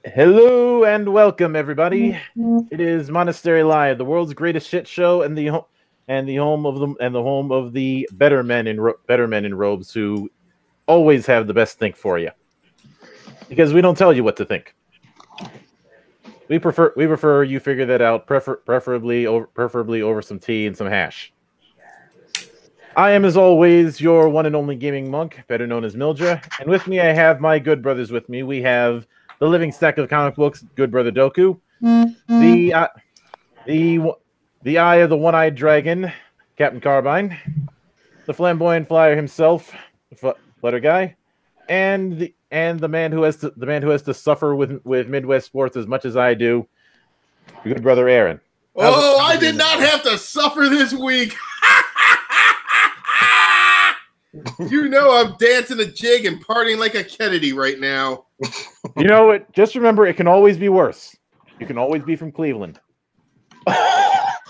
Hello and welcome, everybody. It is Monastery Live, the world's greatest shit show, and the home of the better men in robes who always have the best think for you. Because we don't tell you what to think. We prefer you figure that out, preferably over some tea and some hash. I am, as always, your one and only gaming monk, better known as Mildra, and with me I have my good brothers with me. We have the living stack of comic books, good brother Doku, the the the eye of the one-eyed dragon, Captain Carbine, the flamboyant flyer himself, Flutter Guy, and the man who has to suffer with Midwest sports as much as I do, good brother Aaron. I did not have to suffer this week. You know I'm dancing a jig and partying like a Kennedy right now. You know what? Just remember, it can always be worse. You can always be from Cleveland.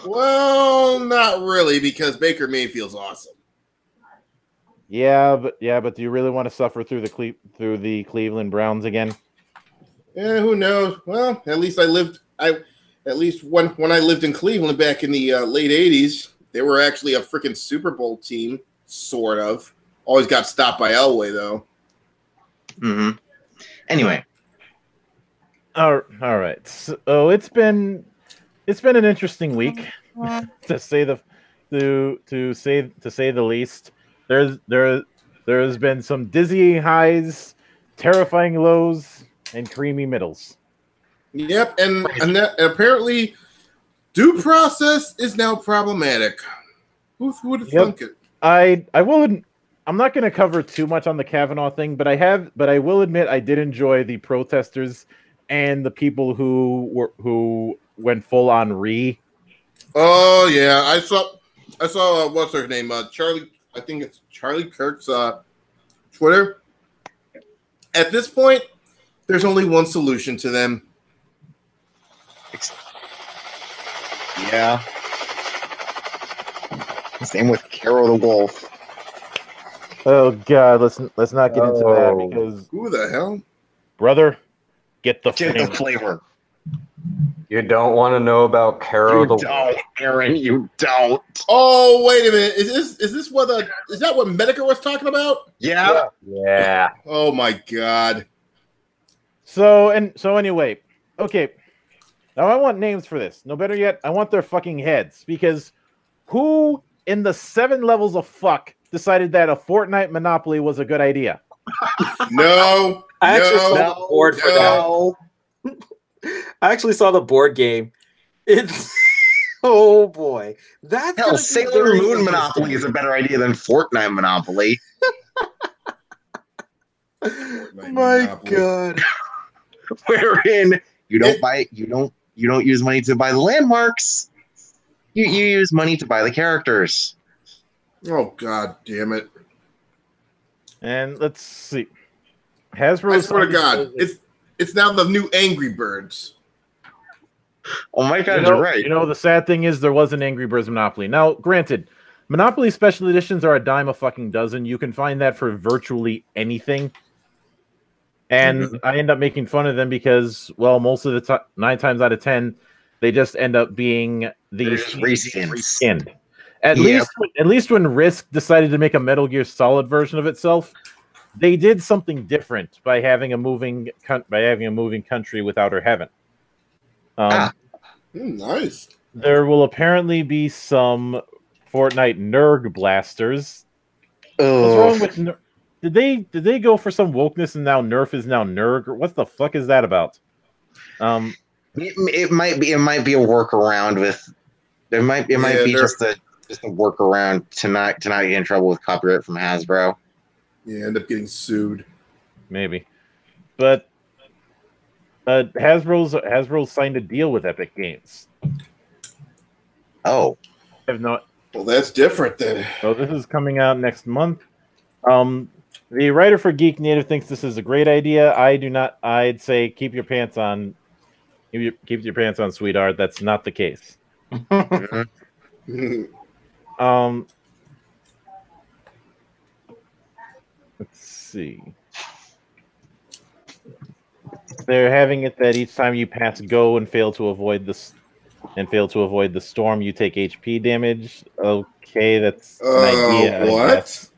Well, not really, because Baker Mayfield's awesome. Yeah, but do you really want to suffer through the Cleveland Browns again? Yeah, who knows? Well, at least when I lived in Cleveland back in the late '80s, they were actually a freaking Super Bowl team, sort of. Always got stopped by Elway though. Mm-hmm. Anyway, all right. So it's been an interesting week, to say the least. There's been some dizzying highs, terrifying lows, and creamy middles. Yep, and apparently, due process is now problematic. Who would have thunk it? I'm not going to cover too much on the Kavanaugh thing, but I will admit I did enjoy the protesters and the people who went full on re. Oh yeah, I saw what's her name? Charlie. I think it's Charlie Kirk's Twitter. At this point, there's only one solution to them. Yeah. Same with Carol the Wolf. Oh God, let's not get into that, because who the hell, brother, get the flavor. You don't want to know about Carol the Wolf. Aaron, you don't. Oh, wait a minute. Is that what Medicare was talking about? Yeah. Oh my God. So anyway, okay. Now I want names for this. No, better yet, I want their fucking heads, because who in the 7 levels of fuck decided that a Fortnite Monopoly was a good idea? No. I actually saw the board for that. I actually saw the board game. It's oh boy, that's hell. Sailor Moon Monopoly is a better idea than Fortnite Monopoly. My God. Wherein you don't use money to buy the landmarks. You use money to buy the characters. Oh God damn it! And let's see. Hasbro. I swear to God, it's now the new Angry Birds. Oh my God, you're right. You know, the sad thing is there was an Angry Birds Monopoly. Now, granted, Monopoly special editions are a dime a fucking dozen. You can find that for virtually anything. And I end up making fun of them because, well, most of the time, 9 times out of 10, they just end up being the reskinned. At least when Risk decided to make a Metal Gear Solid version of itself, they did something different by having a moving country with outer heaven. Nice. There will apparently be some Fortnite Nerg blasters. What's wrong with did they go for some wokeness and now Nerf is now Nerg? Or what the fuck is that about? It might be a workaround with. It might be just a workaround to not get in trouble with copyright from Hasbro. Yeah, end up getting sued. Maybe, but Hasbro signed a deal with Epic Games. Oh, I have not. Well, that's different then. So this is coming out next month. The writer for Geek Native thinks this is a great idea. I do not. I'd say keep your pants on. Keep your pants on, sweetheart. That's not the case. Let's see. they're having it that each time you pass go and fail to avoid the storm, you take HP damage. Okay, that's an idea, I What? guess.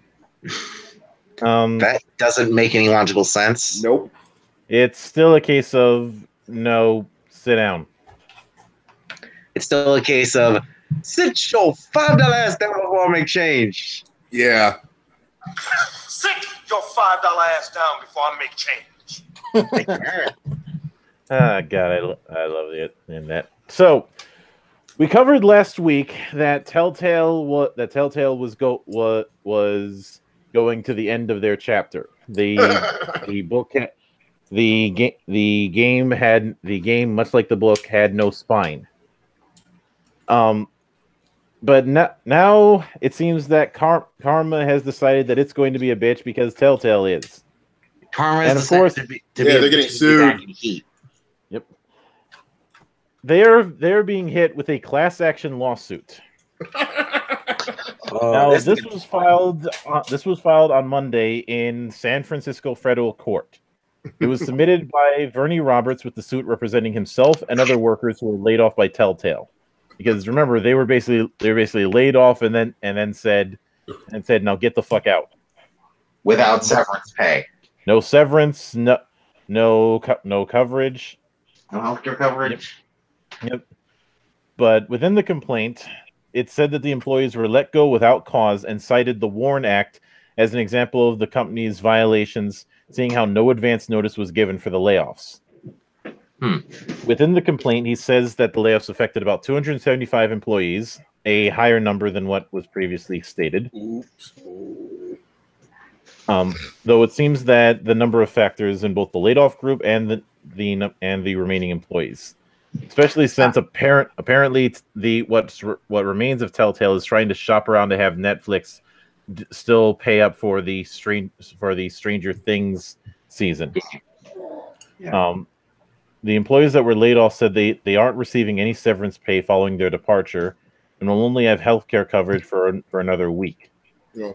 That doesn't make any logical sense. Nope. It's still a case of no, sit down. It's still a case of sit your $5 ass down before I make change. Yeah. Sit your $5 ass down before I make change. Ah, God, I love it in that. So we covered last week that Telltale was going to the end of their chapter. The game, much like the book, had no spine. But now it seems that Karma has decided that it's going to be a bitch because Telltale is. Karma And is of course, they're getting sued. Yep. They're being hit with a class action lawsuit. Now this was filed on Monday in San Francisco federal court. It was submitted by Vernie Roberts with the suit representing himself and other workers who were laid off by Telltale. Because remember, they were basically laid off and then said now get the fuck out. Without severance pay. No severance, no coverage. No healthcare coverage. Yep. But within the complaint, it said that the employees were let go without cause and cited the WARN Act as an example of the company's violations, seeing how no advance notice was given for the layoffs. Within the complaint, he says that the layoffs affected about 275 employees, a higher number than what was previously stated. Oops. Though it seems that the number of factors in both the laid-off group and the remaining employees, especially since apparently what remains of Telltale is trying to shop around to have Netflix still pay up for the Stranger Things season. Yeah. The employees that were laid off said they aren't receiving any severance pay following their departure and will only have healthcare coverage for another week. Yeah.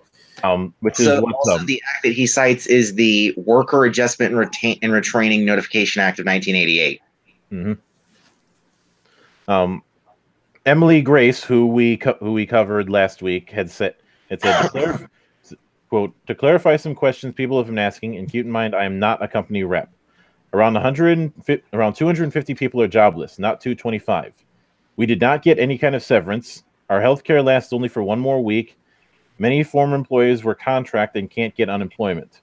Which is what also the act that he cites is the Worker Adjustment and Retraining Notification Act of 1988. Mm-hmm. Emily Grace, who we covered last week, had said quote, to clarify some questions people have been asking, and keep in mind I am not a company rep. Around 250 people are jobless, not 225. We did not get any kind of severance. Our health care lasts only for one more week. Many former employees were contracted and can't get unemployment.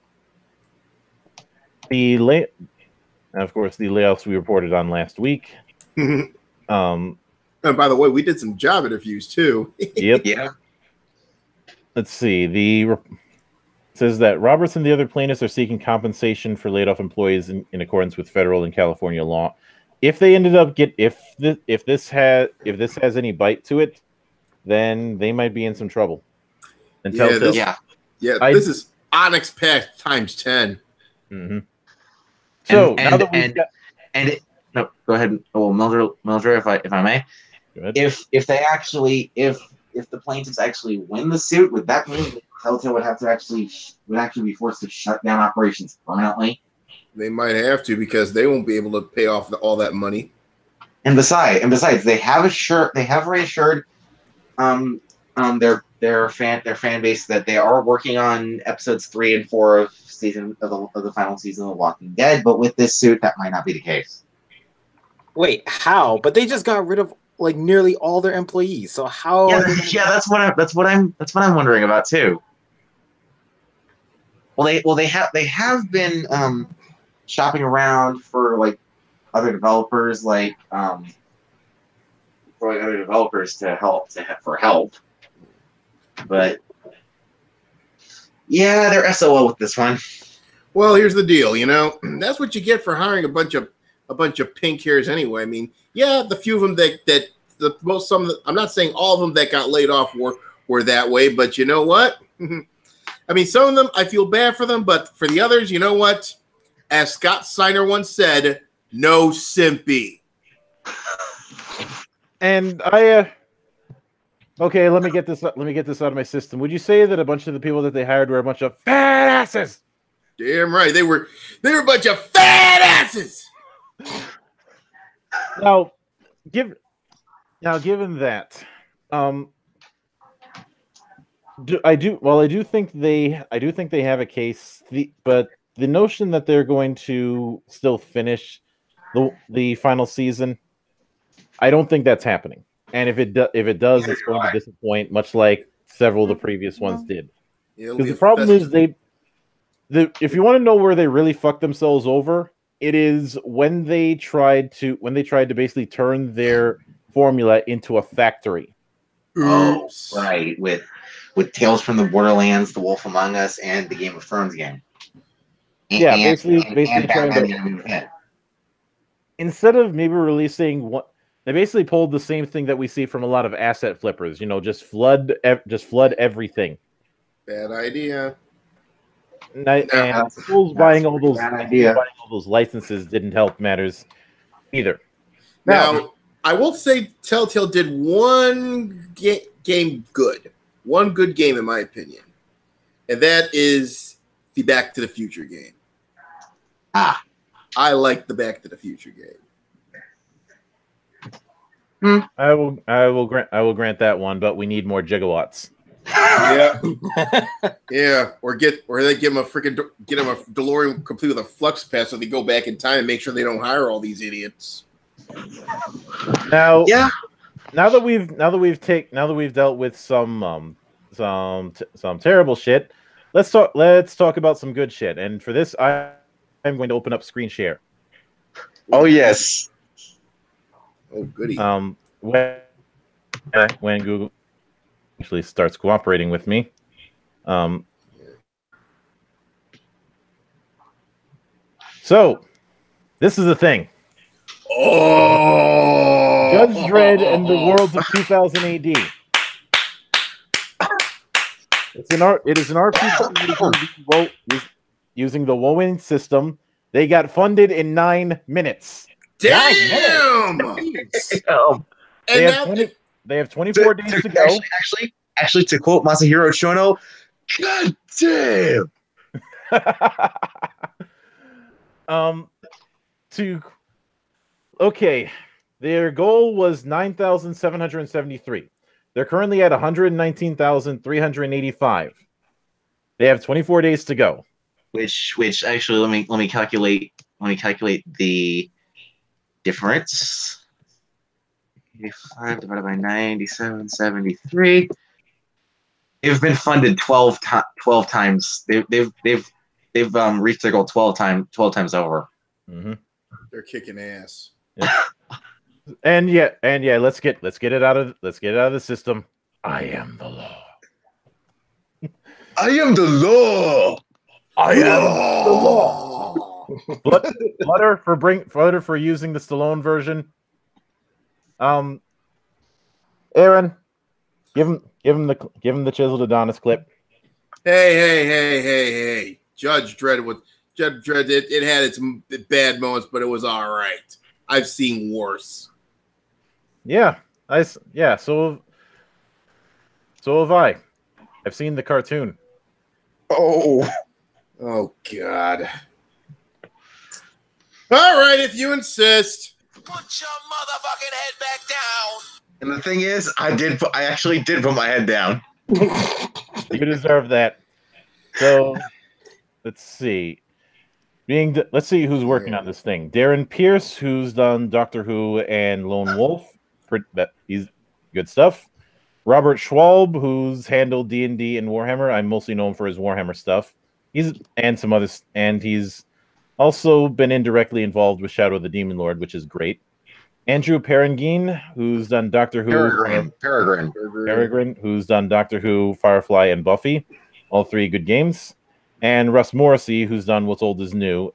And of course, the layoffs we reported on last week. And by the way, we did some job interviews too. Yep. Yeah. Let's see. Says that Roberts and the other plaintiffs are seeking compensation for laid-off employees in accordance with federal and California law. If they ended up if this has any bite to it, then they might be in some trouble. And this is Onyx Path times 10. Mm-hmm. So now that no, go ahead. Oh, Mildred, if I may, if the plaintiffs actually win the suit, would that mean that Telltale would actually be forced to shut down operations permanently? They might have to because they won't be able to pay off all that money. And besides, they have reassured their fan base that they are working on episodes 3 and 4 of the final season of The Walking Dead. But with this suit, that might not be the case. Wait, how? But they just got rid of like nearly all their employees. So how? Yeah, that's what I'm wondering about too. They have been shopping around for like other developers to help. But yeah, they're SOL with this one. Well, here's the deal. That's what you get for hiring a bunch of pink hairs anyway. I mean, yeah, the few of them I'm not saying all of them that got laid off were that way, but you know what? I mean, some of them, I feel bad for them, but for the others, you know what? As Scott Steiner once said, no simpy. And okay, let me get this out of my system. Would you say that a bunch of the people that they hired were a bunch of fat asses? Damn right. They were a bunch of fat asses. Now, given that, I do think they have a case. But the notion that they're going to still finish the final season, I don't think that's happening. And if it does, it's going to disappoint, much like several of the previous ones did. Because the problem is if you want to know where they really fucked themselves over, it is when they tried to basically turn their formula into a factory. Oh, right, with Tales from the Borderlands, The Wolf Among Us, and the Game of Thrones game. Basically trying to, instead of maybe releasing what they basically pulled the same thing that we see from a lot of asset flippers. Just flood everything. Bad idea. And buying all those licenses didn't help matters either. Now, I will say Telltale did one game good. One good game, in my opinion. And that is the Back to the Future game. I like the Back to the Future game. I will grant that one, but we need more gigawatts. Yeah, yeah. Or they get them a DeLorean complete with a flux pass, so they go back in time and make sure they don't hire all these idiots. Now that we've dealt with some terrible shit, let's talk about some good shit. And for this, I'm going to open up screen share. Oh yes. Oh goody. When Google actually starts cooperating with me. So this is the thing. Oh, Judge Dredd and the Worlds of 2000 AD. It is an RPG using the Wowen system. They got funded in 9 minutes. Damn! They have 24 days to go. Actually, to quote Masahiro Chono, God damn! Okay, their goal was 9,773. They're currently at 119,385. They have 24 days to go. Which actually let me calculate the difference. 85 divided by 97.73. They've been funded 12 times. They've reached their goal 12 times over. Mm-hmm. They're kicking ass. Yeah. and yeah, let's get it out of the system. I am the law. I am the law. I am the law. Flutter for using the Stallone version. Aaron, give him the chiseled Adonis clip. Hey! Judge Dredd, it had its bad moments, but it was all right. I've seen worse. Yeah, so have I. I've seen the cartoon. Oh God. All right, if you insist. Put your motherfucking head back down. And the thing is, I actually did put my head down. You deserve that. So, let's see. Let's see who's working on this thing. Darren Pierce, who's done Doctor Who and Lone Wolf. He's good stuff. Robert Schwalb, who's handled D&D and Warhammer. I mostly know him for his Warhammer stuff. He's also been indirectly involved with Shadow of the Demon Lord, which is great. Andrew Perengine, who's done Doctor Who. Peregrine, who's done Doctor Who, Firefly, and Buffy. All 3 good games. And Russ Morrissey, who's done What's Old Is New,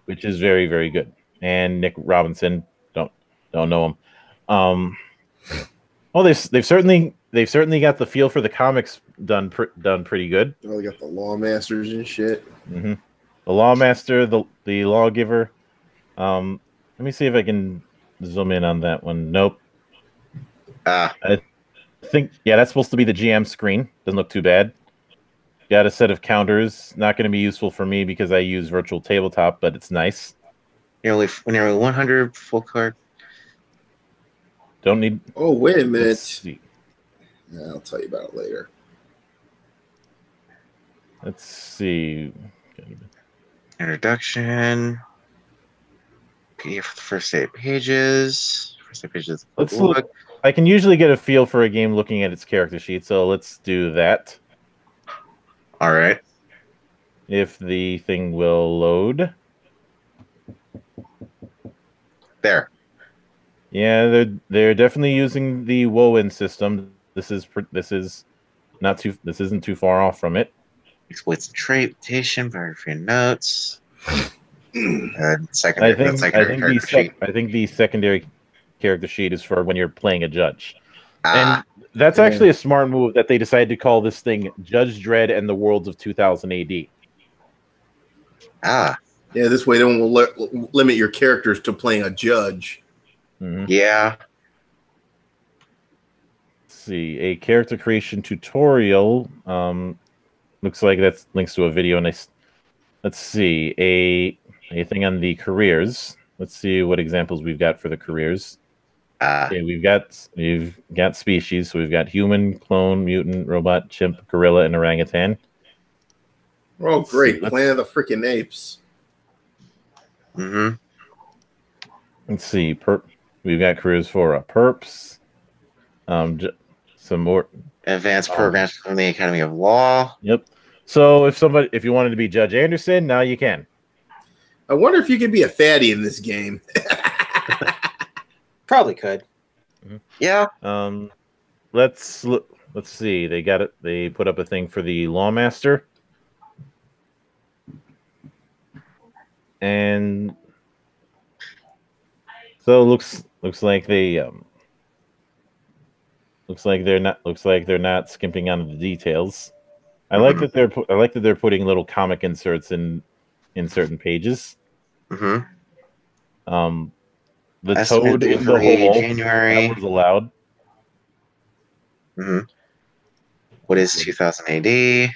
which is very, very good. And Nick Robinson, don't know him. Well, they've certainly got the feel for the comics done pretty good. Oh, they got the Law Masters and shit. Mm-hmm. The Lawmaster, the Lawgiver. Let me see if I can zoom in on that one. Nope. I think that's supposed to be the GM screen. Doesn't look too bad. Got a set of counters. Not going to be useful for me because I use Virtual Tabletop, but it's nice. Nearly 100 full card. Don't need. Oh, wait a minute. Let's see. I'll tell you about it later. Let's see. Introduction. PDF for the first 8 pages. First 8 pages. Let's look. I can usually get a feel for a game looking at its character sheet, so let's do that. All right. If the thing will load. There. Yeah, they're definitely using the WoWin system. This isn't too far off from it. Exploits and trait, rotation, biography and notes. I think the secondary character sheet is for when you're playing a judge. And that's actually a smart move that they decided to call this thing Judge Dredd and the Worlds of 2000 AD. Yeah, this way they won't limit your characters to playing a judge. Mm-hmm. Yeah. Let's see, a character creation tutorial. Looks like that links to a video. Let's see, a thing on the careers. Let's see what examples we've got for the careers. Okay, we've got species. So we've got human, clone, mutant, robot, chimp, gorilla, and orangutan. Oh, great! Planet of the freaking apes. Mm-hmm. Let's see. We've got careers for perps. Some more advanced programs from the Academy of Law. Yep. So if you wanted to be Judge Anderson, now you can. I wonder if you could be a fatty in this game. Probably could. Yeah. Let's see. They got it. They put up a thing for the Lawmaster. And so looks like they looks like they're not skimping on the details. I like that they're putting little comic inserts in certain pages. Mm-hmm. The toad in the hole January that was allowed. Mm-hmm. What is 2000 AD? Yep.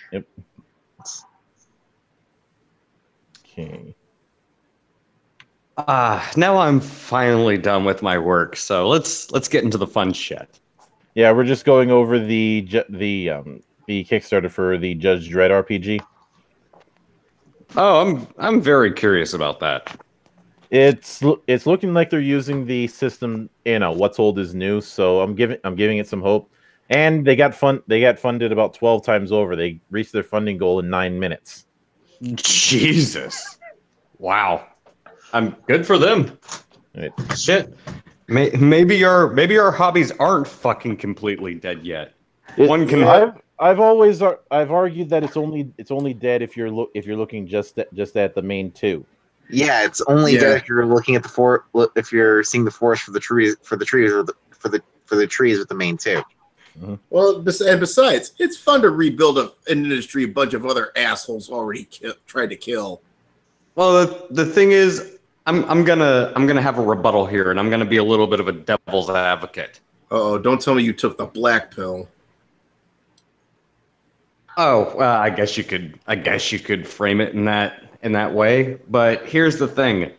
Okay. Now I'm finally done with my work, so let's get into the fun shit. Yeah, we're just going over the Kickstarter for the Judge Dredd RPG. Oh, I'm very curious about that. It's looking like they're using the system, what's old is new, so I'm giving it some hope. And they got funded about 12 times over. They reached their funding goal in 9 minutes. Jesus. Wow. I'm good for them. Right. Shit. Maybe our hobbies aren't fucking completely dead yet. I've argued that it's only dead if you're looking just at the main two. Yeah, it's only dead if you're looking at if you're seeing the forest for the trees or the trees with the main two. Mm-hmm. Well, and besides, it's fun to rebuild an industry a bunch of other assholes already tried to kill. Well, the thing is, I'm gonna have a rebuttal here, and I'm gonna be a little bit of a devil's advocate. Oh, don't tell me you took the black pill. Oh, well, I guess you could frame it in that way. But here's the thing.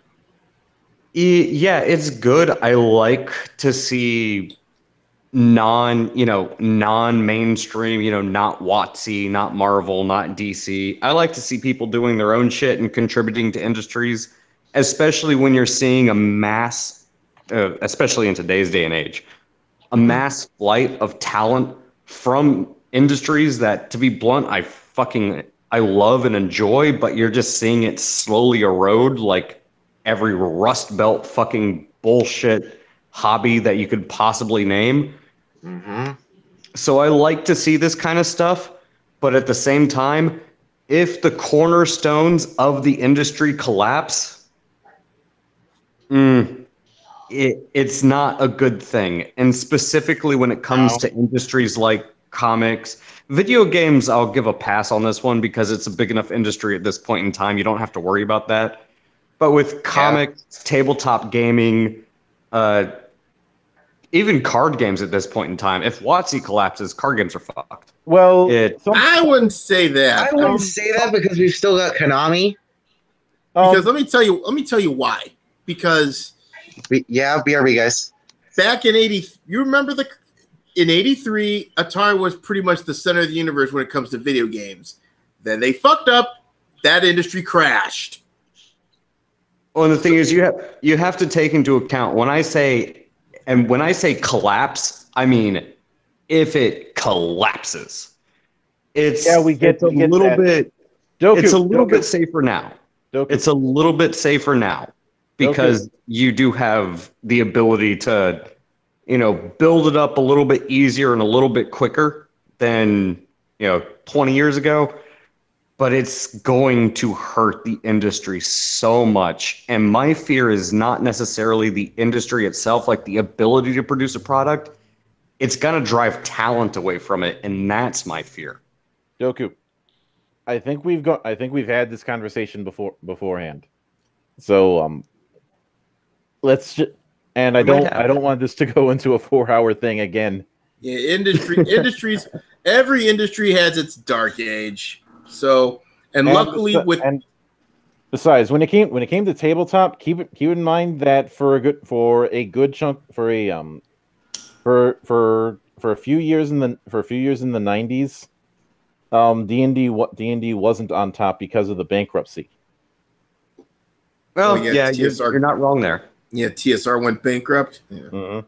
Yeah, it's good. I like to see non-mainstream, not WotC, not Marvel, not DC. I like to see people doing their own shit and contributing to industries, especially when you're seeing a mass, especially in today's day and age, a mass flight of talent from industries that, to be blunt, I love and enjoy, but you're just seeing it slowly erode like every Rust Belt fucking bullshit hobby that you could possibly name. Mm-hmm. So I like to see this kind of stuff, but at the same time, if the cornerstones of the industry collapse, it's not a good thing. And specifically when it comes to industries like comics, video games, I'll give a pass on this one because it's a big enough industry at this point in time. You don't have to worry about that. But with comics, tabletop gaming, even card games at this point in time, if WotC collapses, card games are fucked. Well, I wouldn't say that. I wouldn't say that because we've still got Konami. Because let me tell you why. because BRB guys. Back in '80, you remember in '83, Atari was pretty much the center of the universe when it comes to video games. Then they fucked up. That industry crashed. Well, the thing is, you have to take into account when I say collapse, I mean if it collapses. It's a little bit safer now. It's a little bit safer now because you do have the ability to, build it up a little bit easier and a little bit quicker than 20 years ago. But it's going to hurt the industry so much. And my fear is not necessarily the industry itself, like the ability to produce a product. It's going to drive talent away from it, and that's my fear. Doku, I think we've had this conversation beforehand. So I don't want this to go into a 4-hour thing again. Yeah, industries every industry has its dark age. So, and luckily besides, when it came to tabletop, keep in mind that for a good chunk for a few years in the 90s, D&D wasn't on top because of the bankruptcy. Well, you're not wrong there. Yeah, TSR went bankrupt. Yeah.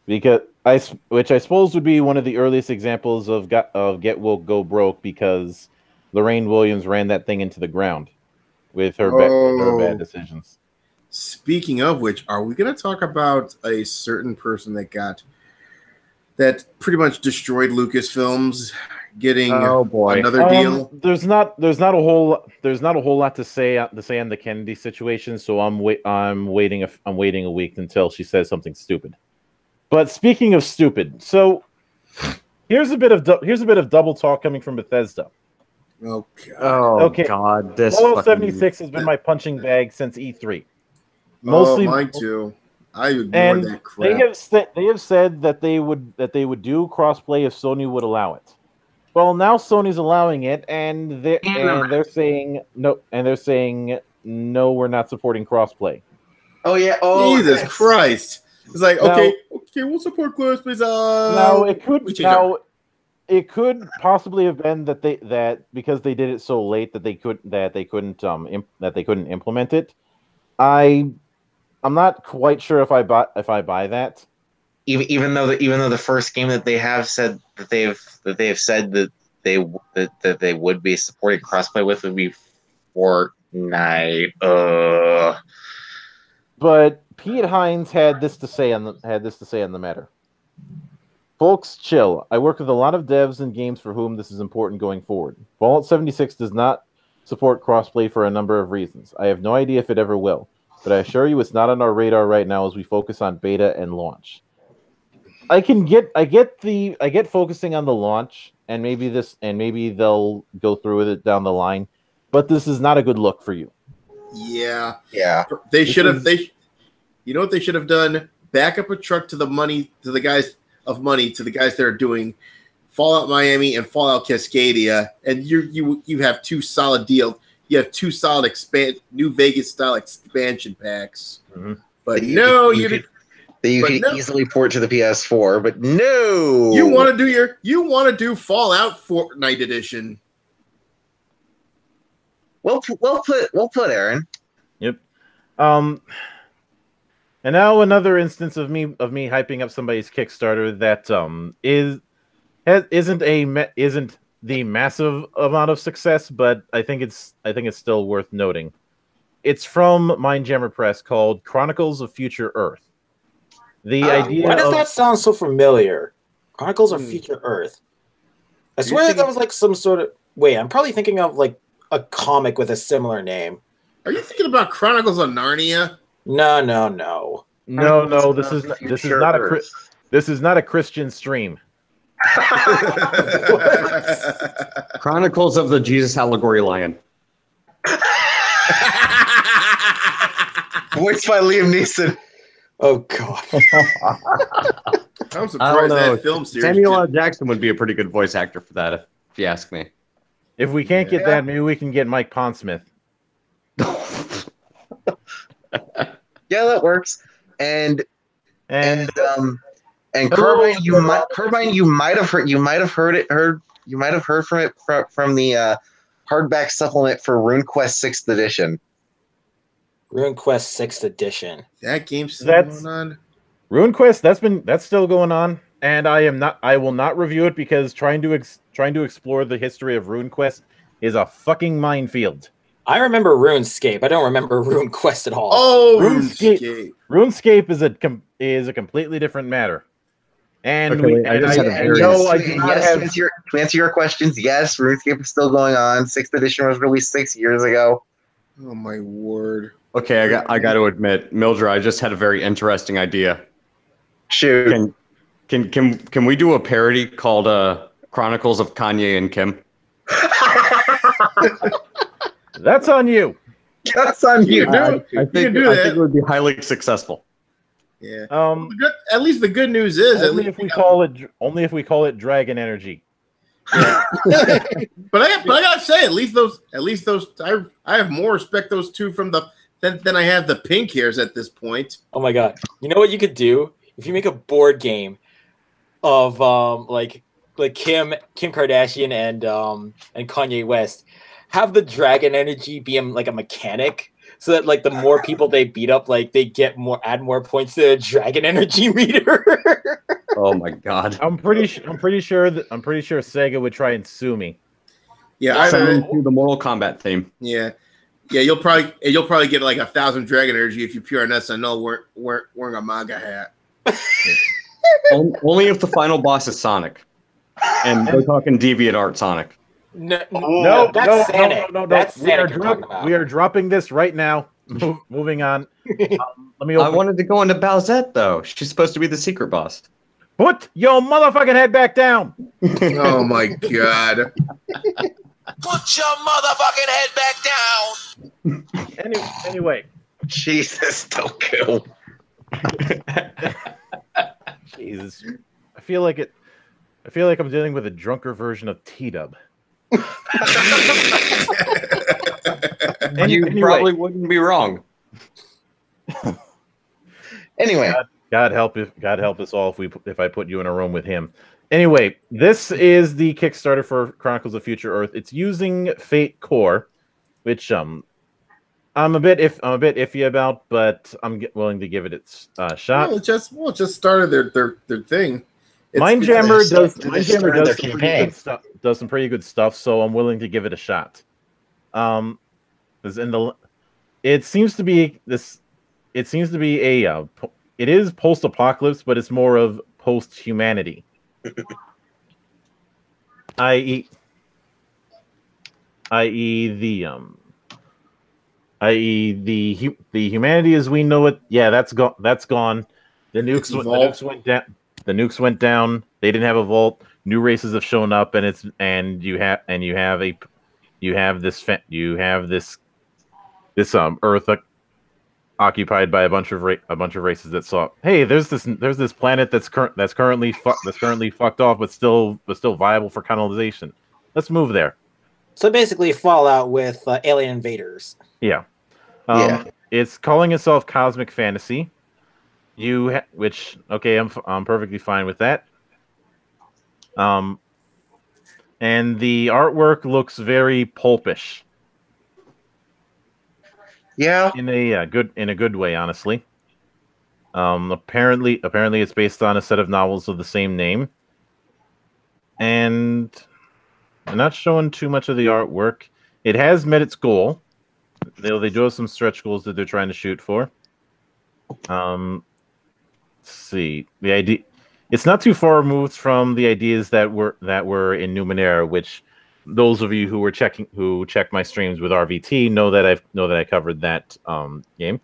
Mm-hmm. Which I suppose would be one of the earliest examples of Get Woke Go Broke, because Lorraine Williams ran that thing into the ground with her bad decisions. Speaking of which, are we going to talk about a certain person that pretty much destroyed Lucasfilms getting another deal? There's not a whole lot to say on the Kennedy situation, so I'm waiting a week until she says something stupid. But speaking of stupid, so here's a bit of double talk coming from Bethesda. Oh God! Okay. God! This Fallout 76 has been my punching bag since E3. Mostly, mine too. I ignore that crap. They have said that they would do crossplay if Sony would allow it. Well, now Sony's allowing it, and they're saying no. And they're saying no, we're not supporting crossplay. Oh yeah! Oh Jesus Christ! It's like okay, we'll support crossplay. It could possibly have been that because they did it so late that they couldn't implement it. I'm not quite sure if I buy that. Even though the first game that they have said that they have said that they would be supporting crossplay with would be Fortnite. But Pete Hines had this to say on the matter. Folks, chill. I work with a lot of devs and games for whom this is important going forward. Fallout 76 does not support crossplay for a number of reasons. I have no idea if it ever will, but I assure you it's not on our radar right now as we focus on beta and launch. I get focusing on the launch, and maybe they'll go through with it down the line, but this is not a good look for you. Yeah. They should have. You know what they should have done? Back up a truck to the guys that are doing Fallout Miami and Fallout Cascadia, and you have two solid deals. You have two solid New Vegas style expansion packs. Mm-hmm. But you could easily port to the PS4, but no. You want to do Fallout Fortnite edition. Well put, Aaron. Yep. And now another instance of me hyping up somebody's Kickstarter that isn't the massive amount of success, but I think it's still worth noting. It's from Mindjammer Press, called Chronicles of Future Earth. Why does that sound so familiar? Chronicles of Future Earth. I swear that was like some sort of. Wait, I'm probably thinking of like a comic with a similar name. Are you thinking about Chronicles of Narnia? No. No. This is not a Christian stream. Chronicles of the Jesus Allegory Lion. Voiced by Liam Neeson. Oh God. I'm surprised that film series. Samuel L. Jackson would be a pretty good voice actor for that, if you ask me. If we can't get that, maybe we can get Mike Pondsmith. Yeah, that works. And Hello, Carbine, you might have heard from it from the hardback supplement for RuneQuest 6th edition. RuneQuest 6th edition. That game's still going on. RuneQuest, that's still going on, and I will not review it because trying to explore the history of RuneQuest is a fucking minefield. I remember RuneScape. I don't remember RuneQuest at all. Oh, RuneScape. RuneScape is a completely different matter. And to answer your questions, yes, RuneScape is still going on. 6th edition was released 6 years ago. Oh my word. Okay, I got to admit, Mildred, I just had a very interesting idea. Shoot. Can we do a parody called Chronicles of Kanye and Kim? That's on you. That's on you. I think it would be highly successful. Yeah. At least the good news is only if we call it Dragon Energy. Yeah. but I gotta say, at least those I have more respect those two from than I have the pink hairs at this point. Oh my god! You know what you could do if you make a board game of like Kim Kardashian and Kanye West, have the Dragon Energy be like a mechanic, so that like the more people they beat up, like they add more points to the Dragon Energy meter. Oh my god! I'm pretty sure Sega would try and sue me. Yeah, do the Mortal Kombat theme. Yeah. Yeah, you'll probably get like 1,000 Dragon Energy if you pure an SNL wearing a manga hat. Only if the final boss is Sonic, and we're talking Deviant Art Sonic. No, that's Sonic. That's Sonic we are dropping this right now. Moving on. I wanted to go into Bowsette though. She's supposed to be the secret boss. Put your motherfucking head back down. Oh my god. Put your motherfucking head back down. Anyway. Jesus, don't kill. Jesus. I feel like I'm dealing with a drunker version of T-Dub. You probably wouldn't be wrong. Anyway. God help us all if I put you in a room with him. Anyway, this is the Kickstarter for Chronicles of Future Earth. It's using Fate Core, which I'm a bit iffy about, but I'm willing to give it its shot. Well, it just started their thing. Mindjammer does some pretty good stuff, so I'm willing to give it a shot. It seems to be it is post-apocalypse, but it's more of post-humanity. i.e. the humanity as we know it, yeah, that's gone. The nukes went down. The nukes went down. They didn't have a vault. New races have shown up, and you have this Earth occupied by a bunch of races that saw, hey, there's this planet that's currently fucked off, but still viable for colonization. Let's move there. So basically, Fallout with alien invaders. Yeah. It's calling itself Cosmic Fantasy. I'm perfectly fine with that. And the artwork looks very pulpish. Yeah. In a good way, honestly. Apparently it's based on a set of novels of the same name. And I'm not showing too much of the artwork. It has met its goal. They do have some stretch goals that they're trying to shoot for. Let's see. The idea, it's not too far removed from the ideas that were in Numenera, which those of you who check my streams with RVT know that I covered that game.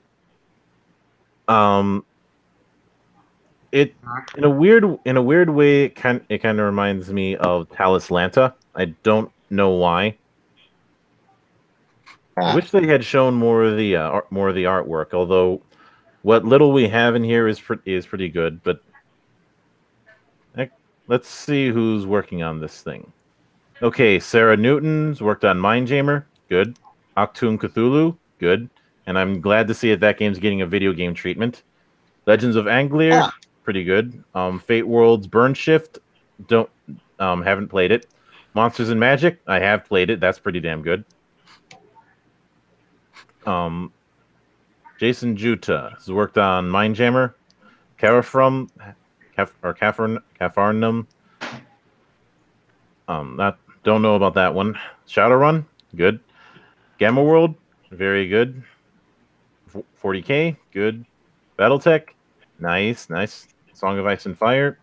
It in a weird way it kind of reminds me of Talislanta. I don't know why. I wish they had shown more of the artwork. Although what little we have in here is pretty good. But let's see who's working on this thing. Okay, Sarah Newton's worked on Mindjammer. Good. Octoon Cthulhu. Good. and I'm glad to see that game's getting a video game treatment. Legends of Anglia, pretty good. Fate World's Burn Shift, haven't played it. Monsters and Magic, I have played it. That's pretty damn good. Jason Juta has worked on Mindjammer, Cafarnum. Don't know about that one. Shadowrun, good. Gamma World, very good. 40K, good. BattleTech, nice. Song of Ice and Fire.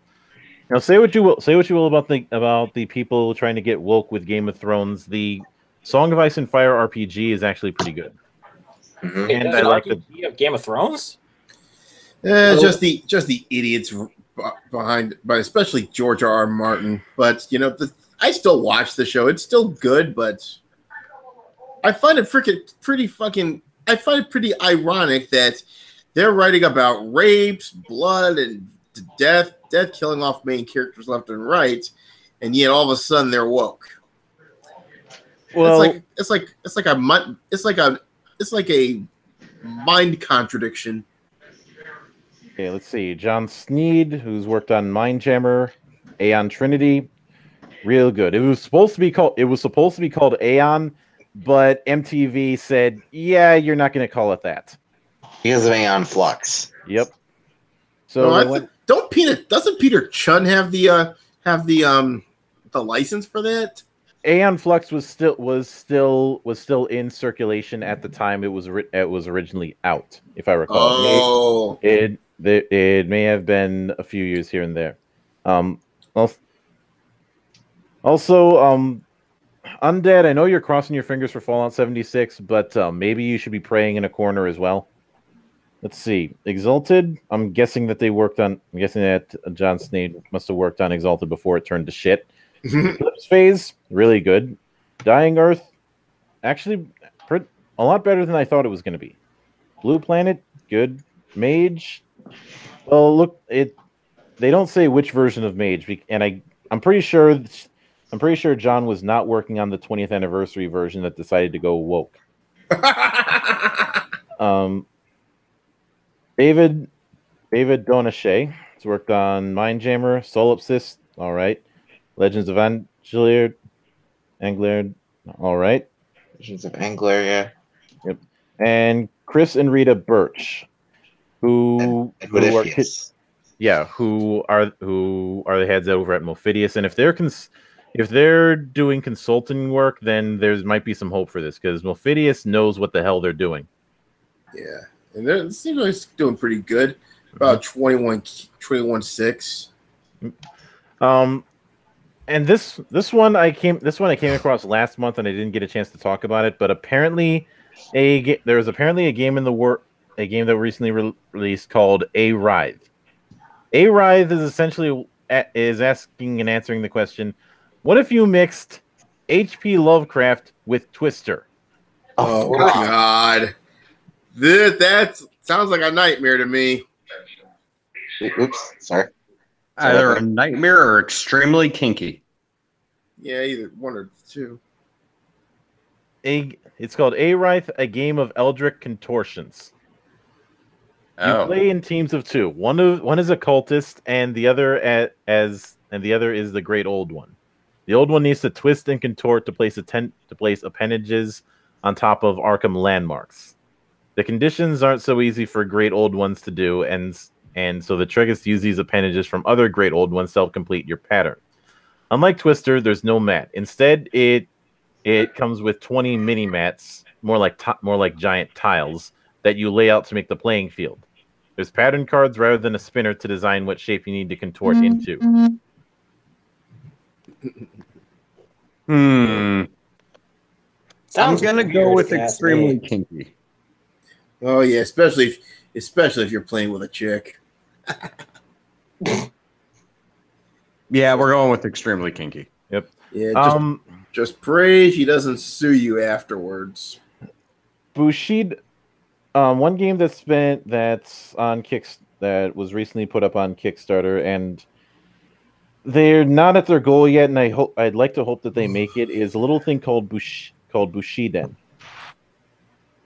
Now say what you will about the people trying to get woke with Game of Thrones. The Song of Ice and Fire RPG is actually pretty good. Mm-hmm. And I like the Game of Thrones. Just the idiots behind, but especially George R.R. Martin. But I still watch the show. It's still good, but I find it pretty ironic that they're writing about rapes, blood, and death killing off main characters left and right, and yet all of a sudden they're woke. Well, it's like a mind contradiction. Okay, let's see. John Sneed, who's worked on Mindjammer, Aeon Trinity, real good. It was supposed to be called Aeon, but MTV said, "Yeah, you're not going to call it that because of Aeon Flux." Yep. So doesn't Peter Chun have the license for that? Aeon Flux was still in circulation at the time it was originally out, if I recall. Oh, it may have been a few years here and there. Also, Undead, I know you're crossing your fingers for Fallout 76, but maybe you should be praying in a corner as well. Let's see. Exalted, I'm guessing that John Sneed must have worked on Exalted before it turned to shit. Eclipse Phase, really good. Dying Earth, actually a lot better than I thought it was going to be. Blue Planet, good. Mage, well, look, they don't say which version of Mage, and I'm pretty sure John was not working on the 20th anniversary version that decided to go woke. David Donache has worked on Mindjammer, Solipsis, all right. Legends of Anglia, all right. Legends of Anglia, yeah. Yep. And Chris and Rita Birch, who are the heads over at Mophidius, and if they're doing consulting work, then there might be some hope for this because Mophidius knows what the hell they're doing. Yeah, and it seems like it's doing pretty good. About 21.6. And this one I came across last month, and I didn't get a chance to talk about it. But apparently, there was a game that recently released called A Writhe. A Writhe is essentially asking and answering the question: what if you mixed H.P. Lovecraft with Twister? Oh God, that sounds like a nightmare to me. Oops, sorry. Either a nightmare or extremely kinky. Yeah, either one or two. It's called A Writhe, a game of Eldritch contortions. You play in teams of two. One is a cultist, and the other is the Great Old One. The Old One needs to twist and contort to place appendages on top of Arkham landmarks. The conditions aren't so easy for Great Old Ones to do, and so the trick is to use these appendages from other Great Old Ones to help complete your pattern. Unlike Twister, there's no mat. Instead, it comes with 20 mini mats, more like giant tiles that you lay out to make the playing field. There's pattern cards rather than a spinner to design what shape you need to contort into. I'm gonna go with extremely kinky. Oh yeah, especially if you're playing with a chick. Yeah, we're going with extremely kinky. Yep. Yeah. Just pray she doesn't sue you afterwards. Bushido. One game that was recently put up on Kickstarter, and they're not at their goal yet, and I'd like to hope that they make it. Is a little thing called Bushiden.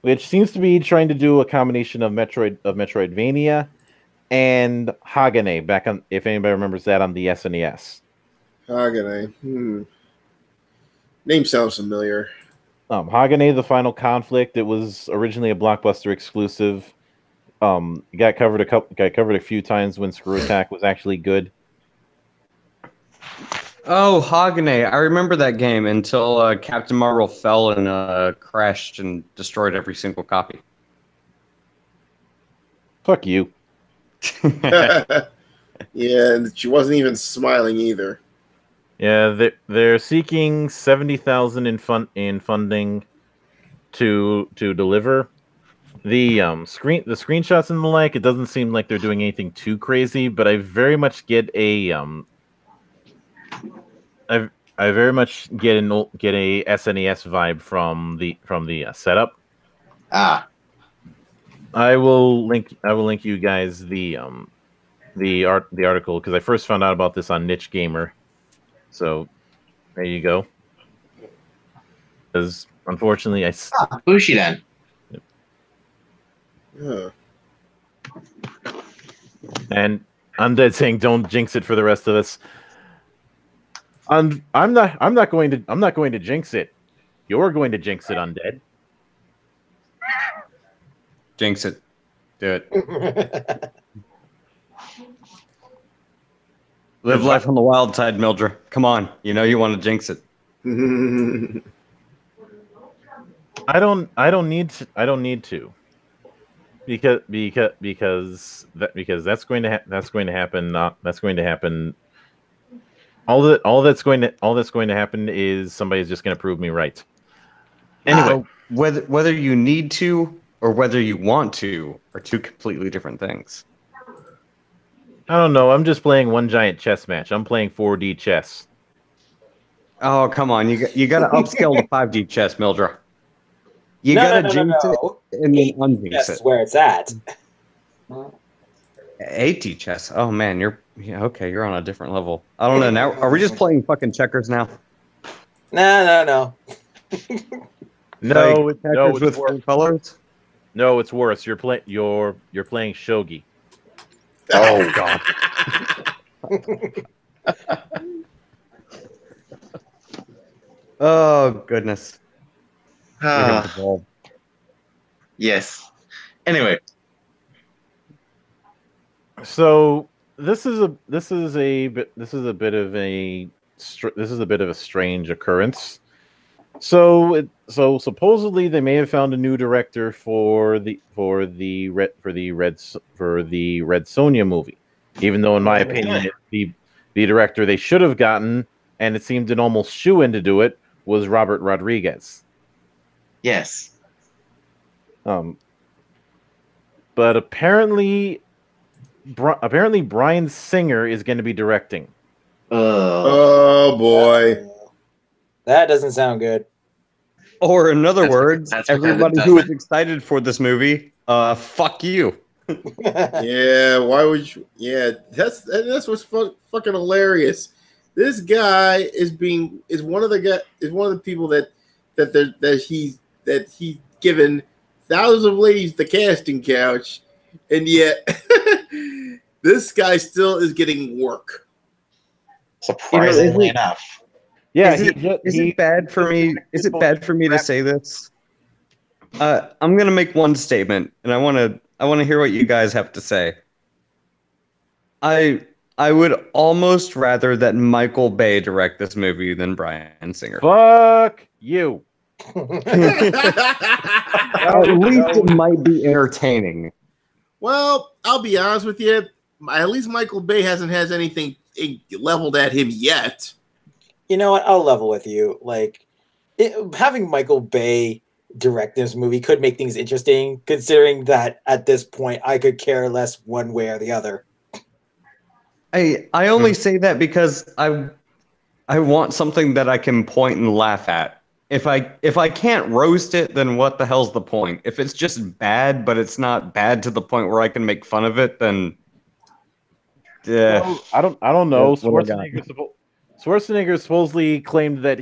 which seems to be trying to do a combination of Metroidvania and Hagane back on, if anybody remembers that, on the SNES. Hagane. Name sounds familiar. Hagane: The Final Conflict. It was originally a Blockbuster exclusive. Got covered a few times when Screw Attack was actually good. Oh, Hagane. I remember that game until Captain Marvel fell and crashed and destroyed every single copy. Fuck you. Yeah, and she wasn't even smiling either. Yeah, they're seeking 70,000 in funding to deliver. The screenshots and the like, it doesn't seem like they're doing anything too crazy, but I very much get a I very much get a SNES vibe from the setup. I will link you guys the article, because I first found out about this on Niche Gamer. So there you go. Because unfortunately, Bushi then. Yeah. And Undead saying, "Don't jinx it for the rest of us." I'm not going to jinx it. You're going to jinx it, Undead. Jinx it. Do it. Live life on the wild side, Mildred. Come on. You know you want to jinx it. I don't need to. Because that's going to happen. That's going to happen. All that's going to happen is somebody's just going to prove me right. Anyway, whether you need to or whether you want to are two completely different things. I don't know. I'm just playing one giant chess match. I'm playing 4D chess. Oh, come on. You got to upscale to 5D chess, Mildred. You gotta jinx it and then unjinx it. Where it's at. 8D chess. Oh man, you're on a different level. I don't know. Now, are we just playing fucking checkers now? No. No, like checkers it's with four colors. No, it's worse. You're playing shogi. Oh god. Oh goodness. Yes. Anyway, so this is a bit of a strange occurrence. So supposedly they may have found a new director for the Red Sonja movie, even though in my opinion the director they should have gotten, and it seemed an almost shoo-in to do it, was Robert Rodriguez. yes. But apparently Bryan Singer is going to be directing. Oh boy, that doesn't sound good. Or in other words, everybody who is excited for this movie, fuck you. Yeah, why would you? Yeah, that's what's fucking hilarious. This guy is one of the people that he's given thousands of ladies the casting couch, and yet this guy still is getting work. Surprisingly enough. Yeah, is it bad for me? Is it bad for me to say this? I'm gonna make one statement, and I want to hear what you guys have to say. I would almost rather that Michael Bay direct this movie than Bryan Singer. Fuck you. At least it might be entertaining. Well, I'll be honest with you. At least Michael Bay hasn't had anything leveled at him yet. You know what? I'll level with you. Like, having Michael Bay direct this movie could make things interesting, considering that at this point I could care less one way or the other. I only say that because I want something that I can point and laugh at. If I can't roast it, then what the hell's the point? If it's just bad, but it's not bad to the point where I can make fun of it, then well, I don't know. Schwarzenegger supposedly claimed that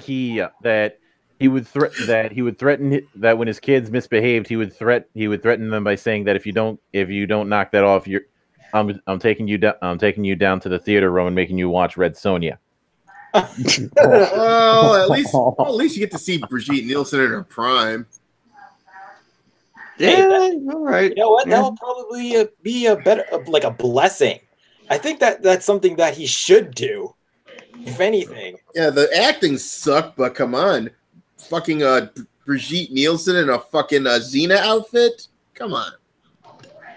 he would threaten that when his kids misbehaved, he would threaten them by saying that if you don't knock that off, I'm taking you down to the theater room and making you watch Red Sonja. Well, at least you get to see Brigitte Nielsen in her prime. Yeah, all right. You know what? Yeah. That'll probably be a better, like a blessing. I think that's something that he should do, if anything. Yeah, the acting sucked, but come on, fucking Brigitte Nielsen in a fucking Xena outfit. Come on.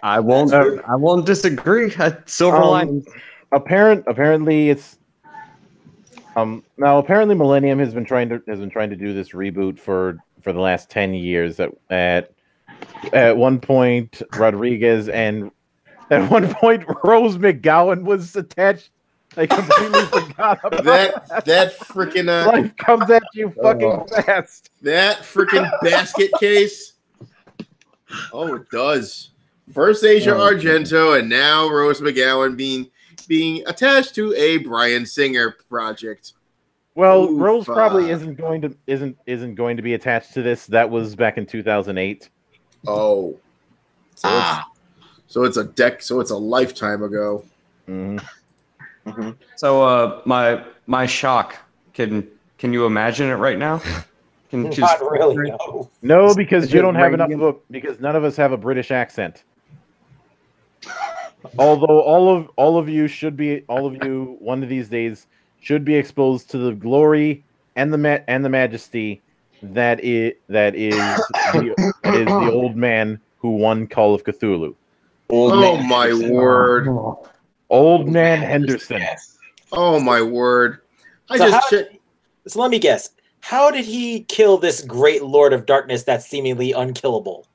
I won't disagree. Silver lining. Apparently it's now apparently Millennium has been trying to do this reboot for the last 10 years. At one point, Rodriguez and at one point Rose McGowan was attached. I completely forgot about that freaking life comes at you fucking fast. That freaking basket case. Oh, it does. First Asia Argento, and now Rose McGowan being attached to a Bryan Singer project. Well, Rose probably isn't going to be attached to this. That was back in 2008. Oh, so it's a lifetime ago. Mm-hmm. Mm-hmm. So my shock. Can you imagine it right now? Not really. No, because you don't have enough because none of us have a British accent. Although all of you one of these days should be exposed to the glory and the majesty that is the old man who won Call of Cthulhu. My word. Old man Henderson. Oh my word. So let me guess. How did he kill this great Lord of Darkness that's seemingly unkillable?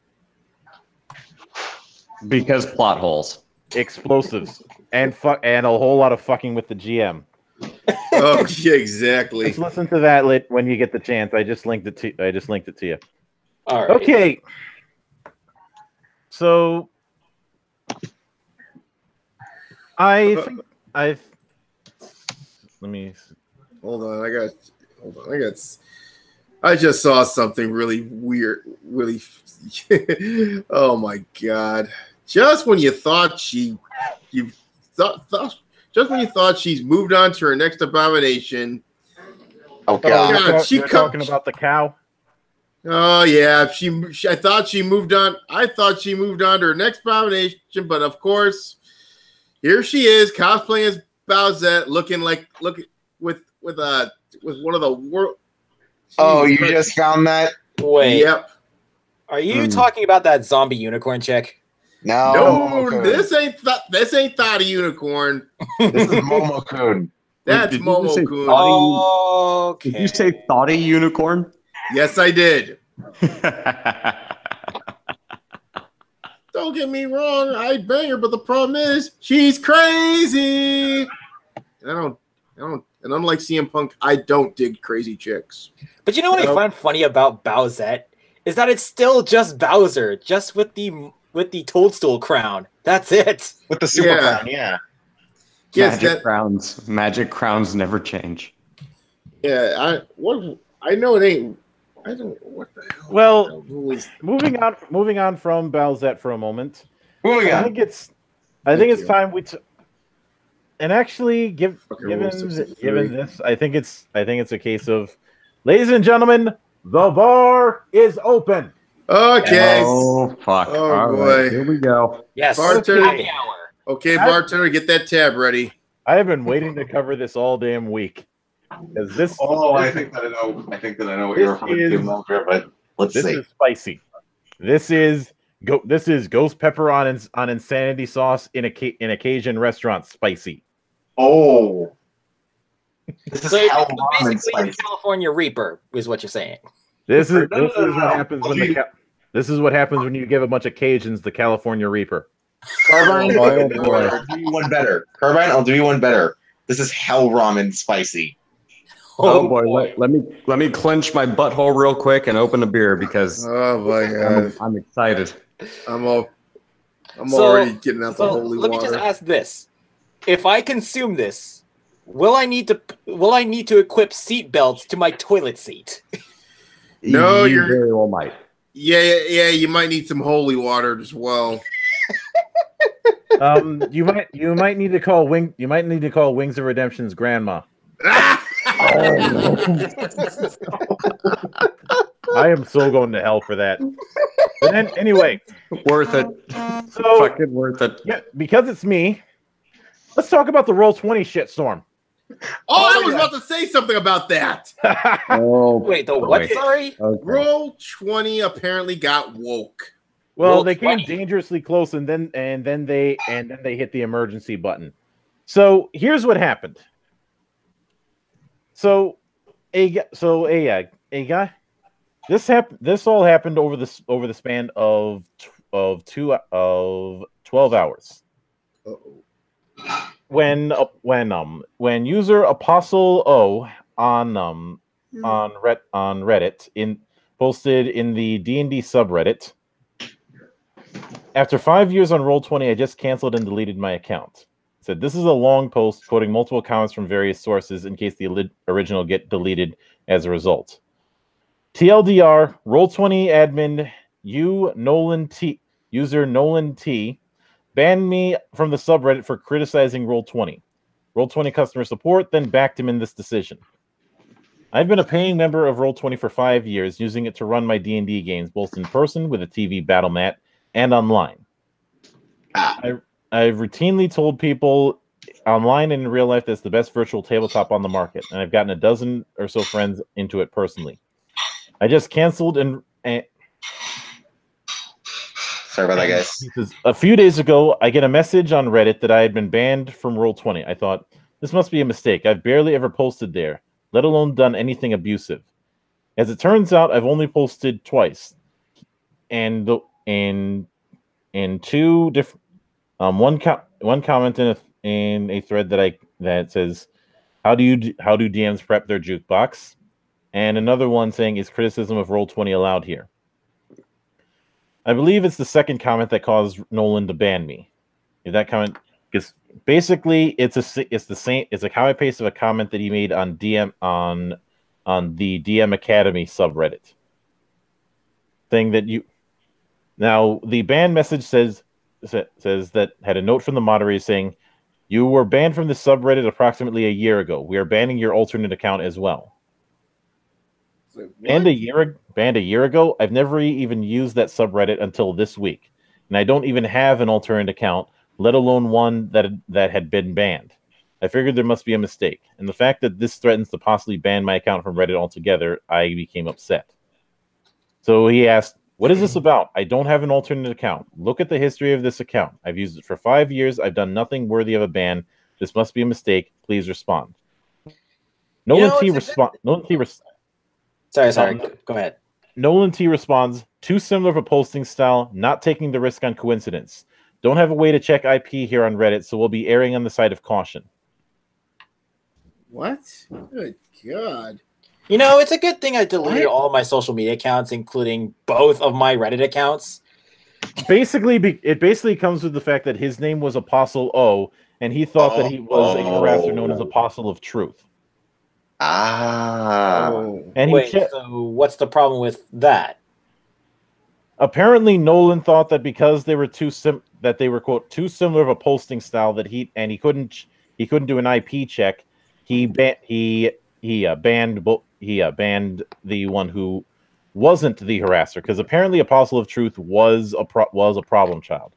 Because plot holes. Explosives. And a whole lot of fucking with the GM. Oh, yeah, exactly. Let's listen to that when you get the chance. I just linked it to you. All right. Okay. So let me hold on. I just saw something really weird. Really. Oh my god. Just when you thought she's moved on to her next abomination. Oh god. You're talking about the cow? Oh yeah, I thought she moved on. I thought she moved on to her next abomination, but of course, here she is cosplaying as Bowsette, looking with one of the world. Oh, you just found that? Wait. Yep. Are you talking about that zombie unicorn chick? No, this ain't Thoughty Unicorn. This is Momo-kun. That's Momo-kun. Okay. Did you say Thoughty Unicorn? Yes, I did. Don't get me wrong, I'd bang her, but the problem is she's crazy. And unlike CM Punk, I don't dig crazy chicks. But you know what I find funny about Bowsette is that it's still just Bowser, just with the toadstool crown. That's it. With the super crown, yeah. Yes, Magic crowns never change. Yeah, I know it ain't. I don't. What the hell? Well, moving on from Bowsette for a moment. Moving on. I think it's time and actually given this, I think it's a case of, ladies and gentlemen, the bar is open. Okay. Oh fuck! Oh all boy. Right, here we go. Yes. Bartender. Happy hour. Okay, bartender, get that tab ready. I have been waiting to cover this all damn week. I think that I know what you're referring to, Mildred, but let's see. This is spicy. This is ghost pepper on insanity sauce in a Cajun restaurant. Spicy. Oh. This is So hell basically, ramen spicy. the California Reaper is what you're saying. This is what happens when you give a bunch of Cajuns the California Reaper. Carbine, Oh, boy. I'll do you one better. Carbine, I'll do you one better. This is hell ramen spicy. Oh boy, let me clench my butthole real quick and open a beer because Oh my god. I'm excited. I'm already getting out the holy let water. me just ask this: if I consume this, will I need to equip seat belts to my toilet seat? No, you you're very well might. Yeah. You might need some holy water as well. You might need to call Wings of Redemption's grandma. I am so going to hell for that. But then, anyway, Worth it. So Fucking worth it. yeah, because it's me. Let's talk about the Roll20 shitstorm. I was about to say something about that. Wait, the what? Sorry, Okay. Roll20 apparently got woke. Well, they Roll20. came dangerously close, and then they hit the emergency button. So here's what happened. So a guy. This all happened over the span of 12 hours. Uh-oh. When user Apostle O on Reddit posted in the D&D subreddit, after 5 years on Roll20, I just canceled and deleted my account. Said this is a long post quoting multiple comments from various sources in case the original get deleted as a result. TLDR, Roll20 admin user Nolan T banned me from the subreddit for criticizing Roll20. Roll20 customer support then backed him in this decision. I've been a paying member of Roll20 for 5 years, using it to run my D&D games, both in person with a TV battle mat and online. I've routinely told people online and in real life that's the best virtual tabletop on the market, and I've gotten a dozen or so friends into it personally. I just canceled and Sorry about that, guys. he says, a few days ago, I get a message on Reddit that I had been banned from Roll20. I thought, this must be a mistake. I've barely ever posted there, let alone done anything abusive. As it turns out, I've only posted twice, and in two different one comment in a thread that says, how do DMs prep their jukebox? And another one saying, is criticism of Roll20 allowed here? I believe it's the second comment that caused Nolan to ban me. If that comment, because basically it's a copy paste of a comment that he made on the DM Academy subreddit, saying that now the ban message says that had a note from the moderator saying, you were banned from the subreddit approximately a year ago. We are banning your alternate account as well. Banned a year ago? I've never even used that subreddit until this week. And I don't even have an alternate account, let alone one that had been banned. I figured there must be a mistake. And the fact that this threatens to possibly ban my account from Reddit altogether, I became upset. So he asked, what is this about? I don't have an alternate account. Look at the history of this account. I've used it for 5 years. I've done nothing worthy of a ban. This must be a mistake. Please respond. Sorry. Go ahead. Nolan T responds, too similar of a posting style, not taking the risk on coincidence. Don't have a way to check IP here on Reddit, so we'll be erring on the side of caution. What? Good God. It's a good thing I deleted all my social media accounts, including both of my Reddit accounts. It basically comes with the fact that his name was Apostle O, and he thought that he was a harasser known as Apostle of Truth. And so what's the problem with that? Apparently, Nolan thought that because they were quote too similar of a posting style that he couldn't do an IP check. He banned the one who wasn't the harasser, because apparently Apostle of Truth was a problem child.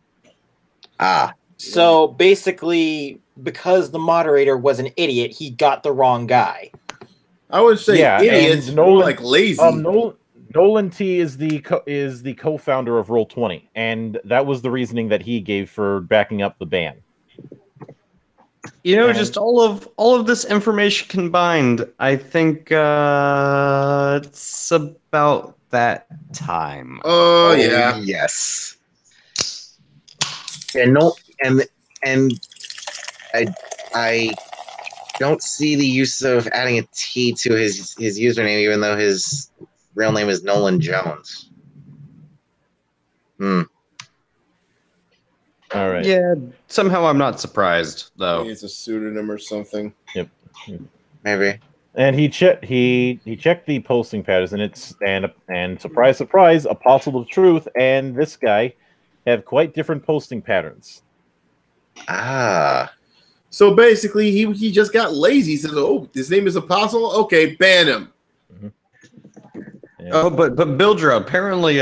So basically, because the moderator was an idiot, he got the wrong guy. I would say idiots, more like lazy. Nolan T is the co-founder of Roll20, and that was the reasoning that he gave for backing up the ban. Just all of this information combined, I think it's about that time. Oh yeah. Yes. And I don't see the use of adding a T to his username, even though his real name is Nolan Jones. All right. Yeah, somehow I'm not surprised, though. Maybe it's a pseudonym or something. Yep. Maybe. And he checked the posting patterns, and surprise, surprise, Apostle of Truth and this guy have quite different posting patterns. Ah. So basically, he just got lazy. He says, "Oh, his name is Apostle. Okay, ban him." Yeah. Oh, but Bildra, apparently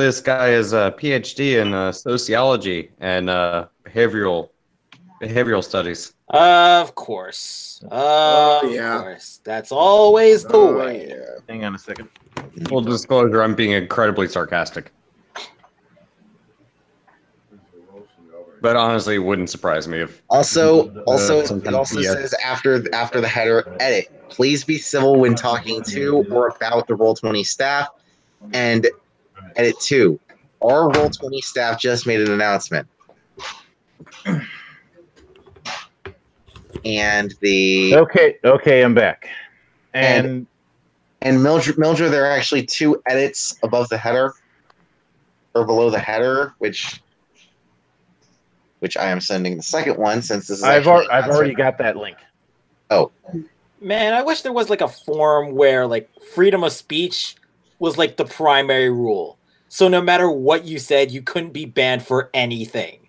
this guy is a PhD in sociology and behavioral studies. Of course. Of yeah. course. That's always the way. Yeah. Hang on a second. Full disclosure, I'm being incredibly sarcastic. But honestly, it wouldn't surprise me if Also, it also yeah. says after the header edit, please be civil when talking to or about the Roll20 staff. And edit 2, our Roll20 staff just made an announcement. And the Okay, I'm back. And Mildred, there are actually 2 edits above the header or below the header, which I am sending the second one since this is. I've already got that link. Oh, man, I wish there was like a forum where like freedom of speech was like the primary rule. So no matter what you said, you couldn't be banned for anything,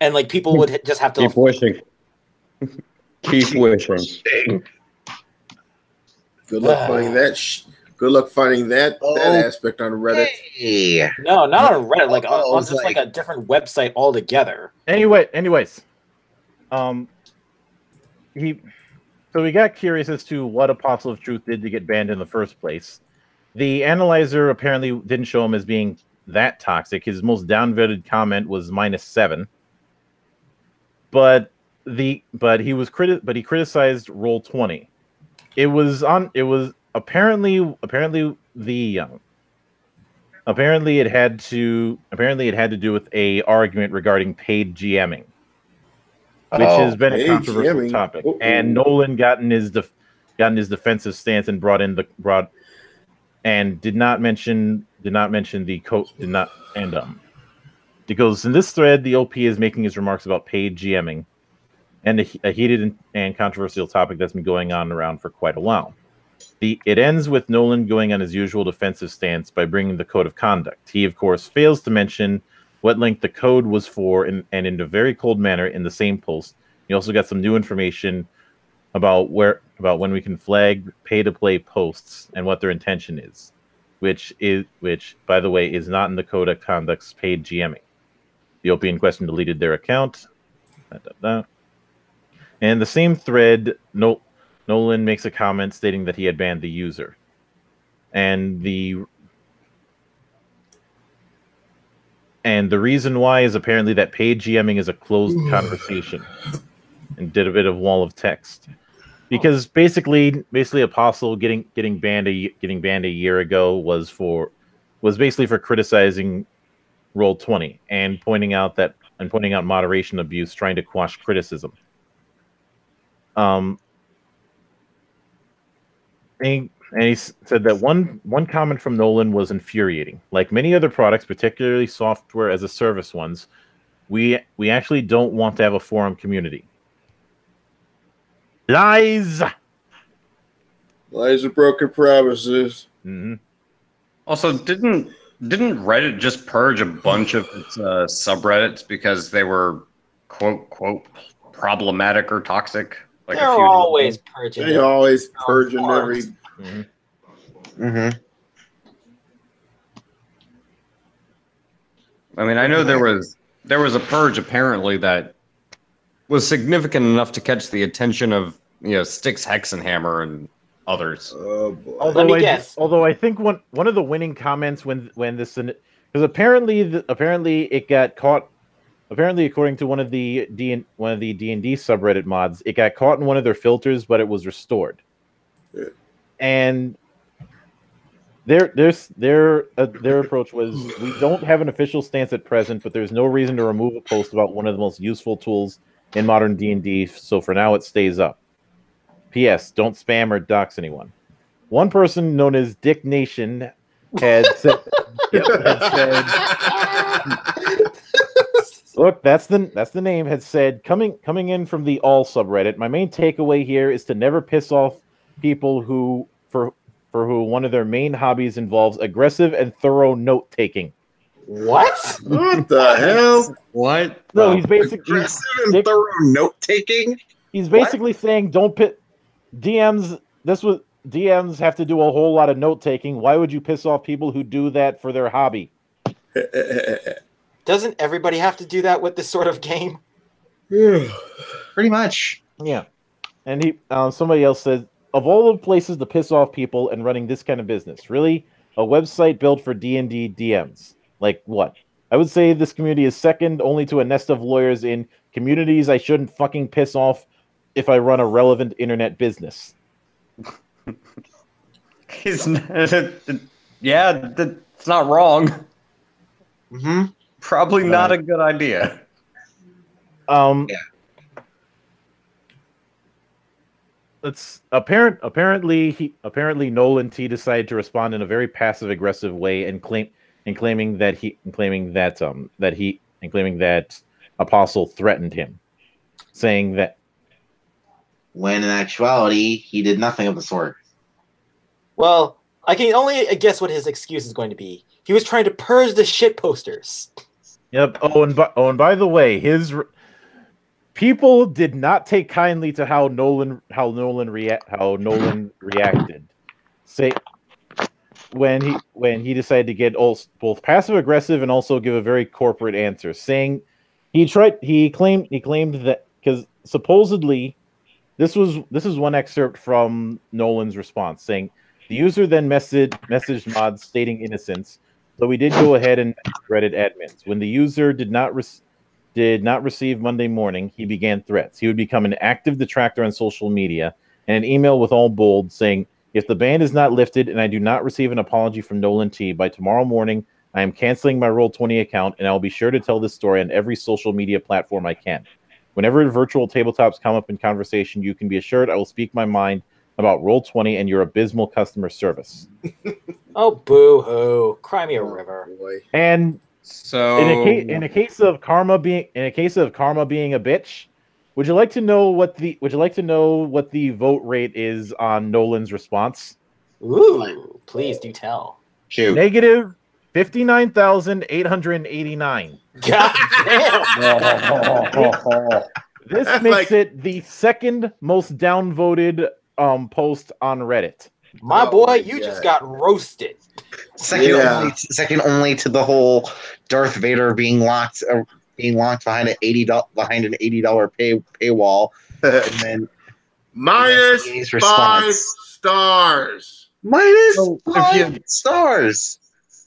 and like people would just have to keep wishing. Keep wishing. Good luck finding that. Good luck finding that aspect on Reddit. Hey. No, not on Reddit. Like on just like a different website altogether. Anyways, we got curious as to what Apostle of Truth did to get banned in the first place. The analyzer apparently didn't show him as being that toxic. His most downvoted comment was -7. But he criticized Roll20. It was apparently it had to do with a argument regarding paid GMing, which has been a controversial topic. And Nolan got in his defensive stance and did not mention the code. It goes, in this thread, the OP is making his remarks about paid GMing, and a heated and controversial topic that's been going on around for quite a while. It ends with Nolan going on his usual defensive stance by bringing the code of conduct. He, of course, fails to mention what length the code was for, and in a very cold manner in the same post. He also got some new information about when we can flag pay-to-play posts and what their intention is, which, by the way, is not in the code of conduct's paid GMing. The OP in question deleted their account. And the same thread, Nolan makes a comment stating that he had banned the user. And the reason why is apparently that paid GMing is a closed conversation, and did a bit of wall of text. Because basically Apostle getting banned a year ago was basically for criticizing Roll20 and pointing out moderation abuse, trying to quash criticism. And he said that one comment from Nolan was infuriating. Like many other products, particularly software as a service ones, we actually don't want to have a forum community. Lies are broken promises. Mm-hmm. Also, didn't Reddit just purge a bunch of its subreddits because they were quote problematic or toxic? Like They're always purging. They always purging every. Mm-hmm. Mm-hmm. I mean, I know there was a purge apparently that was significant enough to catch the attention of Styx Hexenhammer and others. Oh boy. Although I think one of the winning comments when this, because apparently it got caught. Apparently, according to one of the D&D subreddit mods, it got caught in one of their filters, but it was restored. Yeah. And their approach was, we don't have an official stance at present, but there's no reason to remove a post about one of the most useful tools in modern D&D, so for now it stays up. P.S. Don't spam or dox anyone. One person known as Dick Nation had said, look, that's the name, had said, coming in from the all subreddit, my main takeaway here is to never piss off people who for who one of their main hobbies involves aggressive and thorough note taking. What? What the hell? What? No, he's basically Aggressive and thorough note taking. he's basically saying don't pit DMs. DMs have to do a whole lot of note taking. Why would you piss off people who do that for their hobby? Doesn't everybody have to do that with this sort of game? Pretty much. Yeah, and he somebody else said of all the places to piss off people and running this kind of business, really a website built for D&D DMs. Like what? I would say this community is second only to a nest of lawyers in communities I shouldn't fucking piss off if I run a relevant internet business. He's not, yeah, that's not wrong. Mm-hmm. Probably not a good idea. Yeah. It's apparently Nolan T decided to respond in a very passive aggressive way and claiming that Apostle threatened him, saying that When in actuality, he did nothing of the sort. Well, I can only guess what his excuse is going to be. He was trying to purge the shit posters. Yep. And by the way, his people did not take kindly to how Nolan reacted. Say when he decided to get both passive aggressive and also give a very corporate answer, saying he claimed that because supposedly this is one excerpt from Nolan's response saying the user then messaged mods stating innocence. So we did go ahead and Reddit admins. When the user did not receive Monday morning, he began threats. He would become an active detractor on social media and an email with all bold saying, if the ban is not lifted and I do not receive an apology from Nolan T by tomorrow morning, I am canceling my Roll20 account and I will be sure to tell this story on every social media platform I can. Whenever virtual tabletops come up in conversation, you can be assured I will speak my mind about Roll20 and your abysmal customer service. Oh, boo-hoo. Cry me a river. Boy. And So in a case of karma being a bitch, would you like to know what the vote rate is on Nolan's response? Ooh, please do tell. Shoot. Negative 59,889. God damn. This makes it the second most downvoted post on Reddit. My Oh boy, my you God. just got roasted. Second only to the whole Darth Vader being locked behind an $80 paywall, and then Minus EA's 5 response. stars. Minus So, if 5 stars.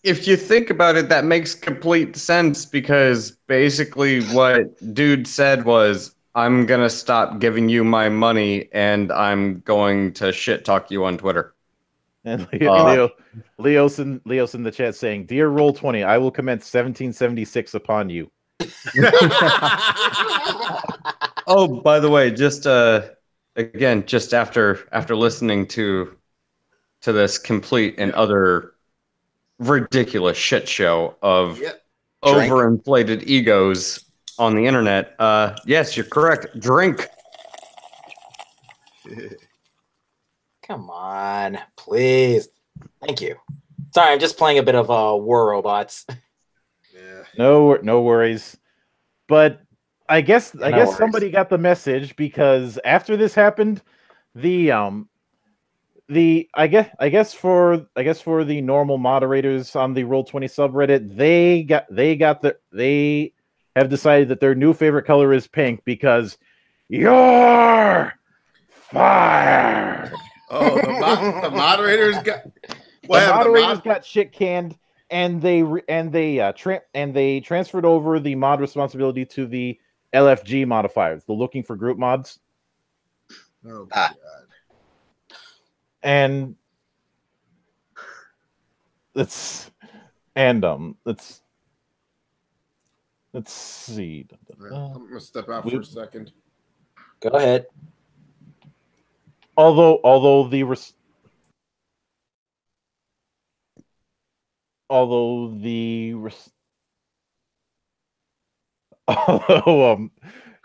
if you think about it, that makes complete sense because basically what dude said was, I'm going to stop giving you my money and I'm going to shit talk you on Twitter. And Leo's in the chat saying, "Dear Roll20, I will commence 1776 upon you." Oh, by the way, just again, just after listening to this complete and utter ridiculous shit show of Yep. overinflated egos on the internet, yes, you're correct. Drink. Come on, please. Thank you. Sorry, I'm just playing a bit of War Robots. Yeah. No worries. But I guess worries. somebody got the message because after this happened, I guess for the normal moderators on the Roll20 subreddit, they have decided that their new favorite color is pink because you're fired. Oh, the moderators got. What The happened? moderators got shit canned, and they transferred over the mod responsibility to the LFG modifiers, the looking for group mods, Oh God. and let's see. I'm gonna step out for a second. Go ahead. Although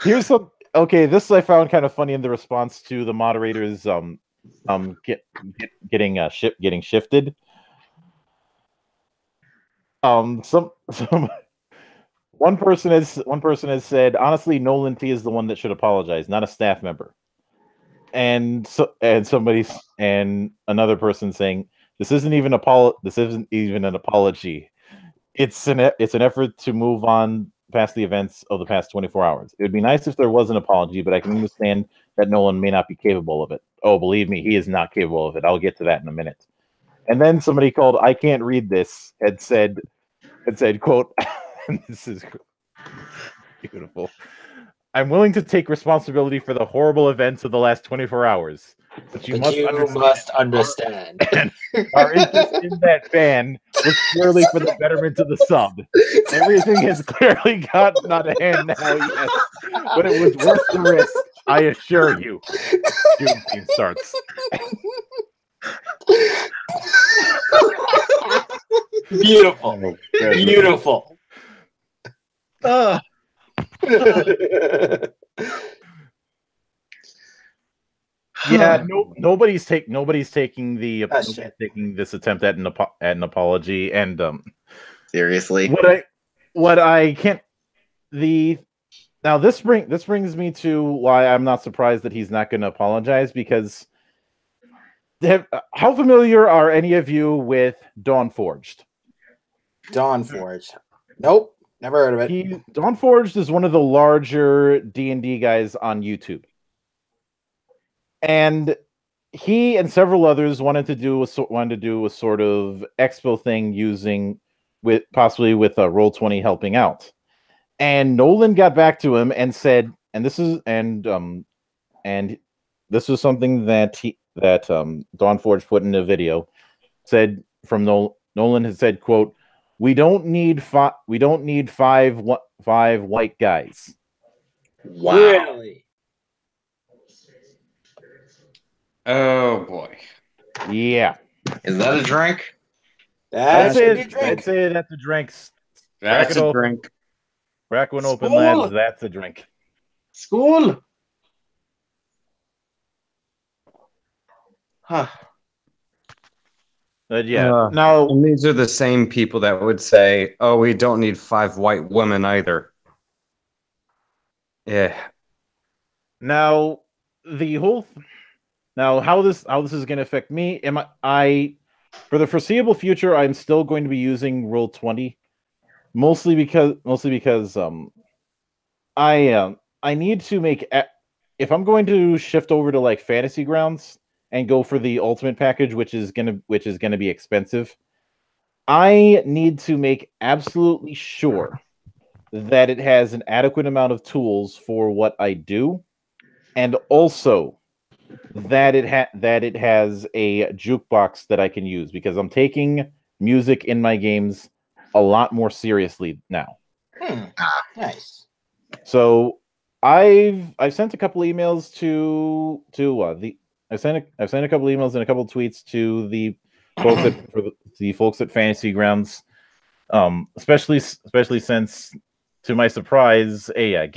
here's some okay, this I found kind of funny in the response to the moderators getting shifted. Some one person has said, honestly, Nolan T is the one that should apologize, not a staff member. And another person saying, this isn't even an apology. It's an effort to move on past the events of the past 24 hours. It would be nice if there was an apology, but I can understand that Nolan may not be capable of it. Oh, believe me, he is not capable of it. I'll get to that in a minute. And then somebody called I Can't Read This and said, quote, this is beautiful. I'm willing to take responsibility for the horrible events of the last 24 hours. But you must understand. Our interest in that ban was purely for the betterment of the sub. Everything has clearly gotten out of hand now, yes. But it was worth the risk, I assure you. June team starts. Beautiful. Beautiful. Yeah, nobody's taking this attempt at an apology, and seriously, this brings me to why I'm not surprised that he's not going to apologize, because how familiar are any of you with Dawnforged? Dawnforged? Nope, never heard of it. Dawnforged is one of the larger D&D guys on YouTube. And he and several others wanted to do a sort of expo thing possibly with Roll20 helping out. And Nolan got back to him and said, and this was something that Dawnforge put in a video, said from Nolan had said, quote, we don't need five white guys. Wow. Really? Oh boy. Yeah. Is that a drink? I'd say that's a drink. That's a drink. Crack one open, lads. That's a drink. School. Huh. Yeah. And these are the same people that would say, "Oh, we don't need 5 white women either." Yeah. Now how this is going to affect me? For the foreseeable future, I'm still going to be using Roll20, mostly because I need to make, if I'm going to shift over to like Fantasy Grounds and go for the ultimate package, which is gonna be expensive, I need to make absolutely sure that it has an adequate amount of tools for what I do, and also that it has a jukebox that I can use, because I'm taking music in my games a lot more seriously now. Nice. So I've sent a couple emails I've sent a couple emails and a couple tweets to the folks at Fantasy Grounds, especially since, to my surprise, a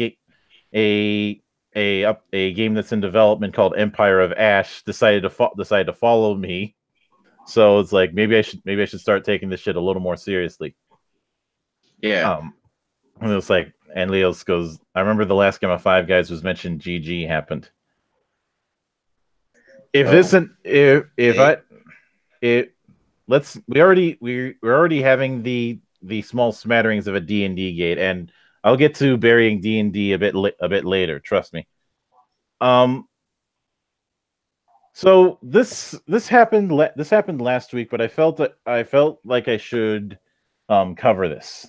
game that's in development called Empire of Ash decided to follow me. So it's like, maybe I should start taking this shit a little more seriously. Yeah. And it's like, and Leos goes, I remember the last game of Five Guys was mentioned GG happened. We're already having the small smatterings of a D&D gate, and I'll get to burying D&D a bit later, trust me. So this happened last week, but I felt like I should cover this.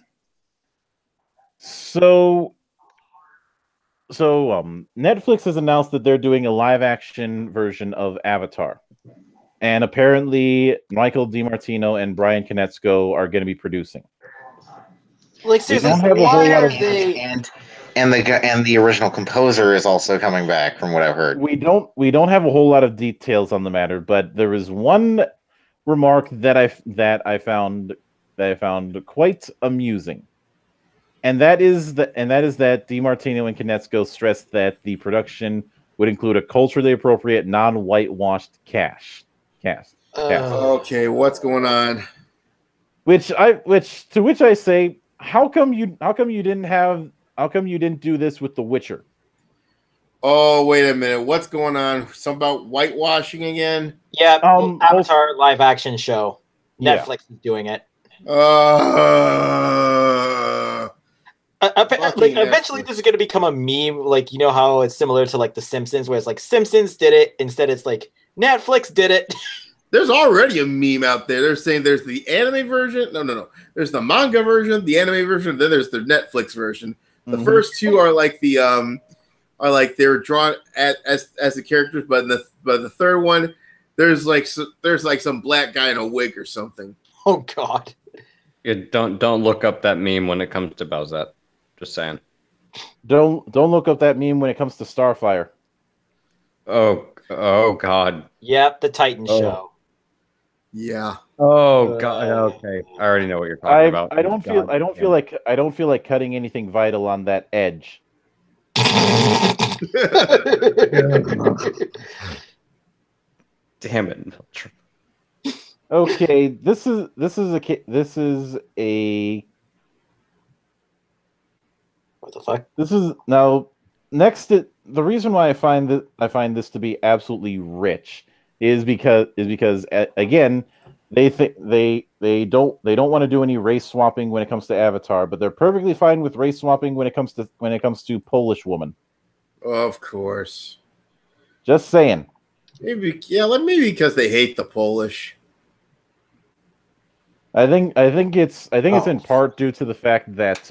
So Netflix has announced that they're doing a live action version of Avatar. And apparently Michael DiMartino and Brian Konietzko are going to be producing. Like, seriously, why are they? And the original composer is also coming back, from what I've heard. We don't have a whole lot of details on the matter, but there is one remark that I found quite amusing, and that is that DiMartino and Konietzko stressed that the production would include a culturally appropriate, non-whitewashed cast. Okay, what's going on? To which I say, how come you didn't do this with The Witcher? Oh, wait a minute. What's going on? Something about whitewashing again? Yeah, Avatar live action show. Netflix is doing it. Eventually, this is going to become a meme. Like, you know how it's similar to like The Simpsons, where it's like Simpsons did it. Instead, it's like Netflix did it. There's already a meme out there. They're saying there's the anime version. No. There's the manga version, the anime version, then there's the Netflix version. The first two are like they're drawn as the characters, but the third one, there's like some black guy in a wig or something. Oh God! Yeah, don't look up that meme when it comes to Bowsette. Just saying. Don't look up that meme when it comes to Starfire. Oh God. Yep, the Titan show. Yeah. Oh God. Okay, I already know what you're talking about. I don't feel like cutting anything vital on that edge. Damn it. Okay, this is a what the fuck? This is now next. The reason why I find this to be absolutely rich is because again, they don't want to do any race swapping when it comes to Avatar, but they're perfectly fine with race swapping when it comes to Polish woman. Of course. Just saying. Maybe because they hate the Polish. I think it's in part due to the fact that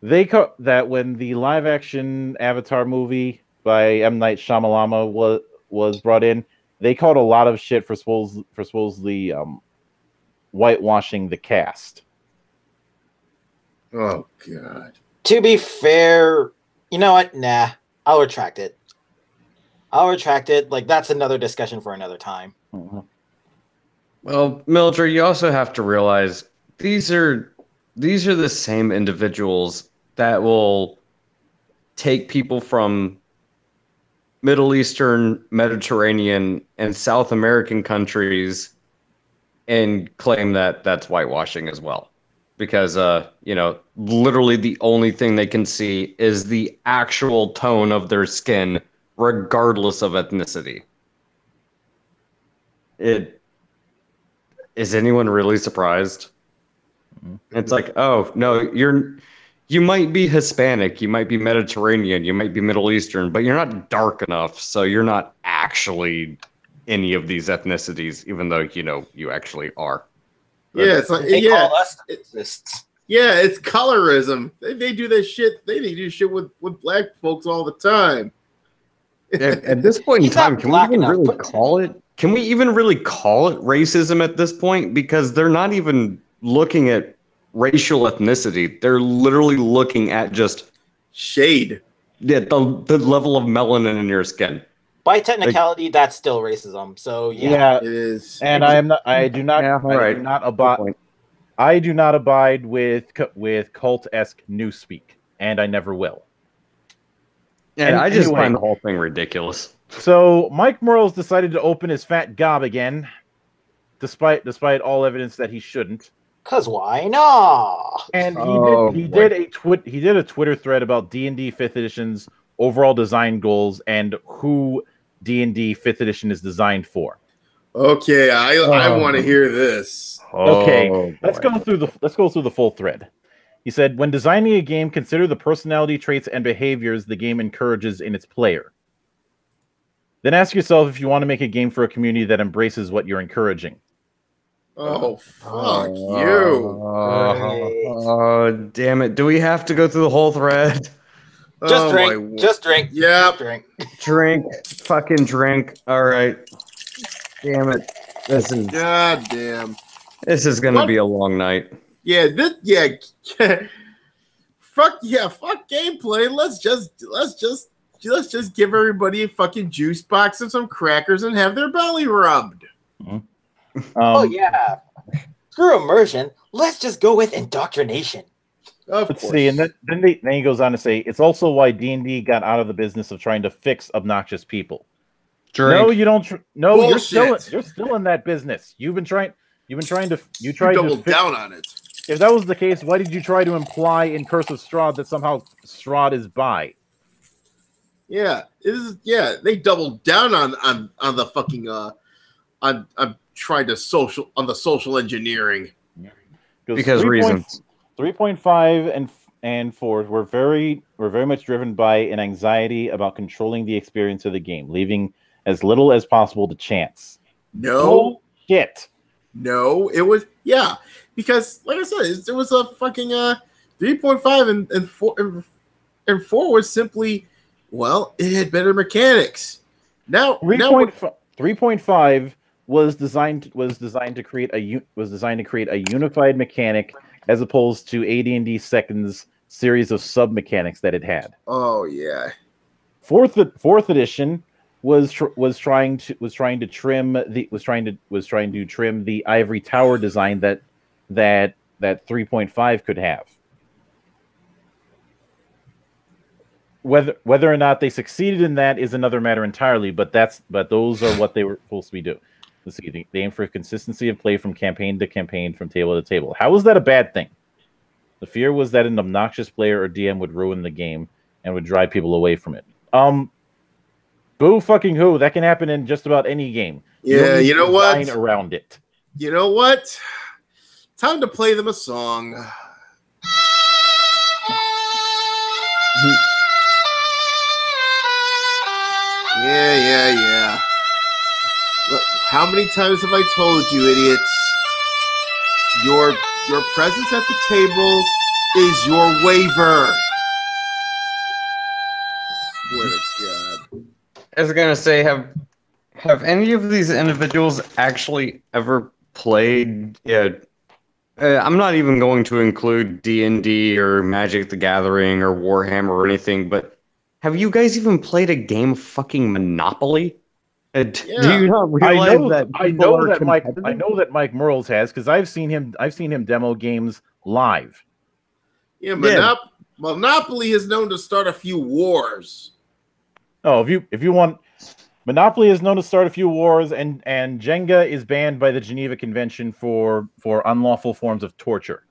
that when the live action Avatar movie by M. Night Shyamalan was brought in, they caught a lot of shit for supposedly whitewashing the cast. Oh God. To be fair, you know what? Nah, I'll retract it. Like, that's another discussion for another time. Mm-hmm. Well, Mildred, you also have to realize these are the same individuals that will take people from Middle Eastern, Mediterranean, and South American countries and claim that that's whitewashing as well. Because, literally the only thing they can see is the actual tone of their skin, regardless of ethnicity. Is anyone really surprised? Mm-hmm. It's like, oh, no, you might be Hispanic, you might be Mediterranean, you might be Middle Eastern, but you're not dark enough, so you're not actually any of these ethnicities, even though, you actually are. Yeah, it's like, it's colorism. They do this shit. They do shit with black folks all the time. At this point in time, can we even really call it? Can we even really call it racism at this point? Because they're not even looking at racial ethnicity. They're literally looking at just shade. Yeah, the level of melanin in your skin. By technicality, that's still racism. So yeah, it is. And I do not abide with cult-esque newspeak, and I never will. Yeah, and I just find the whole thing ridiculous. So Mike Mearls decided to open his fat gob again, despite all evidence that he shouldn't. 'Cause why not? And he did a Twitter thread about D&D 5th Edition's overall design goals and who D&D 5th Edition is designed for. Okay, I want to hear this. Okay, let's go through the full thread. He said, when designing a game, consider the personality traits and behaviors the game encourages in its player. Then ask yourself if you want to make a game for a community that embraces what you're encouraging. Oh, fuck you. Oh, damn it. Do we have to go through the whole thread? Just drink. Just drink. Yeah. Drink. Fucking drink. All right. Damn it. God damn. This is going to be a long night. Yeah, fuck gameplay. Let's just give everybody a fucking juice box and some crackers and have their belly rubbed. Mm-hmm. Oh yeah. Screw immersion. Let's just go with indoctrination. Of Let's course. see, and then he goes on to say it's also why D&D got out of the business of trying to fix obnoxious people. Drink. No, you don't. No, you're Bullshit. still in that business. You tried You to doubled down on it. If that was the case, why did you try to imply in Curse of Strahd that somehow Strahd is bi? Yeah, they doubled down on the fucking on trying to the social engineering. Because reasons. 3.5 and 4 were very much driven by an anxiety about controlling the experience of the game, leaving as little as possible to chance. No shit. No, it was because like I said, it was a fucking 3.5 and 4 was simply it had better mechanics. Now 3.5 was designed to create a unified mechanic as opposed to AD&D Second's series of sub mechanics that it had. Oh yeah. Fourth edition was trying to trim the ivory tower design that 3.5 could have. Whether or not they succeeded in that is another matter entirely, but those are what they were supposed to be doing. Let's see, they aim for consistency of play from campaign to campaign, from table to table. How is that a bad thing? The fear was that an obnoxious player or DM would ruin the game and would drive people away from it. Boo fucking who? That can happen in just about any game. Yeah, you know what? Around it. You know what? Time to play them a song. Yeah. Look, how many times have I told you, idiots? Your presence at the table is your waiver. Swear to God. I was gonna say, have any of these individuals actually ever played? I'm not even going to include D&D or Magic the Gathering or Warhammer or anything, but have you guys even played a game of fucking Monopoly? Do you not realize that I know that Mike Merles has, because I've seen him demo games live. Yeah, Monopoly is known to start a few wars. Oh, if you want, Monopoly is known to start a few wars, and Jenga is banned by the Geneva Convention for unlawful forms of torture.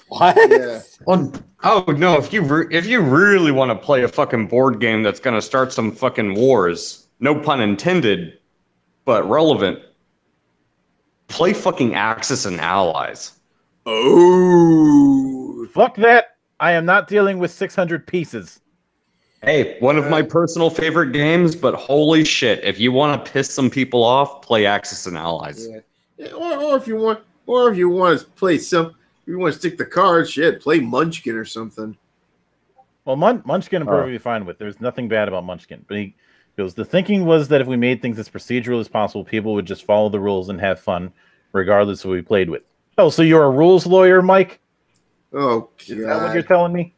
What? Yeah. Well, oh no! If you really want to play a fucking board game that's gonna start some fucking wars, no pun intended, but relevant, play fucking Axis and Allies. Oh, fuck that! I am not dealing with 600 pieces. Hey, one of my personal favorite games, but holy shit, if you want to piss some people off, play Axis and Allies. Yeah. Or if you want to play if you want to stick the cards, play Munchkin or something. Well, Munchkin I'm perfectly fine with. There's nothing bad about Munchkin. But he goes, the thinking was that if we made things as procedural as possible, people would just follow the rules and have fun, regardless of who we played with. Oh, so you're a rules lawyer, Mike? Oh, God. Is that what you're telling me?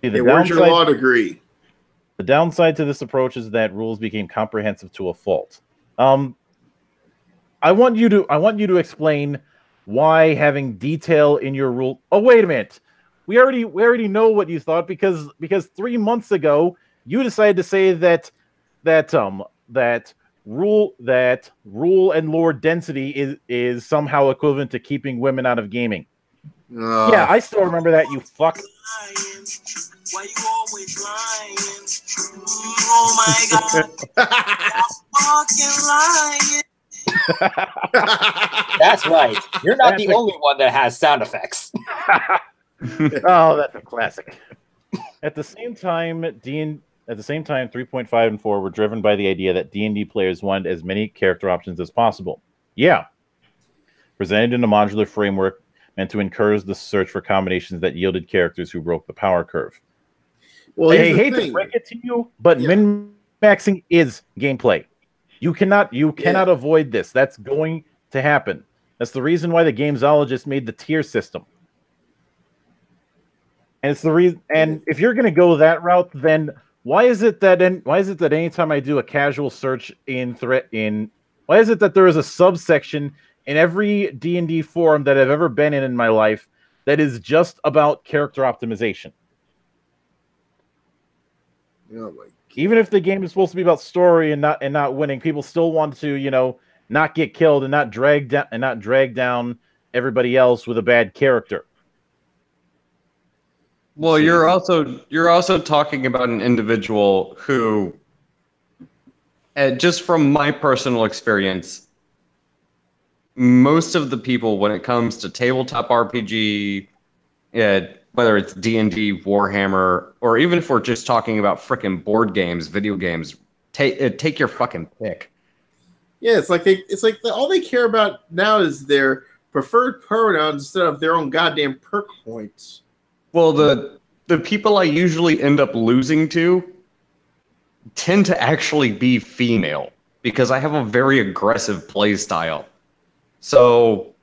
See, where's your law degree? The downside to this approach is that rules became comprehensive to a fault. I want you to explain why having detail in your rule. Oh, wait a minute. We already know what you thought because 3 months ago you decided to say that rule and lore density is somehow equivalent to keeping women out of gaming. Yeah, I still remember that, you fuck. Why you always lying? Oh my God. Fucking lying. That's right. You're not the only one that has sound effects. Oh, that's a classic. At the same time, 3.5 and 4 were driven by the idea that D&D players wanted as many character options as possible. Yeah. Presented in a modular framework meant to encourage the search for combinations that yielded characters who broke the power curve. Well, I hate to break it to you, but min-maxing is gameplay. You cannot avoid this. That's going to happen. That's the reason why the gamesologist made the tier system. And it's the reason. And if you're going to go that route, then why is it that anytime I do a casual search why is it that there is a subsection in every D&D forum that I've ever been in my life that is just about character optimization. Oh my. Even if the game is supposed to be about story and not winning, people still want to, not get killed and not drag down everybody else with a bad character. Well, you're also talking about an individual who, just from my personal experience, most of the people, when it comes to tabletop RPG, whether it's D&D, Warhammer, or even if we're just talking about frickin' board games, video games, take your fucking pick. Yeah, it's like all they care about now is their preferred pronouns instead of their own goddamn perk points. Well, the people I usually end up losing to tend to actually be female because I have a very aggressive play style. So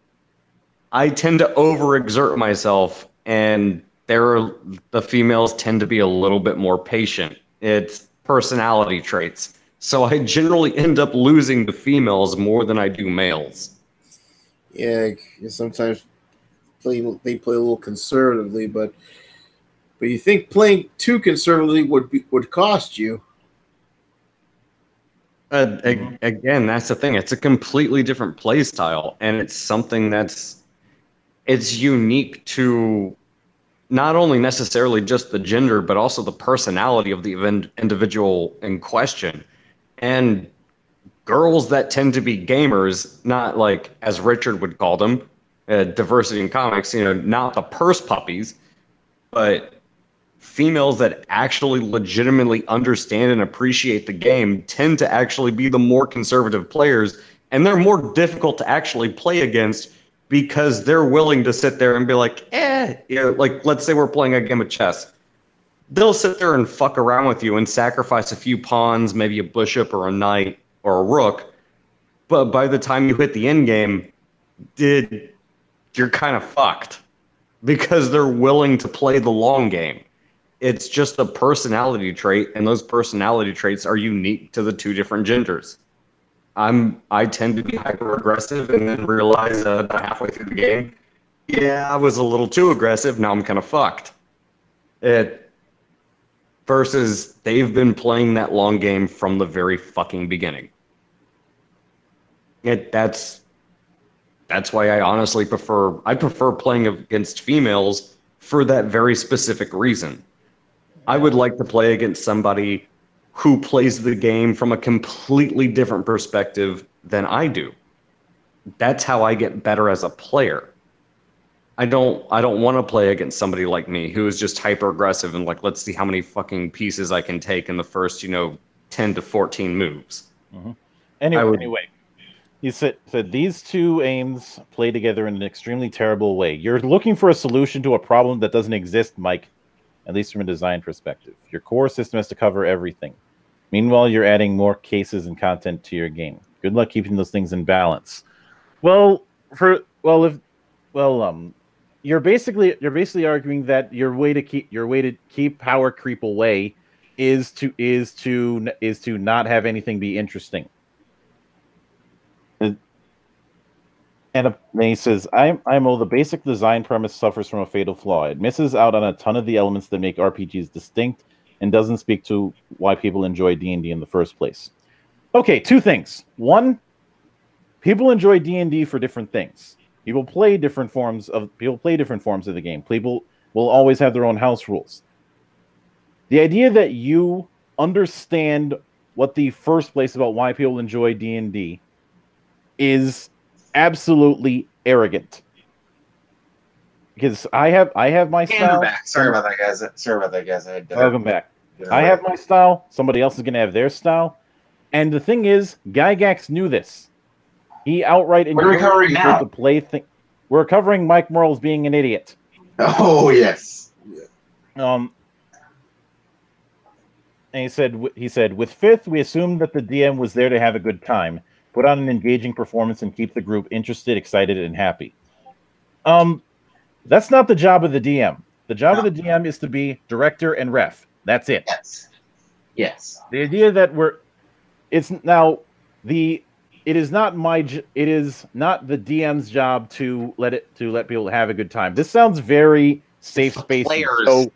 I tend to overexert myself, and the females tend to be a little bit more patient. It's personality traits. So I generally end up losing to females more than I do males. Yeah, sometimes they play a little conservatively, but you think playing too conservatively would cost you. Again, that's the thing. It's a completely different play style, and it's something it's unique to not only necessarily just the gender, but also the personality of the individual in question. And girls that tend to be gamers, not like, as Richard would call them, diversity in comics, not the purse puppies, but females that actually legitimately understand and appreciate the game tend to actually be the more conservative players, and they're more difficult to actually play against because they're willing to sit there and be like, like, let's say we're playing a game of chess. They'll sit there and fuck around with you and sacrifice a few pawns, maybe a bishop or a knight or a rook, but by the time you hit the end game, you're kind of fucked because they're willing to play the long game. It's just a personality trait, and those personality traits are unique to the two different genders. I tend to be hyper aggressive and then realize halfway through the game, I was a little too aggressive. Now I'm kind of fucked. Versus they've been playing that long game from the very fucking beginning. That's why I honestly prefer playing against females for that very specific reason. I would like to play against somebody who plays the game from a completely different perspective than I do. That's how I get better as a player. I don't want to play against somebody like me who is just hyper aggressive and like, let's see how many fucking pieces I can take in the first, 10 to 14 moves. Mm-hmm. Anyway, you said these two aims play together in an extremely terrible way. You're looking for a solution to a problem that doesn't exist, Mike. At least from a design perspective. Your core system has to cover everything. Meanwhile, you're adding more cases and content to your game. Good luck keeping those things in balance. You're basically arguing that your way to keep power creep away is to not have anything be interesting. And he says, IMO, the basic design premise suffers from a fatal flaw. It misses out on a ton of the elements that make RPGs distinct and doesn't speak to why people enjoy D&D in the first place. Okay, two things. One, people enjoy D&D for different things. People play different forms of the game. People will always have their own house rules. The idea that you understand what the first place about why people enjoy D&D is absolutely arrogant. Because I have my style. Sorry about that, guys. Welcome back. I have my style. Somebody else is going to have their style. And the thing is, Gygax knew this. He outright encouraged people to play. We're covering Mike Merle's being an idiot. Oh yes. And he said, with Fifth, we assumed that the DM was there to have a good time, put on an engaging performance, and keep the group interested, excited, and happy. That's not the job of the DM. The job of the DM is to be director and ref. That's it. Yes. The idea that it is not it is not the DM's job to let people have a good time. This sounds very safe space. Players'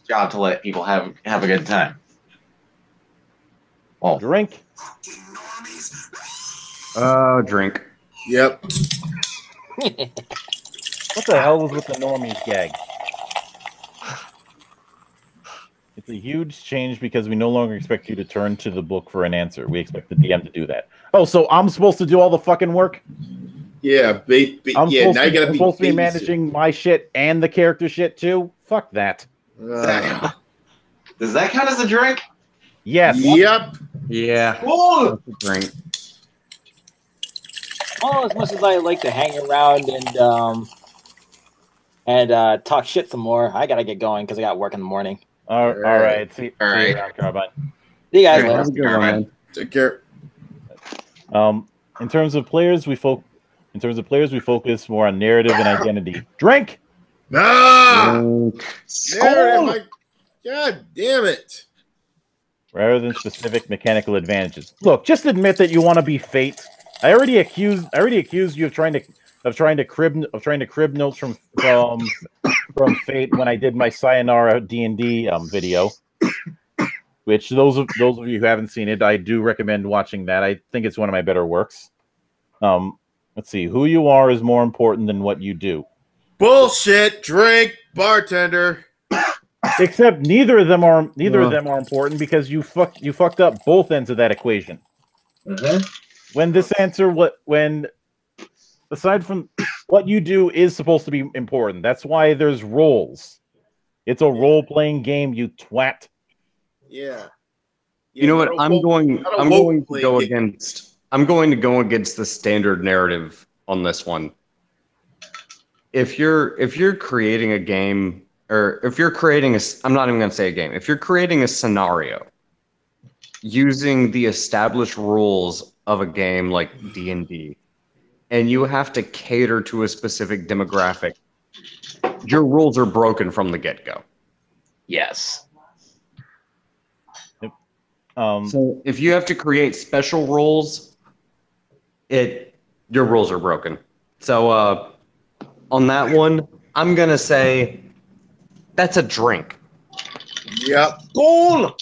job to let people have a good time. Oh, drink. Drink. Yep. What the hell was with the normies gag? It's a huge change because we no longer expect you to turn to the book for an answer. We expect the DM to do that. Oh, so I'm supposed to do all the fucking work? Yeah, I'm supposed to be managing my shit and the character shit too? Fuck that. Does that count as a drink? Yes. Yep. Yeah. Oh! Drink. Well, as much as I like to hang around and talk shit some more, I gotta get going because I got work in the morning. All right. See you around, Carbine. See you guys All right, later. good one, man. Take care. In terms of players, we focus more on narrative and identity. Drink. Narrative. God damn it. Rather than specific mechanical advantages. Look, just admit that you want to be Fate. I already accused you of trying to crib notes from Fate when I did my Sayonara D&D video. Which those of you who haven't seen it, I do recommend watching that. I think it's one of my better works. Let's see. Who you are is more important than what you do. Bullshit. Drink. Bartender. Except neither of them are important because you fucked up both ends of that equation. When this answer aside from what you do is supposed to be important. That's why there's roles. It's a role-playing game, you twat. Yeah. You know what? I'm going to go against the standard narrative on this one. If you're creating a game, or if you're creating I'm not even going to say a game. If you're creating a scenario using the established rules of a game like D&D, and you have to cater to a specific demographic, your rules are broken from the get-go. Yes. So if you have to create special rules, your rules are broken. So on that one, I'm gonna say that's a drink. Yep. Goal.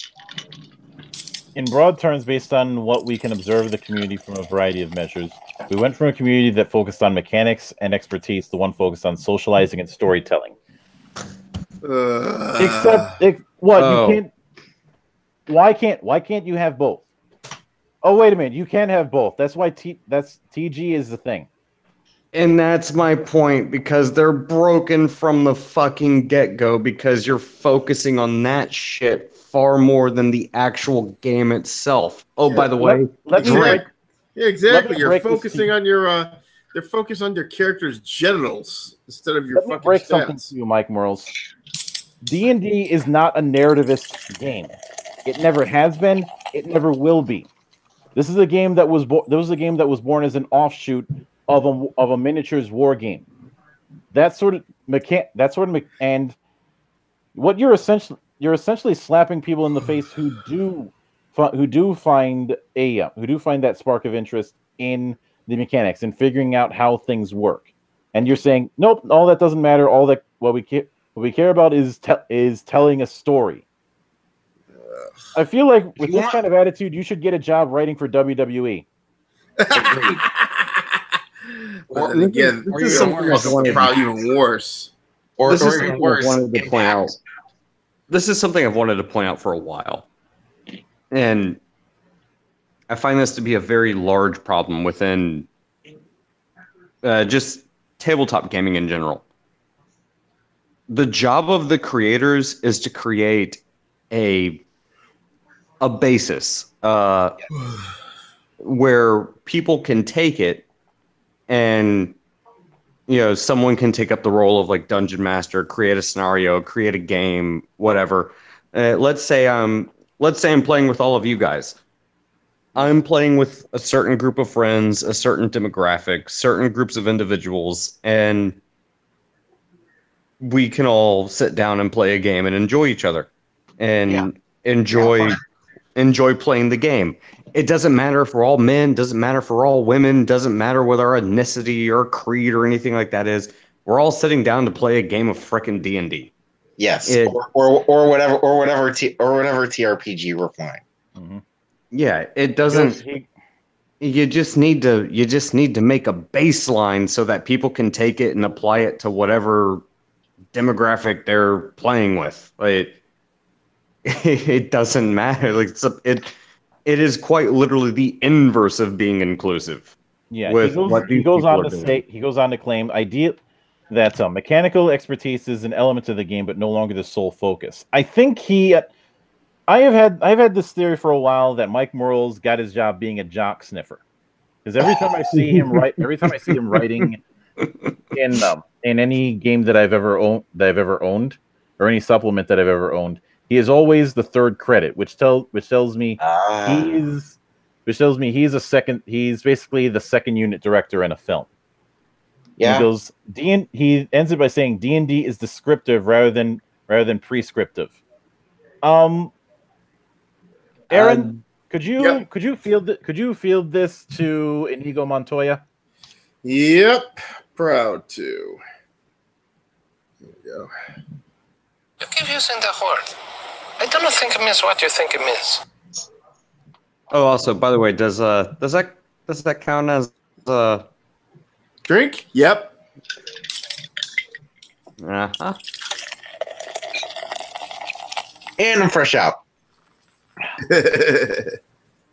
In broad terms, based on what we can observe of the community from a variety of measures, we went from a community that focused on mechanics and expertise to one focused on socializing and storytelling. You can't. Why can't you have both? Oh, wait a minute. You can have both. That's why TG is the thing. And that's my point, because they're broken from the fucking get-go, because you're focusing on that shit far more than the actual game itself. Oh, by the way, Yeah, exactly. You're focusing on your they're focused on your character's genitals instead of your fucking break stats. something to you, Mike Morals. D&D is not a narrativist game. It never has been. It never will be. This is a game that was born as an offshoot of a miniatures war game. And what you're essentially slapping people in the face who do find that spark of interest in the mechanics and figuring out how things work. And you're saying, nope, all that doesn't matter. All that what we care about is telling a story. I feel like with this kind of attitude, you should get a job writing for WWE. But then again, this is something probably even worse. This is something I've wanted to point out for a while, and I find this to be a very large problem within just tabletop gaming in general. The job of the creators is to create a basis where people can take it, and someone can take up the role of like dungeon master, create a scenario, create a game, whatever. Let's say I'm playing with all of you guys. I'm playing with a certain group of friends, a certain demographic, certain groups of individuals, and we can all sit down and play a game and enjoy each other and enjoy playing the game. It doesn't matter for all men, doesn't matter for all women, doesn't matter what our ethnicity or creed or anything like that is. We're all sitting down to play a game of frickin' D&D. Yes, or whatever TRPG we're playing. Mm-hmm. Yeah, it doesn't. You just need to make a baseline so that people can take it and apply it to whatever demographic they're playing with. Like, it doesn't matter. Like it is quite literally the inverse of being inclusive. Yeah, with he goes on to claim that mechanical expertise is an element of the game, but no longer the sole focus. I think I've had this theory for a while that Mike Morrell's got his job being a jock sniffer, because every time I see him writing in any game that I've ever owned, or any supplement that I've ever owned, he is always the third credit, which tells me he's basically the second unit director in a film. Yeah. He ends it by saying D&D is descriptive rather than prescriptive. Aaron, could you field this to Inigo Montoya? Yep, proud to. Here we go. You keep using the word. I don't think it means what you think it means. Oh, also, by the way, does that count as drink? Yep. Uh-huh. And I'm fresh out.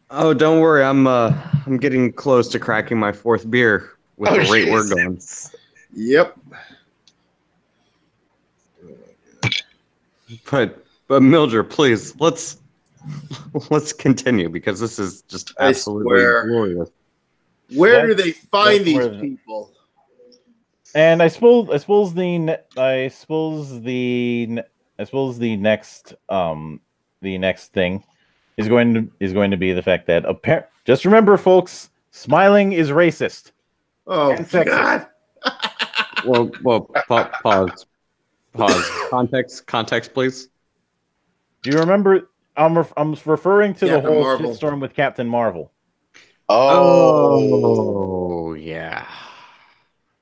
Oh, don't worry. I'm getting close to cracking my fourth beer with the rate we're going. Yep. But Mildred, please, let's continue, because this is just absolutely glorious. Where do they find these people? And I suppose the next thing is going to be the fact that just remember, folks, smiling is racist. Oh God! Well, pause. Context, please. Do you remember? I'm referring to Captain the whole Marvel. shitstorm with Captain Marvel. Oh yeah.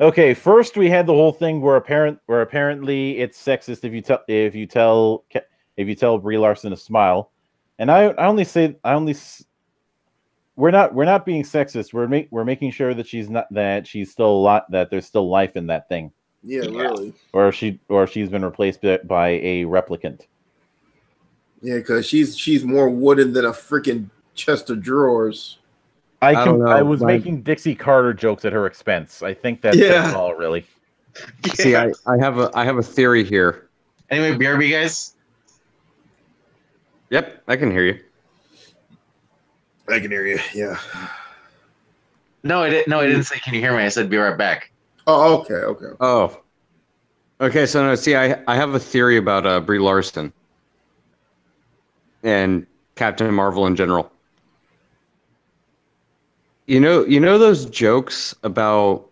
Okay, first we had the whole thing where apparently it's sexist if you tell Brie Larson to smile, and we're not being sexist. We're making sure that there's still life in that thing. Yeah, really. Or she's been replaced by a replicant. Yeah, because she's more wooden than a freaking chest of drawers. I was making Dixie Carter jokes at her expense. I think that's all, really. See, I have a theory here. Anyway, BRB guys. Yep, I can hear you. I can hear you. Yeah. No, I didn't say can you hear me. I said be right back. Oh, okay. Oh, okay. So no, see, I have a theory about Brie Larson and Captain Marvel in general. You know those jokes about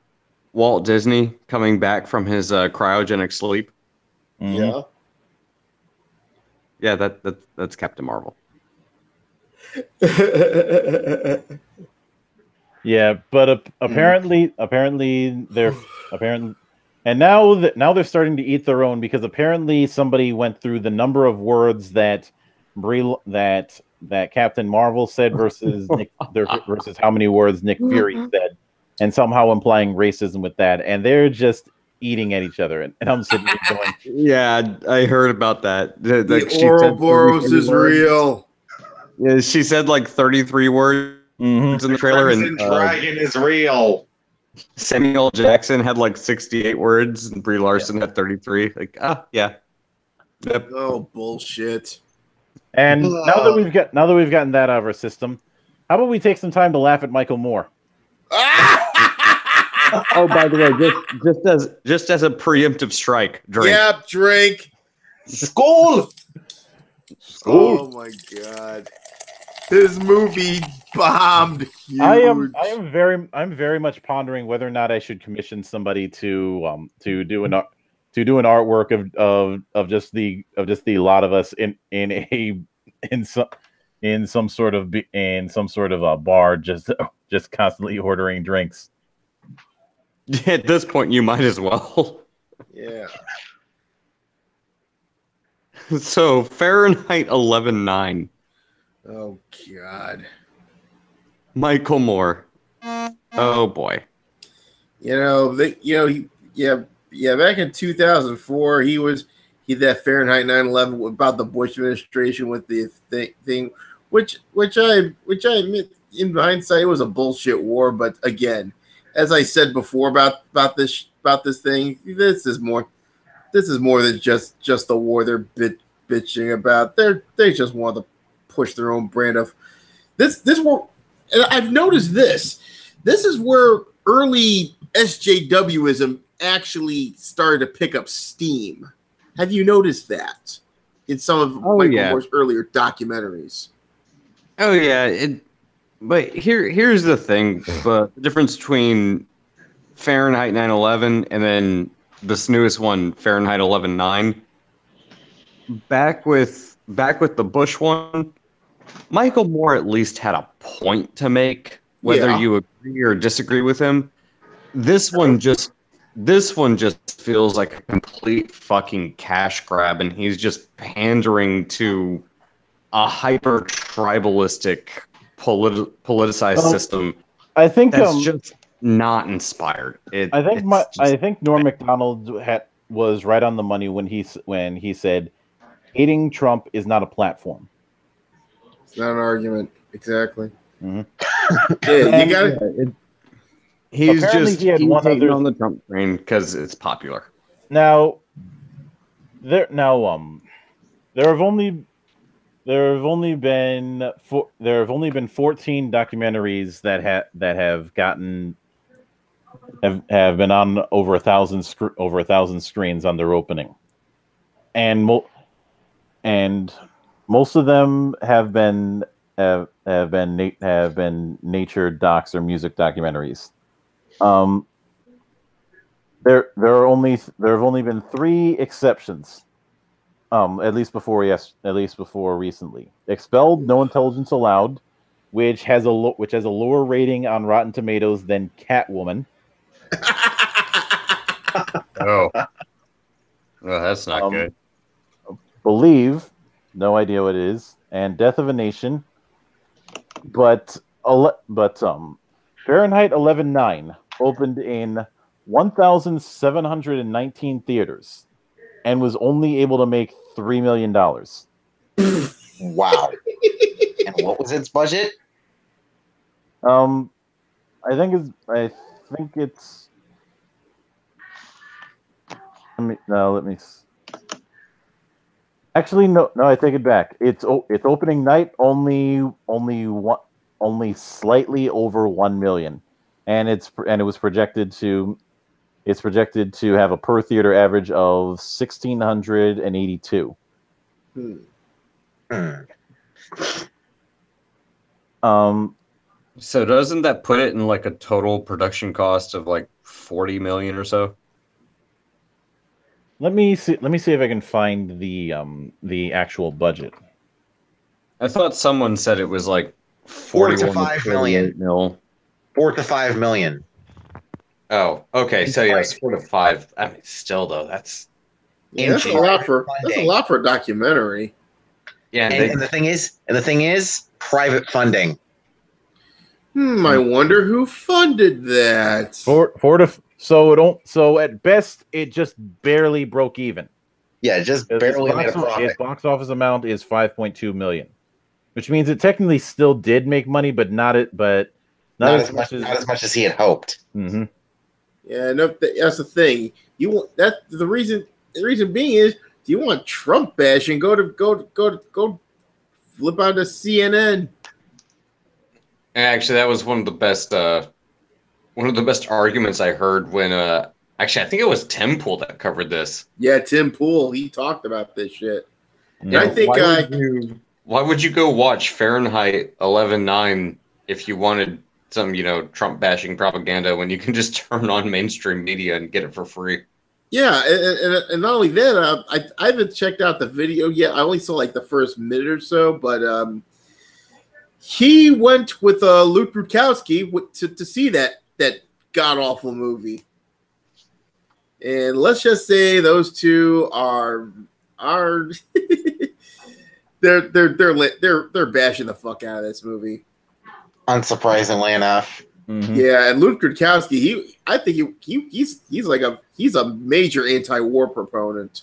Walt Disney coming back from his cryogenic sleep? Yeah. Yeah, that's Captain Marvel. Yeah, but apparently they're and now they're starting to eat their own, because apparently somebody went through the number of words that Captain Marvel said versus how many words Nick Fury said, and somehow implying racism with that, and they're just eating at each other. And I'm sitting here going, yeah, I heard about that. The Ouroboros is real. Yeah, she said like 33 words in the trailer, and Dragon is real. Samuel Jackson had like 68 words, and Brie Larson had 33. Like, yeah. Yep. Oh, bullshit. And now that we've gotten that out of our system, how about we take some time to laugh at Michael Moore? Oh, by the way, just as a preemptive strike, drink. Yep, drink. School. Oh my God. This movie bombed huge. I'm very much pondering whether or not I should commission somebody to do an artwork of just the lot of us in in some sort of a bar, just constantly ordering drinks. At this point, you might as well. Yeah. So Fahrenheit 11.9. Oh God. Michael Moore. Oh boy. Back in 2004, he that Fahrenheit 9/11 about the Bush administration with the thing, which I admit in hindsight it was a bullshit war. But again, as I said before about this thing, this is more than just the war they're bitching about. They just want to push their own brand of this war. And I've noticed this. This is where early SJWism actually started to pick up steam. Have you noticed that in some of Michael Moore's earlier documentaries? Oh yeah, but here's the thing. But the difference between Fahrenheit 9/11 and then this newest one, Fahrenheit 11.9. Back with the Bush one, Michael Moore at least had a point to make, whether you agree or disagree with him. This one just feels like a complete fucking cash grab, and he's just pandering to a hyper tribalistic politicized system. I think that's just not inspired. I think Norm Macdonald was right on the money when he said hating Trump is not a platform. It's not an argument. Exactly. Mm-hmm. Yeah, you got it. He's just hating on the Trump train because it's popular. Now, there have only been 14 documentaries that have been on over 1,000 screens on their opening, and most of them have been nature docs or music documentaries. There have only been 3 exceptions. At least before recently. Expelled, No Intelligence Allowed, which has a lower rating on Rotten Tomatoes than Catwoman. Oh, well, that's not good. Believe, no idea what it is, and Death of a Nation. But Fahrenheit 11.9 opened in 1,719 theaters and was only able to make $3 million. Wow. And what was its budget? I think it's. Let me. Actually, no. I take it back. It's opening night only slightly over 1 million, and it was projected to. It's projected to have a per theater average of 1,682. So doesn't that put it in like a total production cost of like 40 million or so? Let me see if I can find the actual budget. I thought someone said it was like 4 to 5 million. 4 to 5 million. Oh, okay. So yeah, it's 4 to 5. I mean, still though, that's that's a lot for a documentary. Yeah, and the thing is, private funding. I wonder who funded that. So at best, it just barely broke even. Yeah, just barely made a profit. Its box office amount is 5.2 million, which means it technically still did make money, but not as much as he had hoped. Mm-hmm. Yeah, no, that's the thing. You want that. The reason being is, do you want Trump bashing? Go flip out to CNN. Actually, that was one of the best arguments I heard when actually I think it was Tim Pool that covered this. Yeah, Tim Pool, he talked about this shit. Yeah, I think why would you go watch Fahrenheit 11.9 if you wanted some, Trump bashing propaganda when you can just turn on mainstream media and get it for free? Yeah, and not only that, I haven't checked out the video yet. I only saw like the first minute or so, but he went with Luke Rudkowski to see that god awful movie. And let's just say those two are they're bashing the fuck out of this movie. Unsurprisingly enough. Mm-hmm. Yeah, and Luke Rudkowski, he's a major anti-war proponent.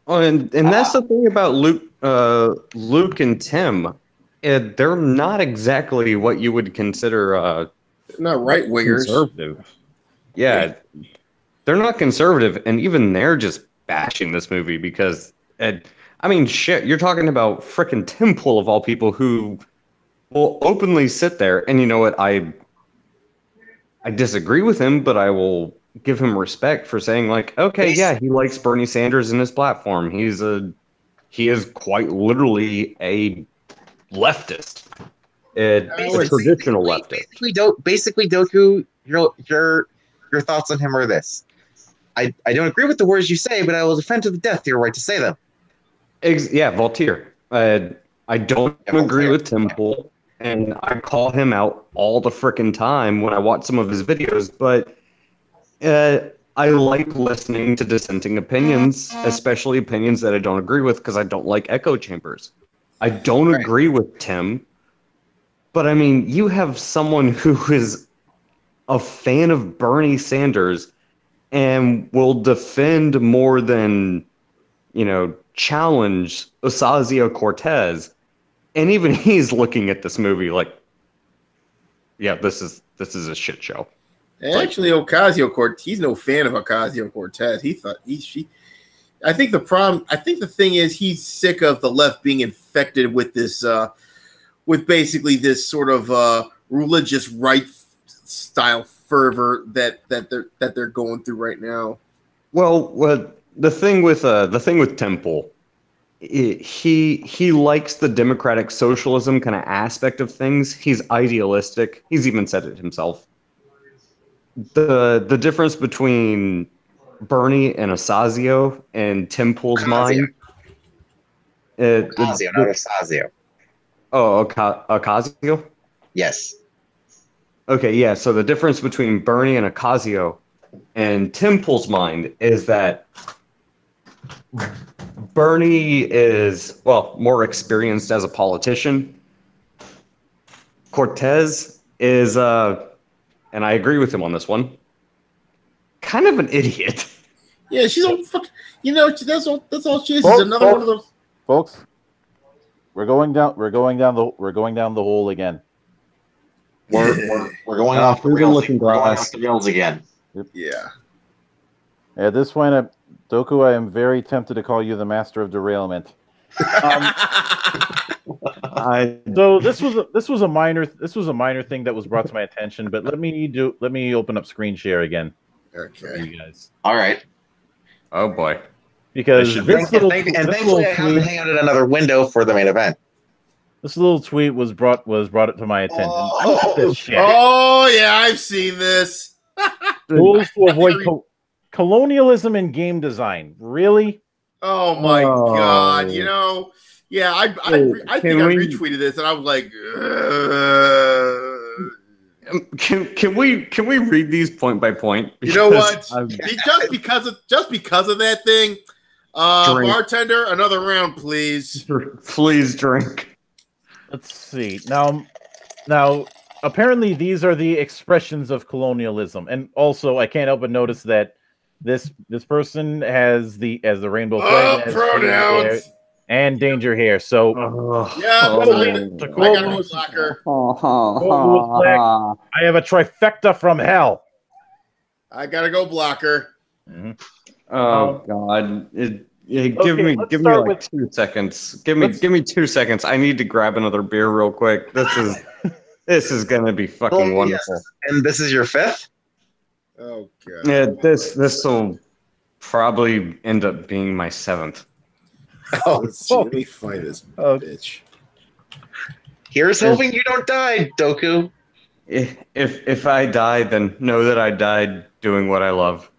Oh, and that's the thing about Luke and Tim. They're not exactly what you would consider not right wingers. Conservative. Yeah, they're not conservative, and even they're just bashing this movie because, I mean, shit, you're talking about frickin' Tim Pool of all people who will openly sit there, and you know what, I disagree with him, but I will give him respect for saying, like, okay, yeah, he likes Bernie Sanders in his platform. He is quite literally a leftist. A traditional leftist. Basically, Doku, your thoughts on him are this. I don't agree with the words you say, but I will defend to the death your right to say them. Yeah, Voltaire. I don't agree with Tim Pool, and I call him out all the frickin' time when I watch some of his videos, but I like listening to dissenting opinions, especially opinions that I don't agree with, because I don't like echo chambers. I don't agree with Tim, but I mean, you have someone who is a fan of Bernie Sanders and will defend more than, challenge Ocasio-Cortez, and even he's looking at this movie like, yeah, this is a shit show. Actually, Ocasio-Cortez, he's no fan of Ocasio-Cortez. I think the thing is he's sick of the left being infected with this, with basically this sort of religious right style fervor that they're going through right now. Well, the thing with Temple, he likes the democratic socialism kind of aspect of things. He's idealistic. He's even said it himself. The difference between Bernie and Ocasio and Tim Pool's mind. Ocasio, not Ocasio. Oh, Ocasio? Yes. Okay, yeah. So the difference between Bernie and Ocasio and Tim Pool's mind is that Bernie is, more experienced as a politician. Cortez is, and I agree with him on this one, kind of an idiot. Yeah, she's all fuck. That's all she is. She's another one of those folks. We're going down the hole again. We're going off the rails. We're going off the rails again. Yeah. At this point, Doku, I am very tempted to call you the master of derailment. So this was a minor thing that was brought to my attention, but let me open up screen share again. Okay, you guys. All right. Oh boy. Because thankfully I have to hang out at another window for the main event. This little tweet was brought to my attention. Oh yeah, I've seen this. Rules to avoid colonialism in game design. Really? Oh my god! Yeah, I think I retweeted this, and I was like, Can we read these point by point? You know what? just because of that thing, bartender, another round, please. Please drink. Let's see. Now, apparently these are the expressions of colonialism, and also I can't help but notice that this person has the rainbow flag pronouns and danger hair. So I got a blocker. I have a trifecta from hell. I gotta go blocker. Mm-hmm. Oh God! Give me like 2 seconds. Give me 2 seconds. I need to grab another beer real quick. This is gonna be fucking wonderful. Yes. And this is your fifth? Oh God! Yeah, this will probably end up being my seventh. Let me find this bitch. Here's hoping you don't die, Doku. If I die, then know that I died doing what I love.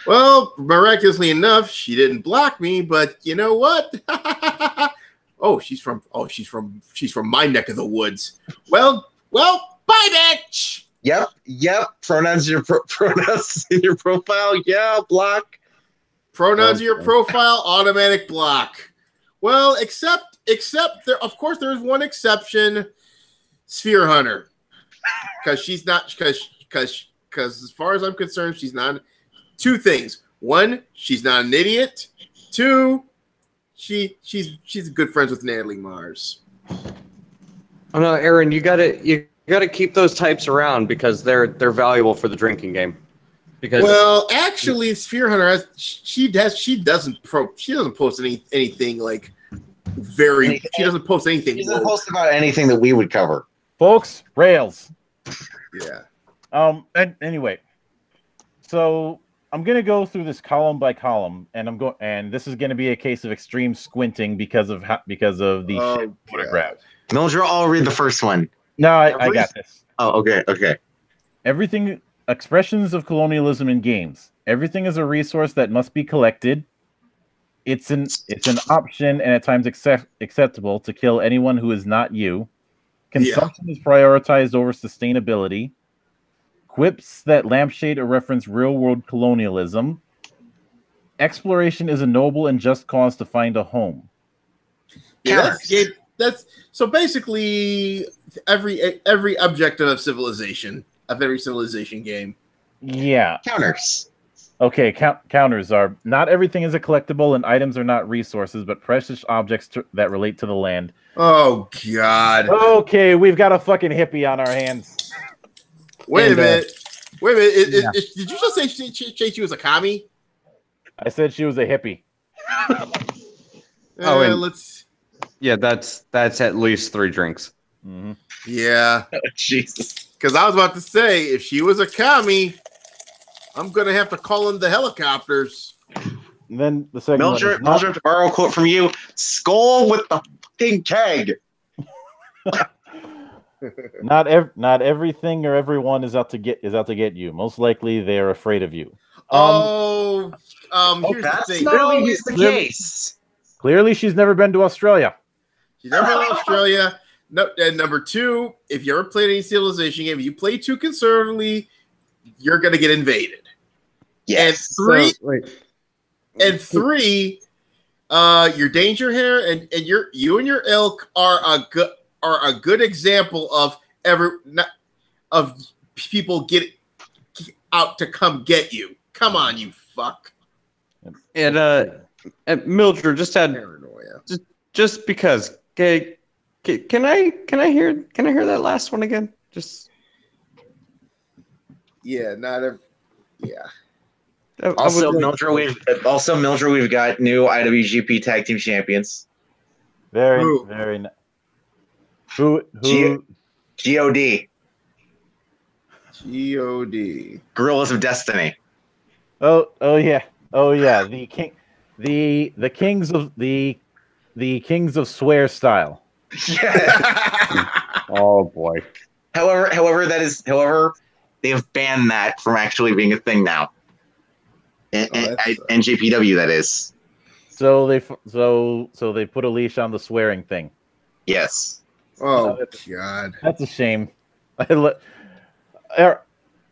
Well, miraculously enough, she didn't block me. But you know what? she's from my neck of the woods. Well, bye, bitch. Yep. Pronouns in your profile. Yeah, block. Pronouns in your profile, automatic block. Well, except there, of course, there's one exception, Sphere Hunter, because she's not because as far as I'm concerned, she's not. Two things: one, she's not an idiot. Two, she's good friends with Natalie Mars. Oh no, Aaron, you gotta keep those types around because they're valuable for the drinking game. Because actually, Sphere Hunter she doesn't post anything like very. She doesn't post anything. She doesn't post about anything that we would cover, folks. Rails. Yeah. And anyway, so I'm gonna go through this column by column, and this is gonna be a case of extreme squinting because of the photograph. Mildred, I'll read the first one. No, I got this. Oh, okay. Everything. Expressions of colonialism in games. Everything is a resource that must be collected. It's an option and at times acceptable to kill anyone who is not you. Consumption is prioritized over sustainability. Quips that lampshade or reference real-world colonialism. Exploration is a noble and just cause to find a home. Yeah, that's so basically every objective of civilization. Of every civilization game. Yeah. Counters. Okay, counters are not everything is a collectible and items are not resources, but precious objects that relate to the land. Oh, God. Okay, we've got a fucking hippie on our hands. Wait a minute. Did you just say she was a commie? I said she was a hippie. Let's. Yeah, that's at least 3 drinks. Mm-hmm. Yeah. Oh, Jesus. Because I was about to say, if she was a commie, I'm going to have to call in the helicopters. And then the second Mildred, to borrow a quote from you, skull with the fucking keg. Not everything or everyone is out to get you. Most likely they are afraid of you. Here's the thing. Not always the case. Clearly, she's never been to Australia. She's never been to Australia. No, and number 2, if you ever played any civilization game, if you play too conservatively, you're gonna get invaded. Yes. And three, your danger here and you and your ilk are a good example of people get out to come get you. Come on, you fuck. And Mildred just had paranoia. Just because. Okay. Can I hear that last one again? Just yeah, Also, Mildred, we've got new IWGP Tag Team Champions. Very nice. Who? God. God. Gorillas of Destiny. Oh yeah. The kings of swear style. Oh boy. However, they have banned that from actually being a thing now. NJPW, that is. So they put a leash on the swearing thing. Yes. Oh God, that's a shame.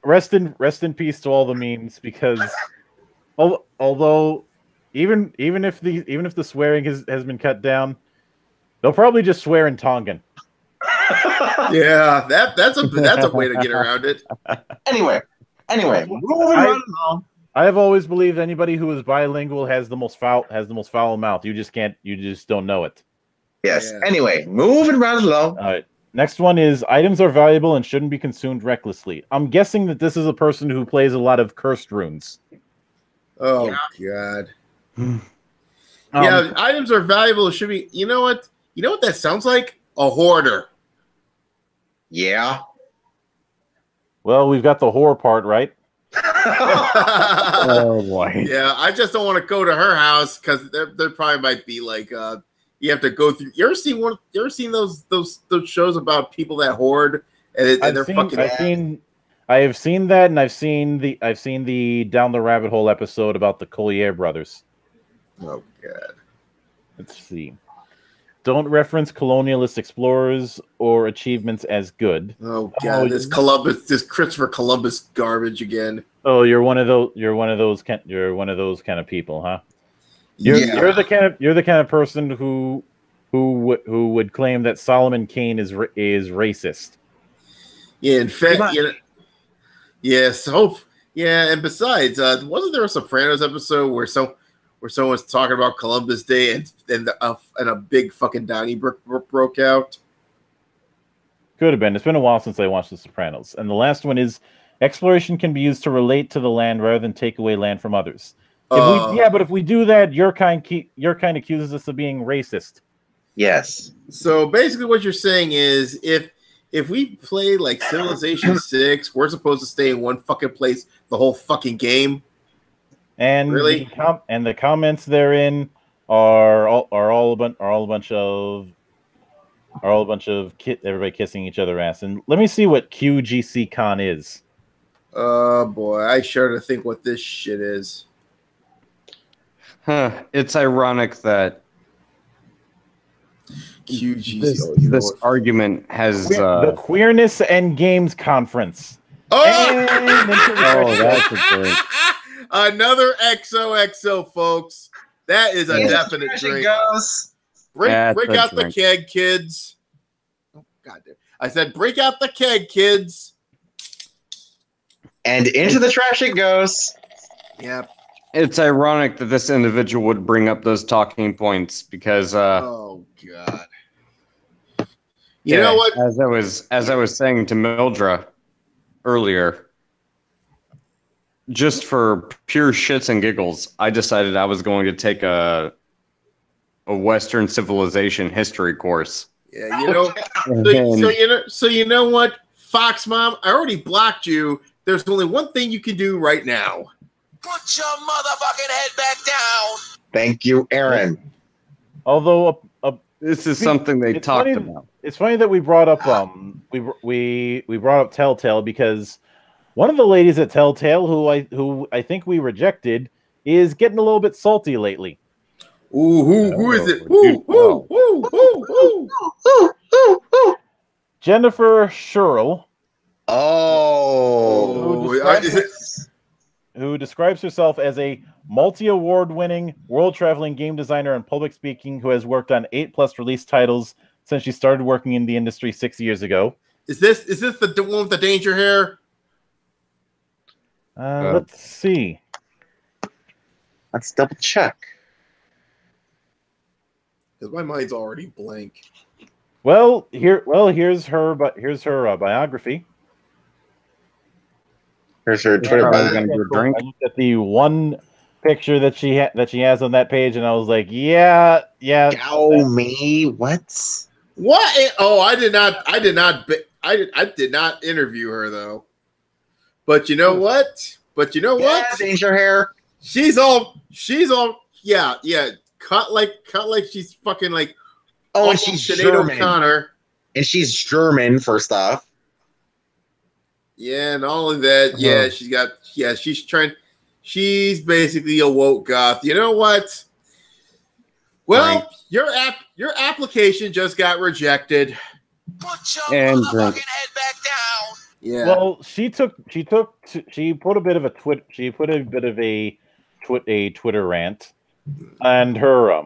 Rest in peace to all the memes, because although even if the swearing has been cut down, they'll probably just swear in Tongan. Yeah, that's a way to get around it. Anyway, moving right along. I have always believed anybody who is bilingual has the most foul mouth. You just don't know it. Yes. Yeah. Anyway, moving right along. All right. Next one is items are valuable and shouldn't be consumed recklessly. I'm guessing that this is a person who plays a lot of cursed runes. Oh God. Yeah, items are valuable. It should be. You know what that sounds like? A hoarder. Yeah. Well, we've got the whore part right. Oh boy. Yeah, I just don't want to go to her house because there probably might be like you have to go through. You ever seen those shows about people that hoard and they're fucking. I have seen that, and I've seen the Down the Rabbit Hole episode about the Collier brothers. Oh God. Let's see. Don't reference colonialist explorers or achievements as good. Oh god, this Christopher Columbus garbage again. Oh, you're one of those kind of people, huh? You're the kind of person who would claim that Solomon Kane is racist. Yeah, in fact, yes. Yeah, and besides, wasn't there a Sopranos episode where someone's talking about Columbus Day and a big fucking Donnybrook broke out? Could have been. It's been a while since I watched The Sopranos, and the last one is exploration can be used to relate to the land rather than take away land from others. But if we do that, your kind accuses us of being racist. Yes. So basically, what you're saying is, if we play like Civilization 6, we're supposed to stay in one fucking place the whole fucking game. And really, the comments therein are all a bunch of everybody kissing each other ass. And let me see what QGC Con is. Oh boy, I shudder to think what this shit is. It's ironic that this argument has the Queerness and Games Conference. Oh, that's a great. Another XOXO, folks. That is a definite drink. Break out the keg, kids. Oh, God damn. I said, break out the keg, kids. And into the trash it goes. Yep. It's ironic that this individual would bring up those talking points because oh god. You know what? As I was saying to Mildra earlier, just for pure shits and giggles, I decided I was going to take a Western civilization history course. Yeah, you know. so you know what, Fox Mom, I already blocked you. There's only one thing you can do right now. Put your motherfucking head back down. Thank you, Aaron. Although this is something they talked about. It's funny that we brought up we brought up Telltale because one of the ladies at Telltale who I think we rejected is getting a little bit salty lately. Ooh, who is it? Jennifer Sherrill. Who describes herself as a multi-award-winning, world-traveling game designer and public speaking who has worked on 8+ release titles since she started working in the industry 6 years ago. Is this the one with the danger hair? Let's see. Let's double check. Because my mind's already blank. Here's her biography. Here's her Twitter bio. I looked at the one picture that she has on that page, and I was like, yeah. Oh, me? What? What? Oh, I did not interview her though. But you know what? What? Danger hair. She's all yeah. Cut like she's fucking like. Oh, and she's German. O'Connor. And she's German for stuff. Yeah, and all of that. Yeah, she's basically a woke goth. You know what? Well, right. Your application just got rejected. Put your motherfucking head back down. Yeah. Well, she put a bit of a Twitter rant, and her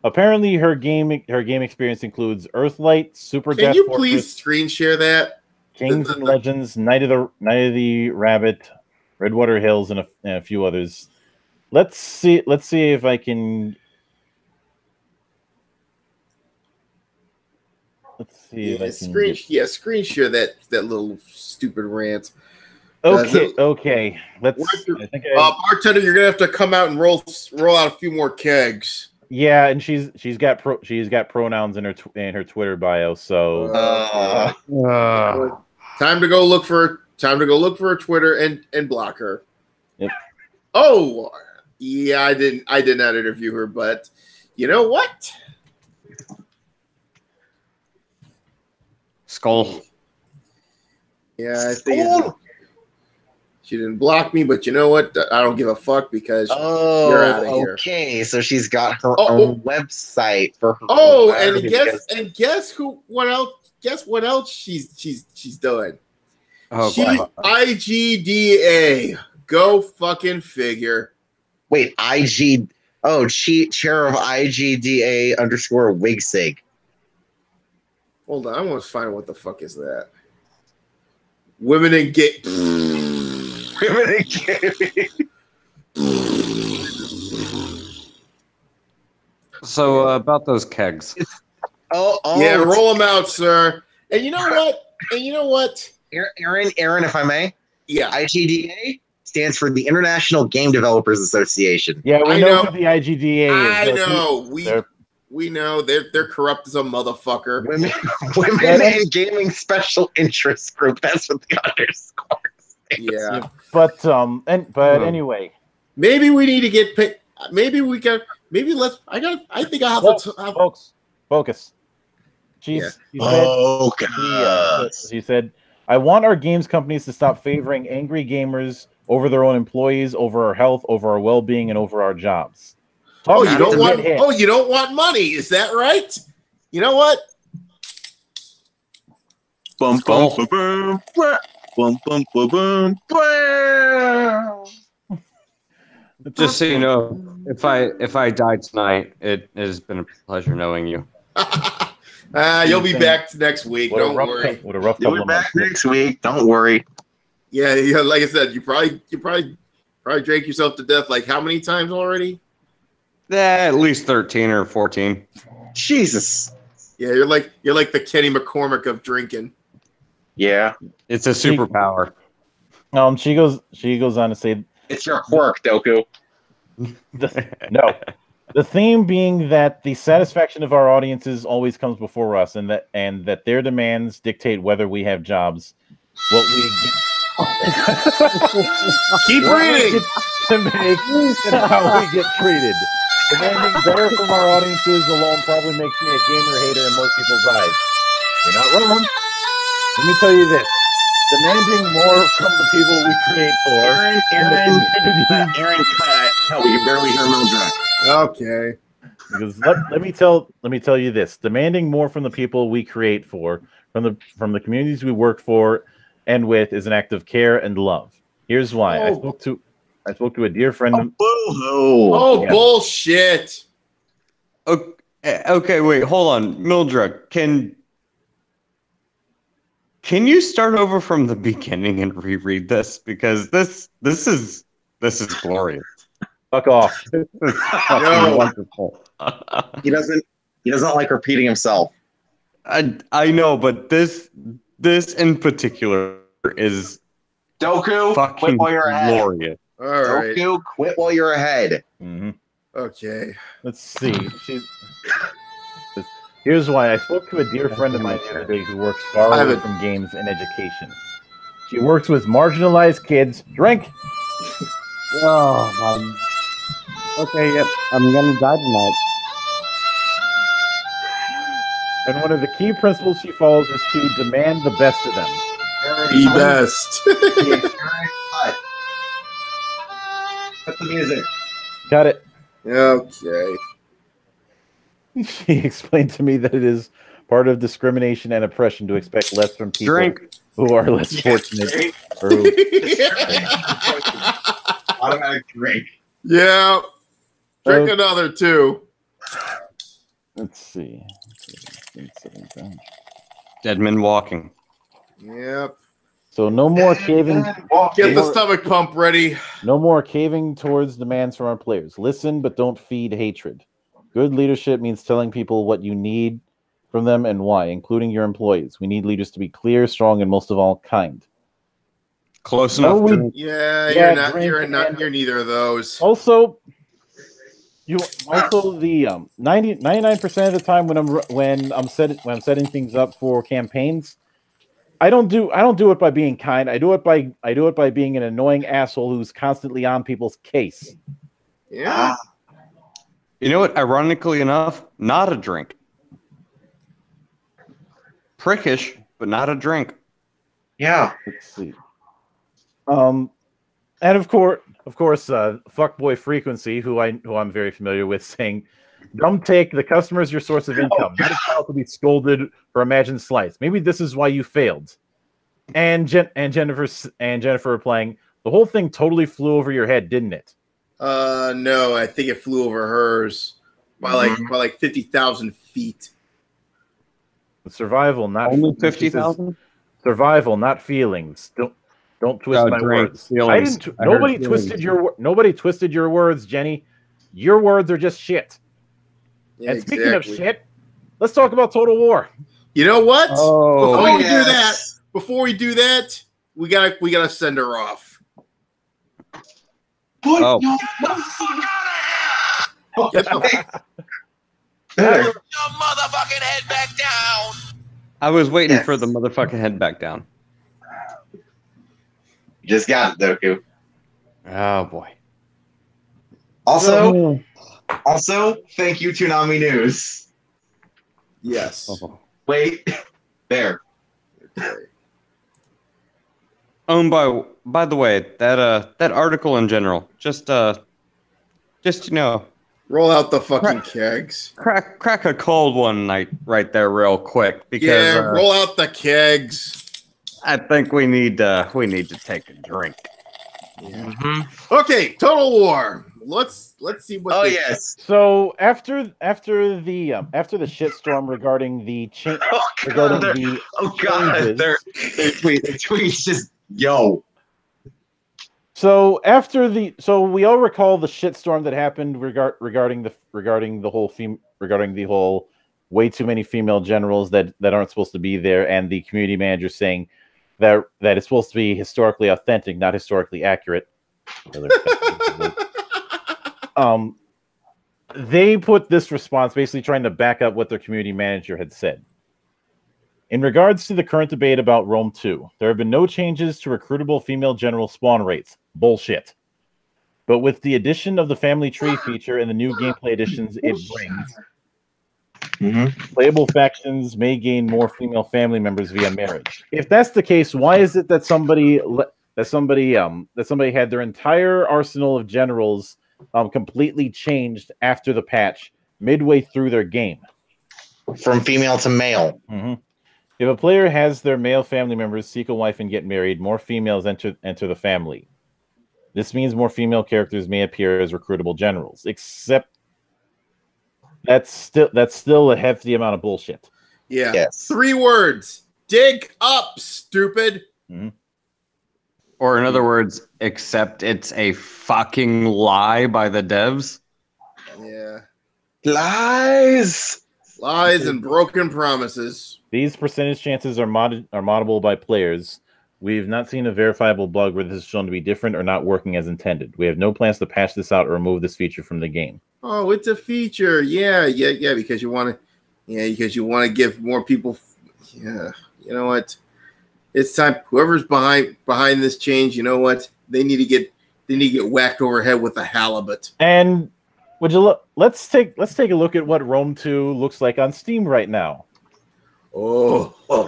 apparently her game experience includes Earthlight, Super. Can you please screen share that? Kings and Legends, Night of the Rabbit, Redwater Hills, and a few others. Let's see if I can. Let's see if I can. Screen share that little stupid rant. Okay. Bartender, you're gonna have to come out and roll out a few more kegs. Yeah, and she's got pronouns in her Twitter bio. So time to go look for her Twitter and block her. Yep. Oh yeah, I did not interview her, but you know what? Skull. Yeah, I think. She didn't block me, but you know what? I don't give a fuck because you're out of here. Okay, so she's got her own website for her. And guess who? What else? Guess what else she's doing? Oh, She's IGDA. Go fucking figure. Wait, IG. Oh, chair of IGDA _ Wigsig. Hold on, I want to find out what the fuck is that. Women in gay. Women in gaming. So about those kegs. Yeah, roll them out, sir. And you know what? Aaron, if I may. Yeah. IGDA stands for the International Game Developers Association. Yeah, we know who the IGDA is. I know. We know they're corrupt as a motherfucker. Women in Gaming Special Interest Group. That's what the underscore stands. Yeah. But anyway. Maybe we need to get picked. Maybe let's. I think I have to. Folks, focus. She said, I want our games companies to stop favoring angry gamers over their own employees, over our health, over our well-being, and over our jobs. You don't want money. Is that right? You know what? Bum bum bum bum bum bum bum. Just so you know, if I die tonight, it has been a pleasure knowing you. You'll be back next week. Don't worry. You'll be back next week. Don't worry. Yeah. Like I said, you probably drank yourself to death. Like how many times already? At least 13 or 14. Jesus. Yeah, you're like the Kenny McCormick of drinking. Yeah, it's a superpower. She goes on to say, it's your quirk, Doku. No. The theme being that the satisfaction of our audiences always comes before us, and that their demands dictate whether we have jobs. What we keep reading to make and how we get treated. Demanding better from our audiences alone probably makes me a gamer hater in most people's eyes. You're not wrong. Let me tell you this. Demanding more from the people we create for. Aaron, cut. We can barely hear Mildred. Okay. Because let me tell you this. Demanding more from the people we create for, from the communities we work for and with, is an act of care and love. Here's why. I spoke to a dear friend. Bullshit. Okay, wait, hold on. Mildred, can you start over from the beginning and reread this? Because this is glorious. Fuck off. Wonderful. He doesn't like repeating himself. I know, but this in particular is Doku, fucking quit while you're ahead. Glorious. All right. Doku, quit while you're ahead. Mm-hmm. Okay. Let's see. Here's why. I spoke to a dear friend of mine the other day who works far away from games and education. She works with marginalized kids. Drink. Okay, yep. I'm gonna die tonight. And one of the key principles she follows is to demand the best of them. Be best. Cut the music. Got it. Okay. She explained to me that it is part of discrimination and oppression to expect less from people who are less fortunate. Or who... Automatic drink. Yeah. Drink another too. Let's see. Dead men walking. Yep. So no more caving. Get the stomach pump ready. No more caving towards demands from our players. Listen, but don't feed hatred. Good leadership means telling people what you need from them and why, including your employees. We need leaders to be clear, strong, and most of all, kind. Close enough. You're neither of those. Also, the 99% of the time when I'm setting things up for campaigns, I don't do it by being kind. I do it by being an annoying asshole who's constantly on people's case. Yeah. You know what? Ironically enough, not a drink. Prickish, but not a drink. Yeah. Let's see. And of course, fuckboy frequency, who I'm very familiar with, saying, "Don't take the customer as your source of income. Not a child to be scolded for imagined slights. Maybe this is why you failed." And Jennifer replying, "The whole thing totally flew over your head, didn't it?" No, I think it flew over hers by like 50,000 feet. Survival, not only 50,000. Survival, not feelings. Don't twist my words. Feelings. Nobody twisted your words, Jenny. Your words are just shit. Yeah, and speaking of shit, let's talk about Total War. You know what? Oh, Before we do that, we gotta send her off. Put Oh. your motherfucker Your motherfucking head back down. I was waiting for the motherfucking head back down. You just got it, Doku. Oh boy. Also, thank you, Toonami News. Yes. Oh. Wait, there. By the way, that article in general, just Roll out the fucking kegs. crack a cold one night right there real quick because roll out the kegs. I think we need to take a drink. Yeah. Okay, Total War. Let's see what. Oh yes. So after the shitstorm regarding the change, Their tweets just yo. So we all recall the shitstorm that happened regarding the whole way too many female generals that aren't supposed to be there, and the community manager saying that it's supposed to be historically authentic, not historically accurate. They put this response basically trying to back up what their community manager had said. In regards to the current debate about Rome 2, there have been no changes to recruitable female general spawn rates. Bullshit. But with the addition of the family tree feature and the new gameplay additions it brings, playable factions may gain more female family members via marriage. If that's the case, why is it that somebody had their entire arsenal of generals completely changed after the patch midway through their game? From female to male. If a player has their male family members seek a wife and get married, more females enter the family. This means more female characters may appear as recruitable generals. Except that's still a hefty amount of bullshit. Yeah. Yes. 3 words. Dig up, stupid. Or in other words, except it's a fucking lie by the devs. Yeah. Lies and broken promises. These percentage chances are moddable by players. We've not seen a verifiable bug where this is shown to be different or not working as intended. We have no plans to patch this out or remove this feature from the game. Oh, it's a feature. Yeah, because you want to give more people. Yeah, you know what? It's time. Whoever's behind this change, you know what? They need to get whacked overhead with a halibut. And let's take a look at what Rome 2 looks like on Steam right now. Oh. I'll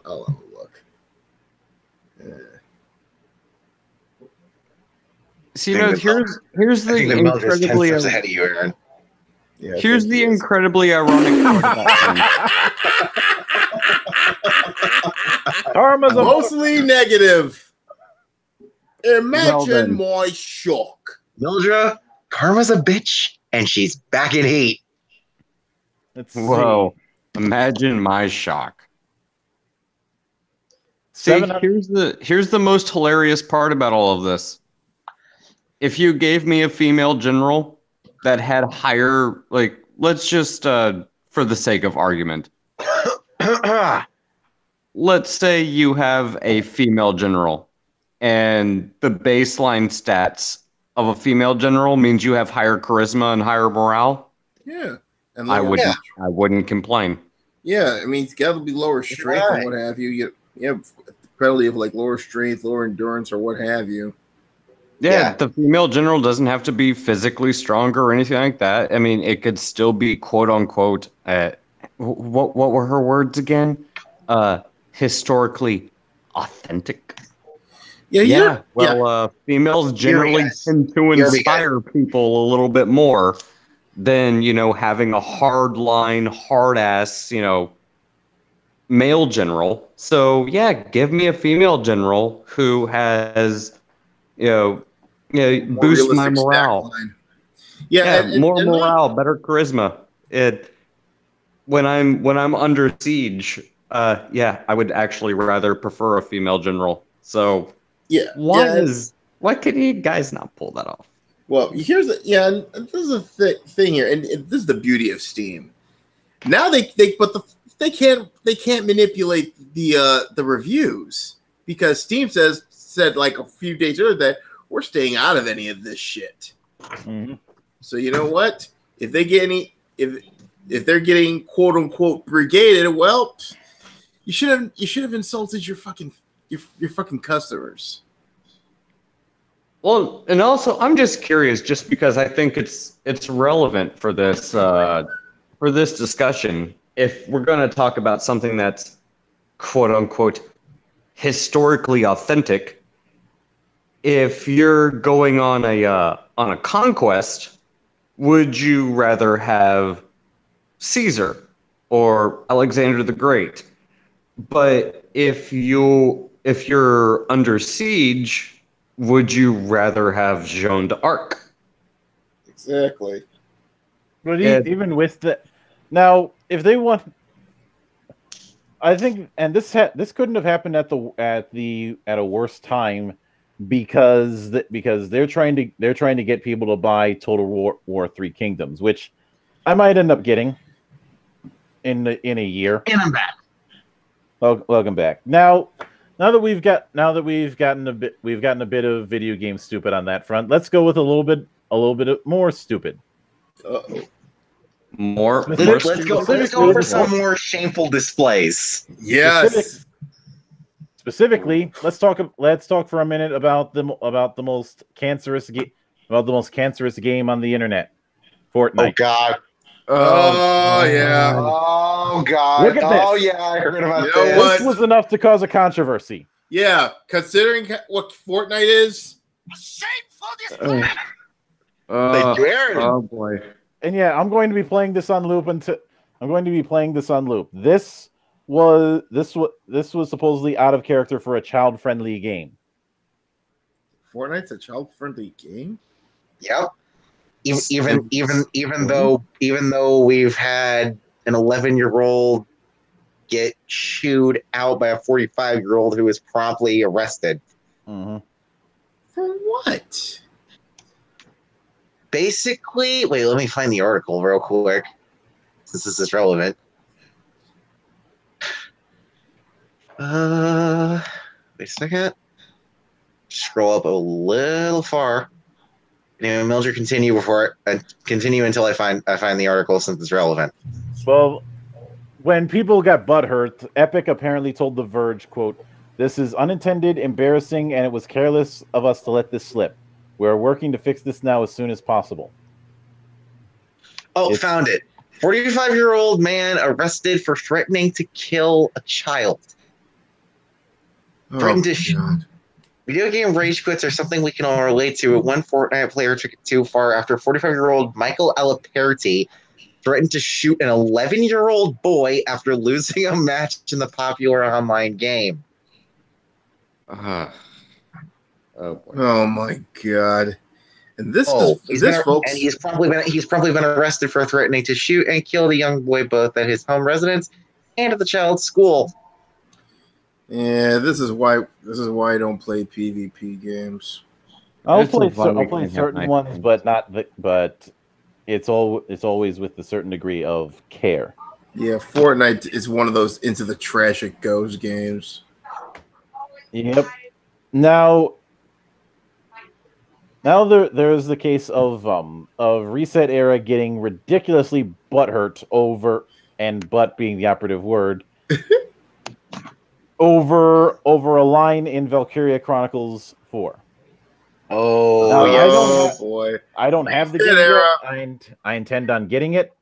have a look. So here's the incredibly ahead of you, Aaron. Yeah, here's the incredibly ironic part about Karma's mostly negative. Imagine my shock. Mildra, Karma's a bitch, and she's back in heat. Whoa! Imagine my shock. See, here's the most hilarious part about all of this. If you gave me a female general that had higher, like, let's just, for the sake of argument, let's say you have a female general, and the baseline stats of a female general means you have higher charisma and higher morale. Yeah, and I wouldn't complain. Yeah, I mean, it's got to be lower strength and what have you. You have penalty of like lower strength, lower endurance, or what have you. Yeah, the female general doesn't have to be physically stronger or anything like that. I mean, it could still be quote unquote. What were her words again? historically authentic? Yeah. Females generally tend to inspire people a little bit more than, having a hard line, hard ass, male general. So yeah, give me a female general who has, boost my morale. More morale, better charisma. When I'm under siege, I would actually rather prefer a female general. So why can you guys not pull that off? Well, here's and this is the thing here, and this is the beauty of Steam. Now they can't manipulate the reviews, because Steam said like a few days earlier that we're staying out of any of this shit. Mm-hmm. So you know what? If they get if they're getting quote unquote brigaded, well, you should have insulted your fucking customers. Well, and also I'm just curious, just because I think it's relevant for this discussion. If we're going to talk about something that's quote unquote historically authentic, if you're going on a conquest, would you rather have Caesar or Alexander the Great? But if you're under siege, would you rather have Joan d'Arc? Exactly. But even with that, now if they want, I think, and this couldn't have happened at a worse time, because they're trying to get people to buy Total War 3 Kingdoms, which I might end up getting in a year. And I'm back. Welcome back. Now that we've gotten a bit of video game stupid on that front, let's go with a little bit more stupid. Let's go for some more shameful displays. Yes. Specifically, let's talk for a minute about the most cancerous game on the internet, Fortnite. Oh God. Oh yeah. Oh God. Look at this. Oh yeah, I heard about this. This was enough to cause a controversy. Yeah, considering what Fortnite is. A shameful display. Oh boy. And yeah, I'm going to be playing this on loop This was supposedly out of character for a child-friendly game. Fortnite's a child-friendly game? Yep. Even though we've had an 11-year-old get chewed out by a 45-year-old who was promptly arrested. Mm-hmm. For what? Basically, wait, let me find the article real quick, since this is relevant. Wait a second. Scroll up a little far. Anyway, Mildred, continue until I find the article, since it's relevant. Well, when people got butthurt, Epic apparently told The Verge, quote, "This is unintended, embarrassing, and it was careless of us to let this slip. We're working to fix this now as soon as possible." Oh, found it. 45-year-old man arrested for threatening to kill a child. Video game rage quits are something we can all relate to. One Fortnite player took it too far after 45-year-old Michael Alaperti threatened to shoot an 11-year-old boy after losing a match in the popular online game. Oh my God! And he's probably been arrested for threatening to shoot and kill the young boy both at his home residence and at the child's school. Yeah, this is why I don't play PvP games. I'll play certain ones, but it's always with a certain degree of care. Yeah, Fortnite is one of those into the trash it goes games. Yep. Now there's the case of Reset Era getting ridiculously butthurt over, and butt being the operative word, over a line in Valkyria Chronicles 4. Oh, now, boy! I don't have the game yet. I intend on getting it,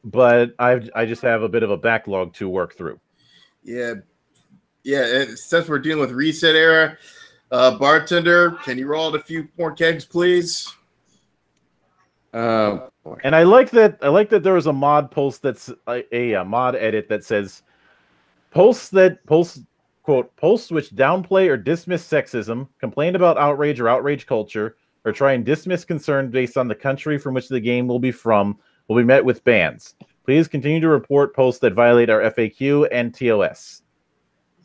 but I just have a bit of a backlog to work through. Yeah. And since we're dealing with Reset Era, bartender, can you roll out a few more kegs, please? And I like that there was a mod post that's a mod edit that says posts which downplay or dismiss sexism, complain about outrage or outrage culture, or try and dismiss concern based on the country from which the game will be from will be met with bans. Please continue to report posts that violate our FAQ and TOS.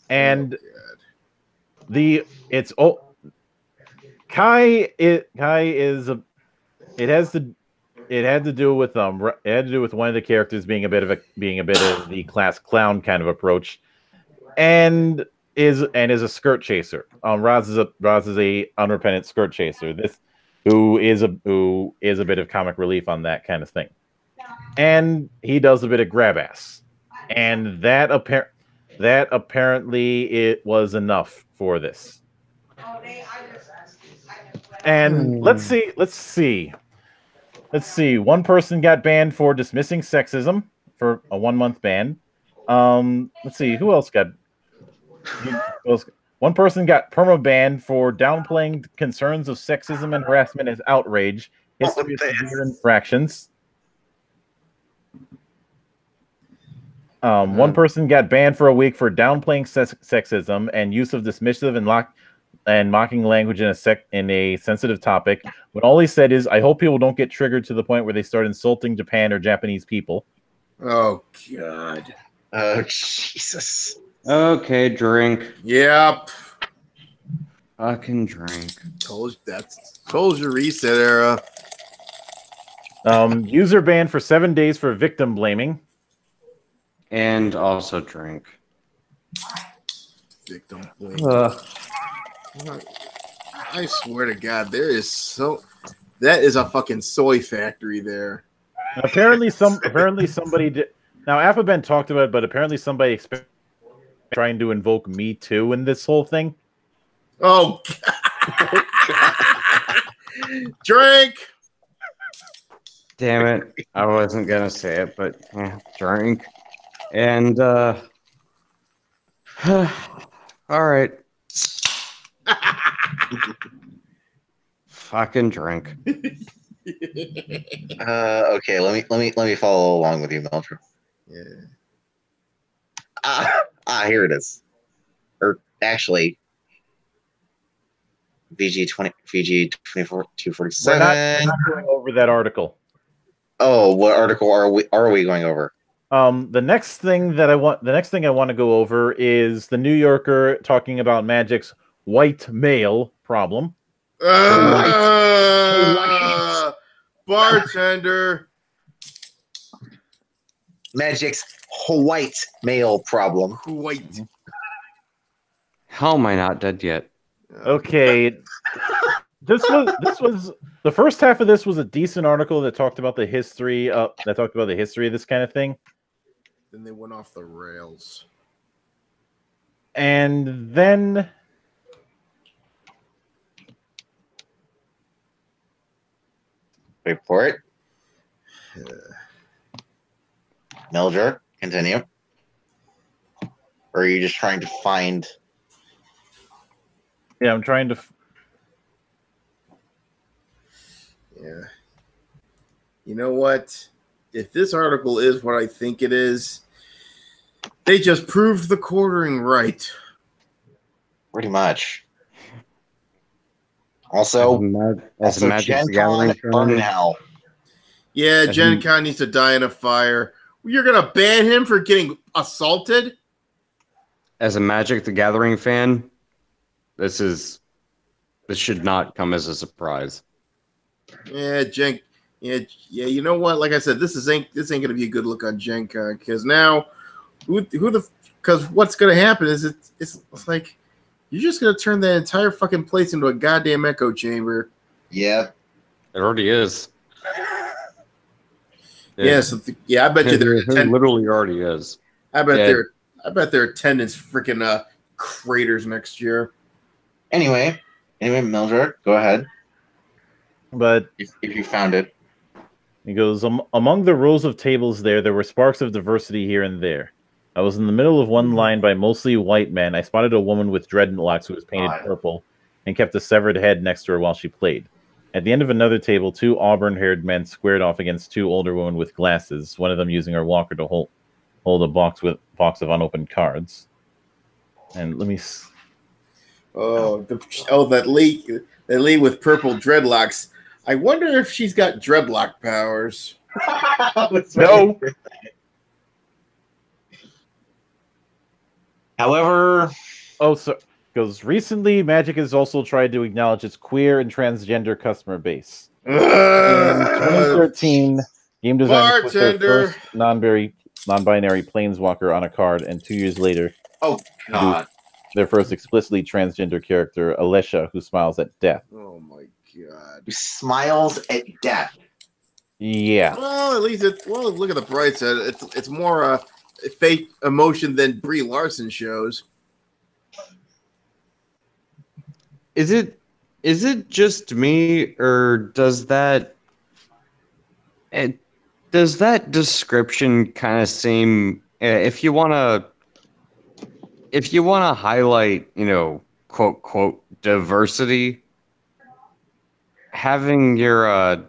And it had to do with one of the characters being a bit of the class clown kind of approach, and is a skirt chaser. Roz is a unrepentant skirt chaser. Who is a bit of comic relief on that kind of thing, and he does a bit of grab ass, and that apparently it was enough for this. And let's see. One person got banned for dismissing sexism for a 1-month ban. Let's see who else got. One person got perma-banned for downplaying concerns of sexism and harassment as outrage. History of severe infractions. One person got banned for a week for downplaying sexism and use of dismissive and mocking language in a sensitive topic, when all he said is, "I hope people don't get triggered to the point where they start insulting Japan or Japanese people." Oh God! Oh Jesus! Okay, drink. Yep. Fucking drink. Told you Reset Era. User banned for 7 days for victim blaming. And also drink. Victim blaming. I swear to God, that is a fucking soy factory there. Apparently somebody did. Now, Alphabet talked about it, but apparently somebody trying to invoke Me Too in this whole thing. Oh, drink. Damn it! I wasn't gonna say it, but drink. And all right. Fucking drink. Okay, let me follow along with you, Melcher. Yeah. Here it is. Or actually, VG 247. We're not going over that article. Oh, what article are we going over? The next thing I want to go over is the New Yorker talking about Magic's white male problem. Bartender. Magic's white male problem. White. How am I not dead yet? Okay. This was the first half of this was a decent article that talked about the history of this kind of thing. Then they went off the rails. And then report. Melger, continue. Or are you just trying to find? Yeah, I'm trying to. Yeah. You know what? If this article is what I think it is, they just proved the quartering right. Pretty much. Also, Gen Con burn in hell. Yeah, Gen Con needs to die in a fire. You're going to ban him for getting assaulted? As a Magic the Gathering fan, this should not come as a surprise. Yeah, you know what? Like I said, this ain't gonna be a good look on Gen Con, because now because what's gonna happen is it's like you're just gonna turn that entire fucking place into a goddamn echo chamber. Yeah. It already is. Yes, I bet you their literally already is. I bet their attendance freaking craters next year. Anyway, Mildred, go ahead. But if you found it. He goes, among the rows of tables there were sparks of diversity here and there. I was in the middle of one line by mostly white men. I spotted a woman with dreadlocks who was painted purple and kept a severed head next to her while she played. At the end of another table, 2 auburn-haired men squared off against 2 older women with glasses, one of them using her walker to hold a box of unopened cards. And let me... that lady with purple dreadlocks. I wonder if she's got dreadlock powers. No. However, because recently Magic has also tried to acknowledge its queer and transgender customer base. In 2013, game designers put their first non-binary planeswalker on a card, and 2 years later, their first explicitly transgender character, Alesha, who smiles at death. Oh my god! Who smiles at death? Yeah. Well, at least look at the bright side. It's more fake emotion than Brie Larson shows. Is it just me, or does that description kind of seem, if you want to highlight, quote diversity, having your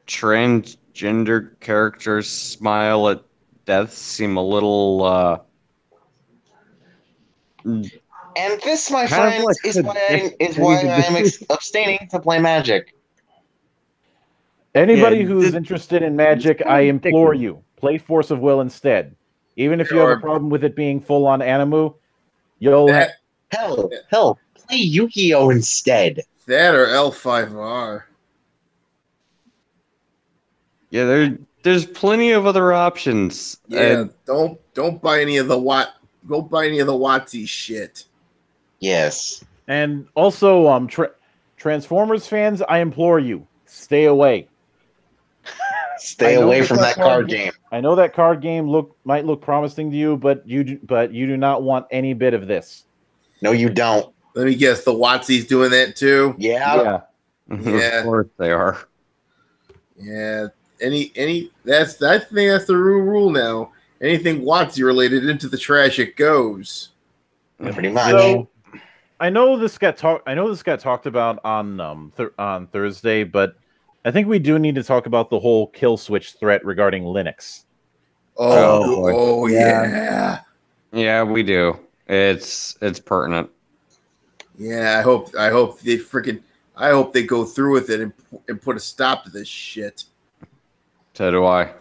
transgender characters smile at death seem a little and this, my friends, is why I'm abstaining to play Magic. Anybody who's interested in Magic, I implore you, play Force of Will instead. Even if you have a problem with it being full-on Animu, hell, play Yu-Gi-Oh instead. That or L5R. Yeah, there's plenty of other options. Yeah, don't buy any of the WotC shit. Yes. And also, Transformers fans, I implore you, stay away. Stay away from that card game. I know that card game might look promising to you, but you do not want any bit of this. No, you don't. Let me guess, the WotC's doing that too? Yeah. Yeah. Of course they are. Yeah. I think that's the rule now. Anything WotC related into the trash, it goes. Yeah, pretty much. So, I know this got talked about on Thursday, but I think we do need to talk about the whole kill switch threat regarding Linux. Oh yeah. Yeah, we do. It's pertinent. Yeah, I hope they go through with it and put a stop to this shit. So do I.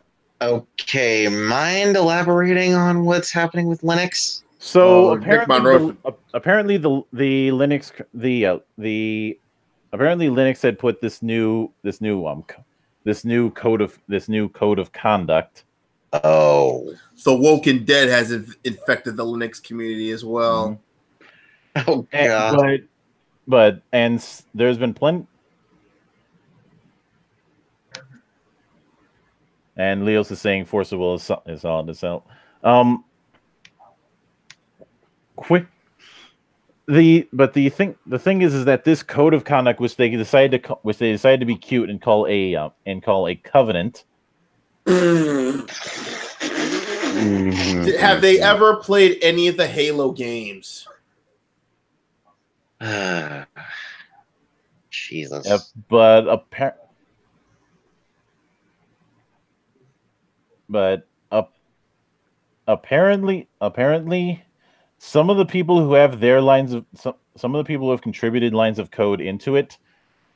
Okay, mind elaborating on what's happening with Linux? So apparently Linux had put this new code of conduct. Oh, so Woken Dead has infected the Linux community as well. Oh god! But there's been plenty. And Leos is saying Force of Will is on this out. Quick. The thing is that this code of conduct, which they decided to be cute and call a covenant. Have they ever played any of the Halo games? Jesus. Yeah, but apparently, some of the people who have their lines of some of the people who have contributed lines of code into it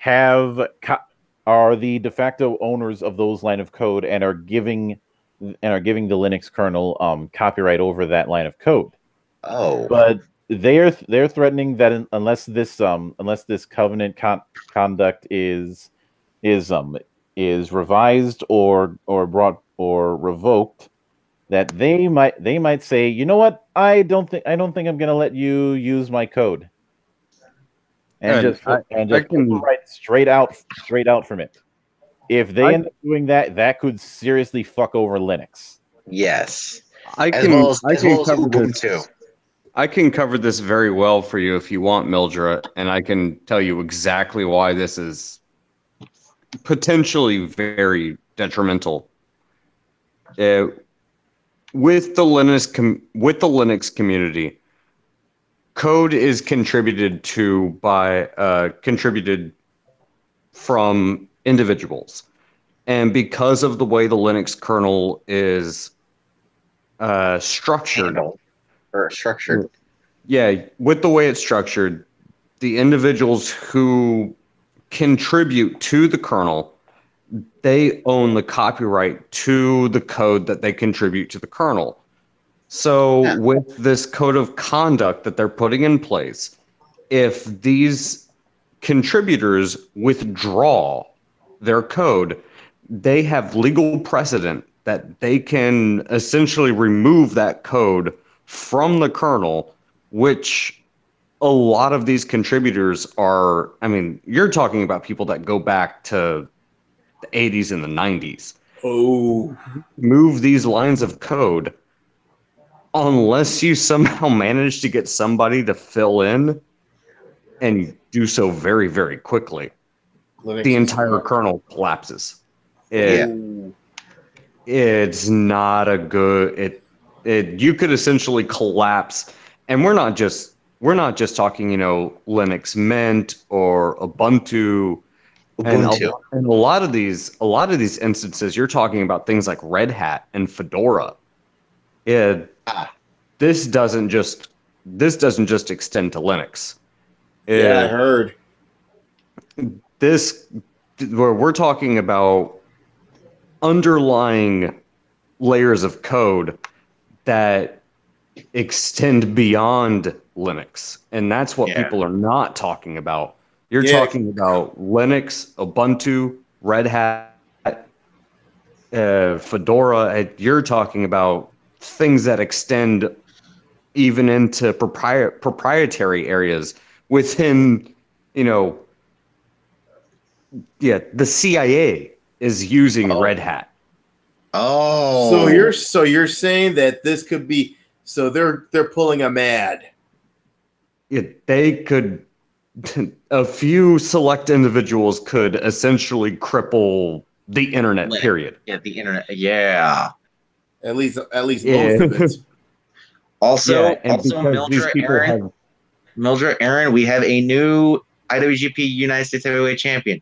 are the de facto owners of those line of code and are giving the Linux kernel copyright over that line of code. Oh, but they're threatening that unless this covenant conduct is revised or brought or revoked, that they might say, you know what, I don't think I'm going to let you use my code, and just right straight out from it. If they end up doing that, that could seriously fuck over Linux. Yes, I can cover this very well for you if you want, Mildred, and I can tell you exactly why this is potentially very detrimental. With the Linux community, code is contributed from individuals, and because of the way the Linux kernel is structured, yeah, with the way it's structured, the individuals who contribute to the kernel, they own the copyright to the code that they contribute to the kernel. So with this code of conduct that they're putting in place, if these contributors withdraw their code, they have legal precedent that they can essentially remove that code from the kernel, which a lot of these contributors are, I mean, you're talking about people that go back to the 80s and the 90s. Oh. Move these lines of code unless you somehow manage to get somebody to fill in and do so very, very quickly. The entire kernel collapses. It's not a good. You could essentially collapse, and we're not just talking, Linux Mint or Ubuntu. And a lot of these instances, you're talking about things like Red Hat and Fedora. This doesn't just extend to Linux. Yeah, I heard. Where we're talking about underlying layers of code that extend beyond Linux, and that's what people are not talking about. You're talking about Linux, Ubuntu, Red Hat, Fedora. You're talking about things that extend even into proprietary areas within, the CIA is using Red Hat. Oh, so you're saying that this could be, so they're pulling a mad. They could. A few select individuals could essentially cripple the internet. Period. Yeah, the internet. Yeah. At least most of it. Also, Mildred, Aaron, we have a new IWGP United States Heavyweight Champion.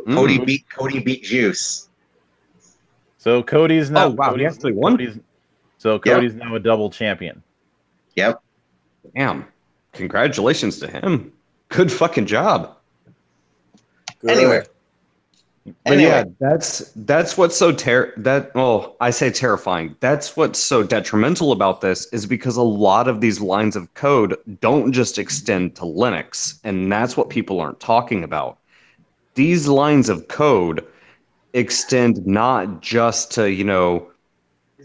Cody beat Juice. So Cody's now. Oh wow, he actually won. Cody's now a double champion. Yep. Damn. Congratulations to him. Good fucking job. Anyway. But yeah, that's what's so I say terrifying. That's what's so detrimental about this is because a lot of these lines of code don't just extend to Linux, and that's what people aren't talking about. These lines of code extend not just to,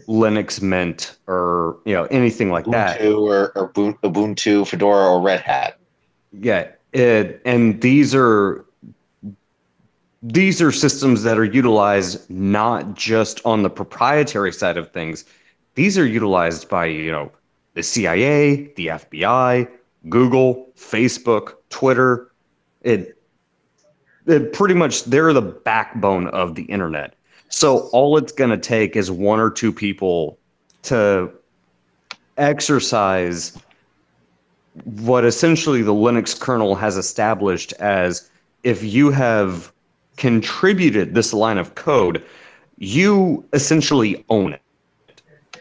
Linux Mint or anything like that. Or Ubuntu, Fedora, or Red Hat. Yeah, and these are systems that are utilized not just on the proprietary side of things. These are utilized by the CIA, the FBI, Google, Facebook, Twitter. It pretty much, they're the backbone of the internet. So all it's going to take is one or two people to exercise what essentially the Linux kernel has established as, if you have contributed this line of code, you essentially own it.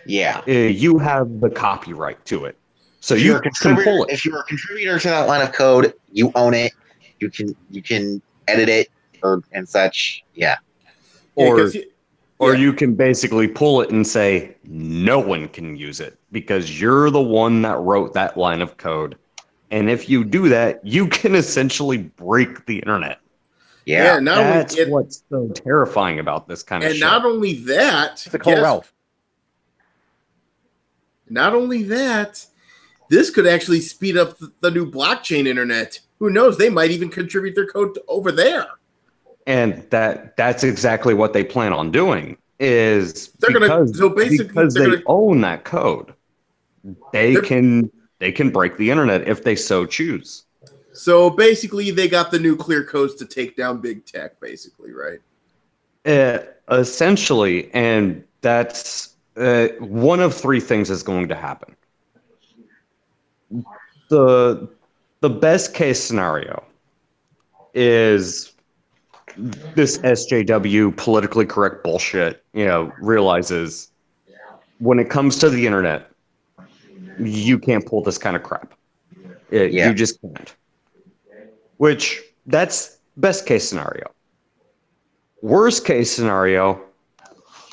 Yeah. You have the copyright to it. So you can pull it. If you're a contributor to that line of code, you own it. You can edit it and such. Yeah. Or you can basically pull it and say, no one can use it because you're the one that wrote that line of code. And if you do that, you can essentially break the internet. Yeah, that's what's so terrifying about this kind of shit. And not only that, not only that, this could actually speed up the new blockchain internet. Who knows? They might even contribute their code over there. And that's exactly what they plan on doing. Is because they own that code, they can break the internet if they so choose. So basically, they got the nuclear codes to take down big tech, basically, right? Essentially, and that's one of three things is going to happen. The best case scenario is this SJW politically correct bullshit, realizes when it comes to the internet, you can't pull this kind of crap. You just can't. Which, that's best case scenario. Worst case scenario,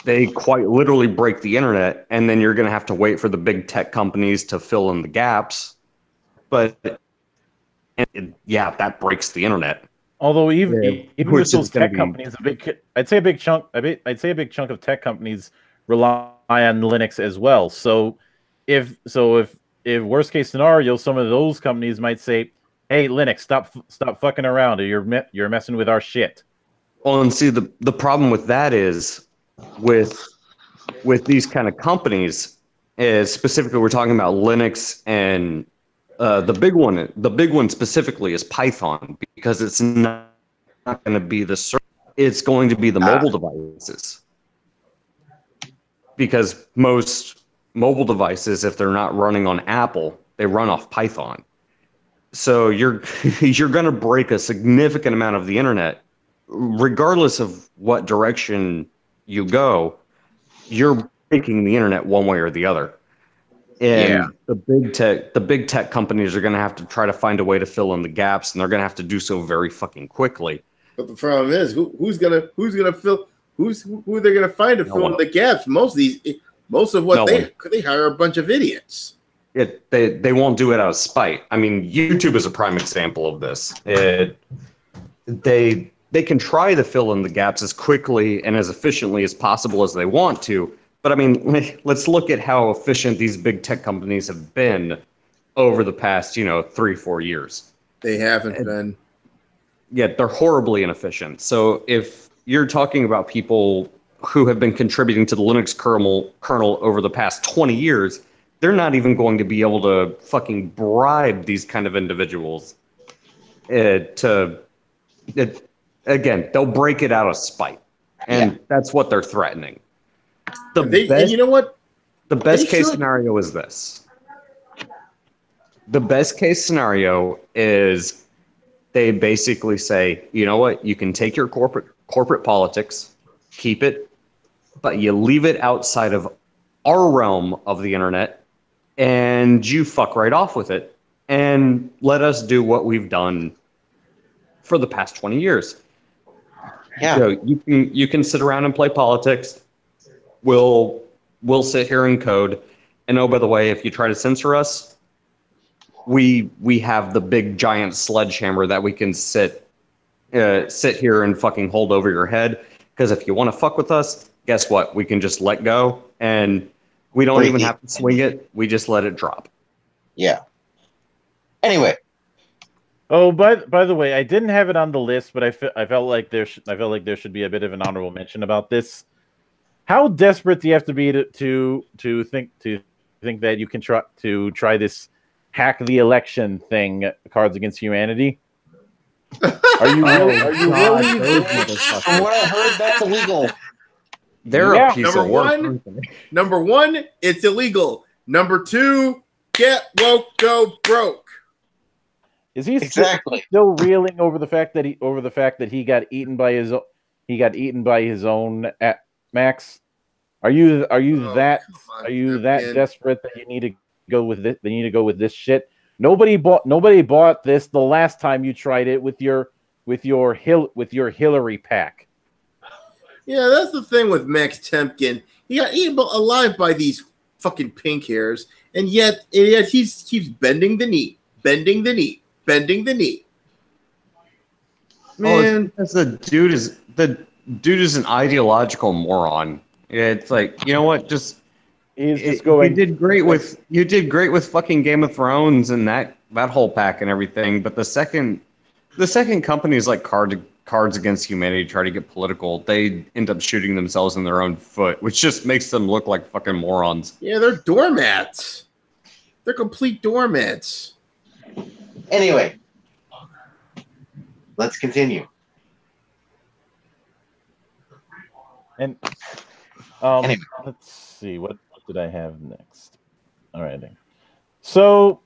they quite literally break the internet, and then you're going to have to wait for the big tech companies to fill in the gaps. But, that breaks the internet. Although even with those tech companies, I'd say a big chunk of tech companies rely on Linux as well. So if worst case scenario, some of those companies might say, "Hey, Linux, stop fucking around, or you're messing with our shit." Well, and see the problem with that is with these kind of companies is specifically we're talking about Linux and the big one specifically is Python, because it's not going to be the server, it's going to be the mobile devices, because most mobile devices, if they're not running on Apple, they run off Python. So you're going to break a significant amount of the internet, regardless of what direction you go. You're breaking the internet one way or the other. And the big tech companies are going to have to try to find a way to fill in the gaps, and they're going to have to do so very fucking quickly. But the problem is, who are they going to find to fill in the gaps? Most of what they hire a bunch of idiots. They won't do it out of spite. I mean, YouTube is a prime example of this. They can try to fill in the gaps as quickly and as efficiently as possible as they want to. But I mean, let's look at how efficient these big tech companies have been over the past, 3-4 years. They haven't been. Yeah, they're horribly inefficient. So if you're talking about people who have been contributing to the Linux kernel over the past 20 years, they're not even going to be able to fucking bribe these kind of individuals again, they'll break it out of spite. And that's what they're threatening. And you know what? The best case scenario is this. The best case scenario is they basically say, you know what? You can take your corporate politics, keep it, but you leave it outside of our realm of the internet, and you fuck right off with it, and let us do what we've done for the past 20 years. Yeah. So you can sit around and play politics. We'll sit here and code. And oh, by the way, if you try to censor us, we have the big giant sledgehammer that we can sit here and fucking hold over your head. Because if you want to fuck with us, guess what? We can just let go, and we don't even have to swing it. We just let it drop. Yeah. Anyway. Oh, by the way, I didn't have it on the list, but I felt like there should be a bit of an honorable mention about this. How desperate do you have to be to think that you can try this hack the election thing, Cards Against Humanity? Are you really? From what I heard, that's illegal. They're a piece of work. Number one, it's illegal. Number two, get woke, go broke. Is he still reeling over the fact that he got eaten by his own Max? Are you that desperate that you need to go with this? They need to go with this shit. Nobody bought this the last time you tried it with your Hillary pack. Yeah, that's the thing with Max Temkin. He got eaten alive by these fucking pink hairs, and yet he keeps bending the knee. Man, the dude is an ideological moron. It's like, you know what? You did great with fucking Game of Thrones and that whole pack and everything. But the second companies like Cards Against Humanity try to get political, they end up shooting themselves in their own foot, which just makes them look like fucking morons. Yeah, they're doormats. They're complete doormats. Anyway, let's continue. And Anyway. let's see, what did I have next? All right. So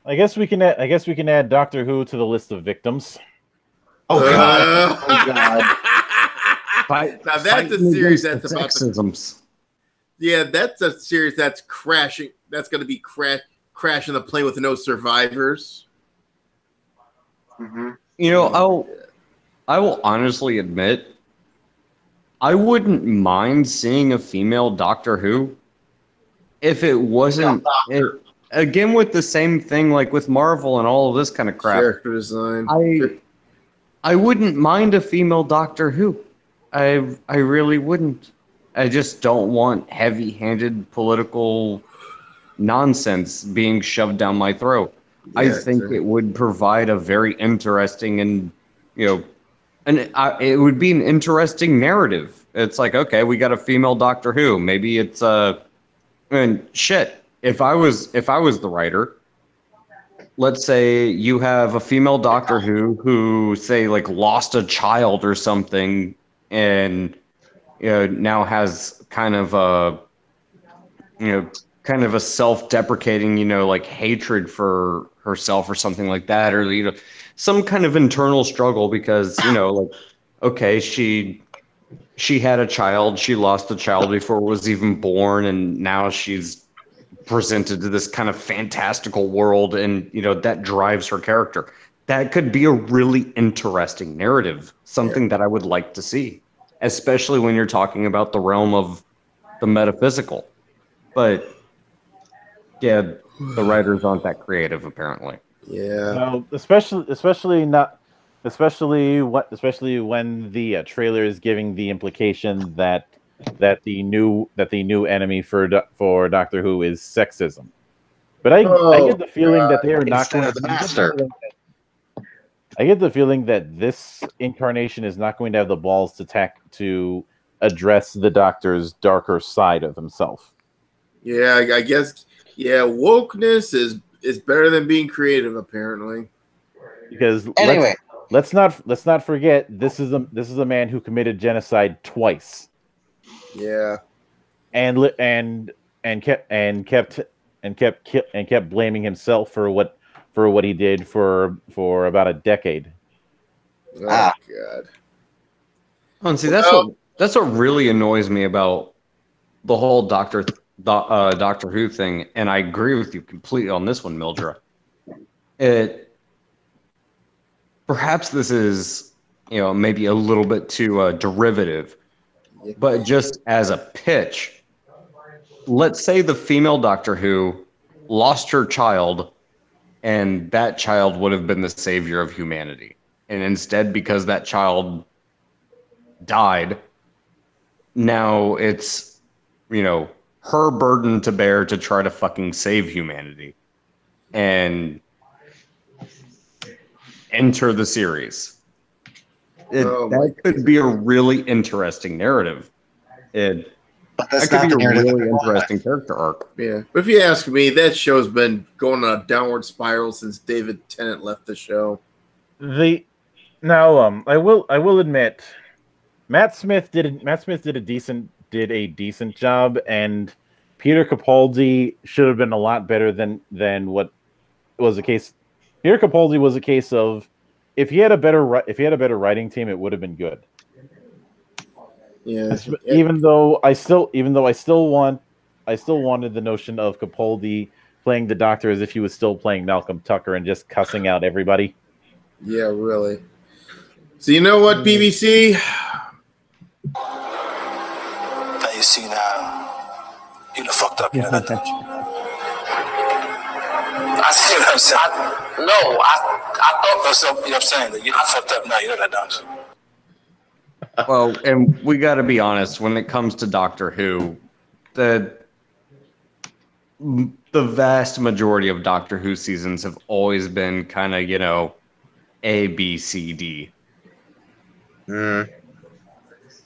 I guess we can add Doctor Who to the list of victims. Oh god. Oh god. Now that's a series that's about sexisms. Yeah, that's a series that's crashing. That's going to be crashing the plane with no survivors. Mm-hmm. You know, I will honestly admit, I wouldn't mind seeing a female Doctor Who if it wasn't again with the same thing like with Marvel and all of this kind of crap. Character design. I wouldn't mind a female Doctor Who. I really wouldn't. I just don't want heavy-handed political nonsense being shoved down my throat. Yeah, I think it would provide a very interesting and, it would be an interesting narrative. It's like, okay, we got a female Doctor Who. Maybe it's shit. If I was the writer, let's say you have a female Doctor who say like lost a child or something, and now has kind of a self-deprecating, like hatred for herself or something like that, or some kind of internal struggle because like, okay, she had a child, she lost a child before it was even born, and now she's presented to this kind of fantastical world, and that drives her character. That could be a really interesting narrative, something that I would like to see, especially when you're talking about the realm of the metaphysical. But yeah, the writers aren't that creative, apparently. Yeah. No, especially when the trailer is giving the implication that the new enemy for Doctor Who is sexism. But I get the feeling that they are not going the master. I get the feeling that this incarnation is not going to have the balls to address the Doctor's darker side of himself. Yeah, I guess. Yeah, wokeness is better than being creative, apparently. Because anyway, let's not forget this is a man who committed genocide twice. Yeah, and kept blaming himself for what he did for about a decade. Oh God. Oh, and see, that's what really annoys me about the whole Doctor Who thing, and I agree with you completely on this one, Mildra. Perhaps this is, maybe a little bit too derivative, but just as a pitch, let's say the female Doctor Who lost her child, and that child would have been the savior of humanity. And instead, because that child died, now it's, her burden to bear to try to fucking save humanity. And enter the series. That could be a really interesting narrative. That could be a really interesting character arc. Yeah, but if you ask me, that show's been going on a downward spiral since David Tennant left the show. I will admit, Matt Smith did a decent job, and Peter Capaldi should have been a lot better than what was the case. Peter Capaldi was a case of if he had a better writing team, it would have been good. Yeah. Even though I still wanted the notion of Capaldi playing the Doctor as if he was still playing Malcolm Tucker and just cussing out everybody. Yeah, really. So you know what, BBC? Now you see now, you done fucked up. You know that, don't you? I see what I'm saying. I thought myself, you know what I'm saying? That you done fucked up now. You know that, don't you? Well, and we got to be honest, when it comes to Doctor Who, the vast majority of Doctor Who seasons have always been kind of, A, B, C, D.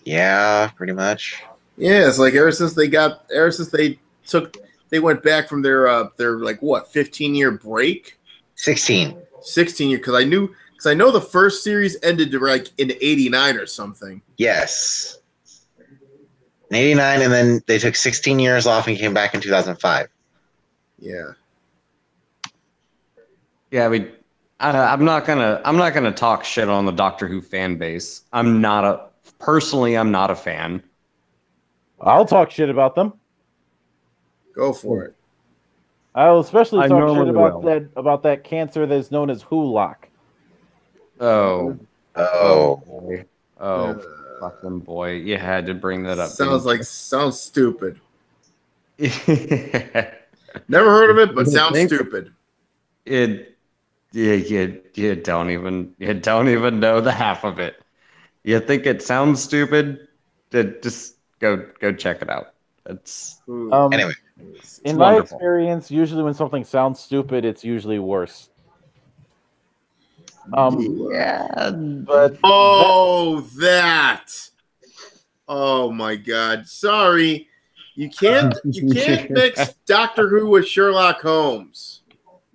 Yeah, pretty much. Yeah, it's like ever since they went back from their like what 15-year break, 16 year, because Because I know the first series ended like in '89 or something. Yes. In 89, and then they took 16 years off and came back in 2005. Yeah. Yeah, I mean, I'm not gonna talk shit on the Doctor Who fan base. I'm not a fan. I'll talk shit about them. Go for it. I'll especially I talk shit normally about that cancer that's known as Hulock. Oh. Oh. Fucking boy. You had to bring that up. Sounds stupid. Never heard of it, but sounds stupid. You don't even know the half of it. You think it sounds stupid? Just go check it out. It's anyway. In my experience, usually when something sounds stupid, it's usually worse. Yeah, but that. Oh my God! Sorry, you can't mix Doctor Who with Sherlock Holmes.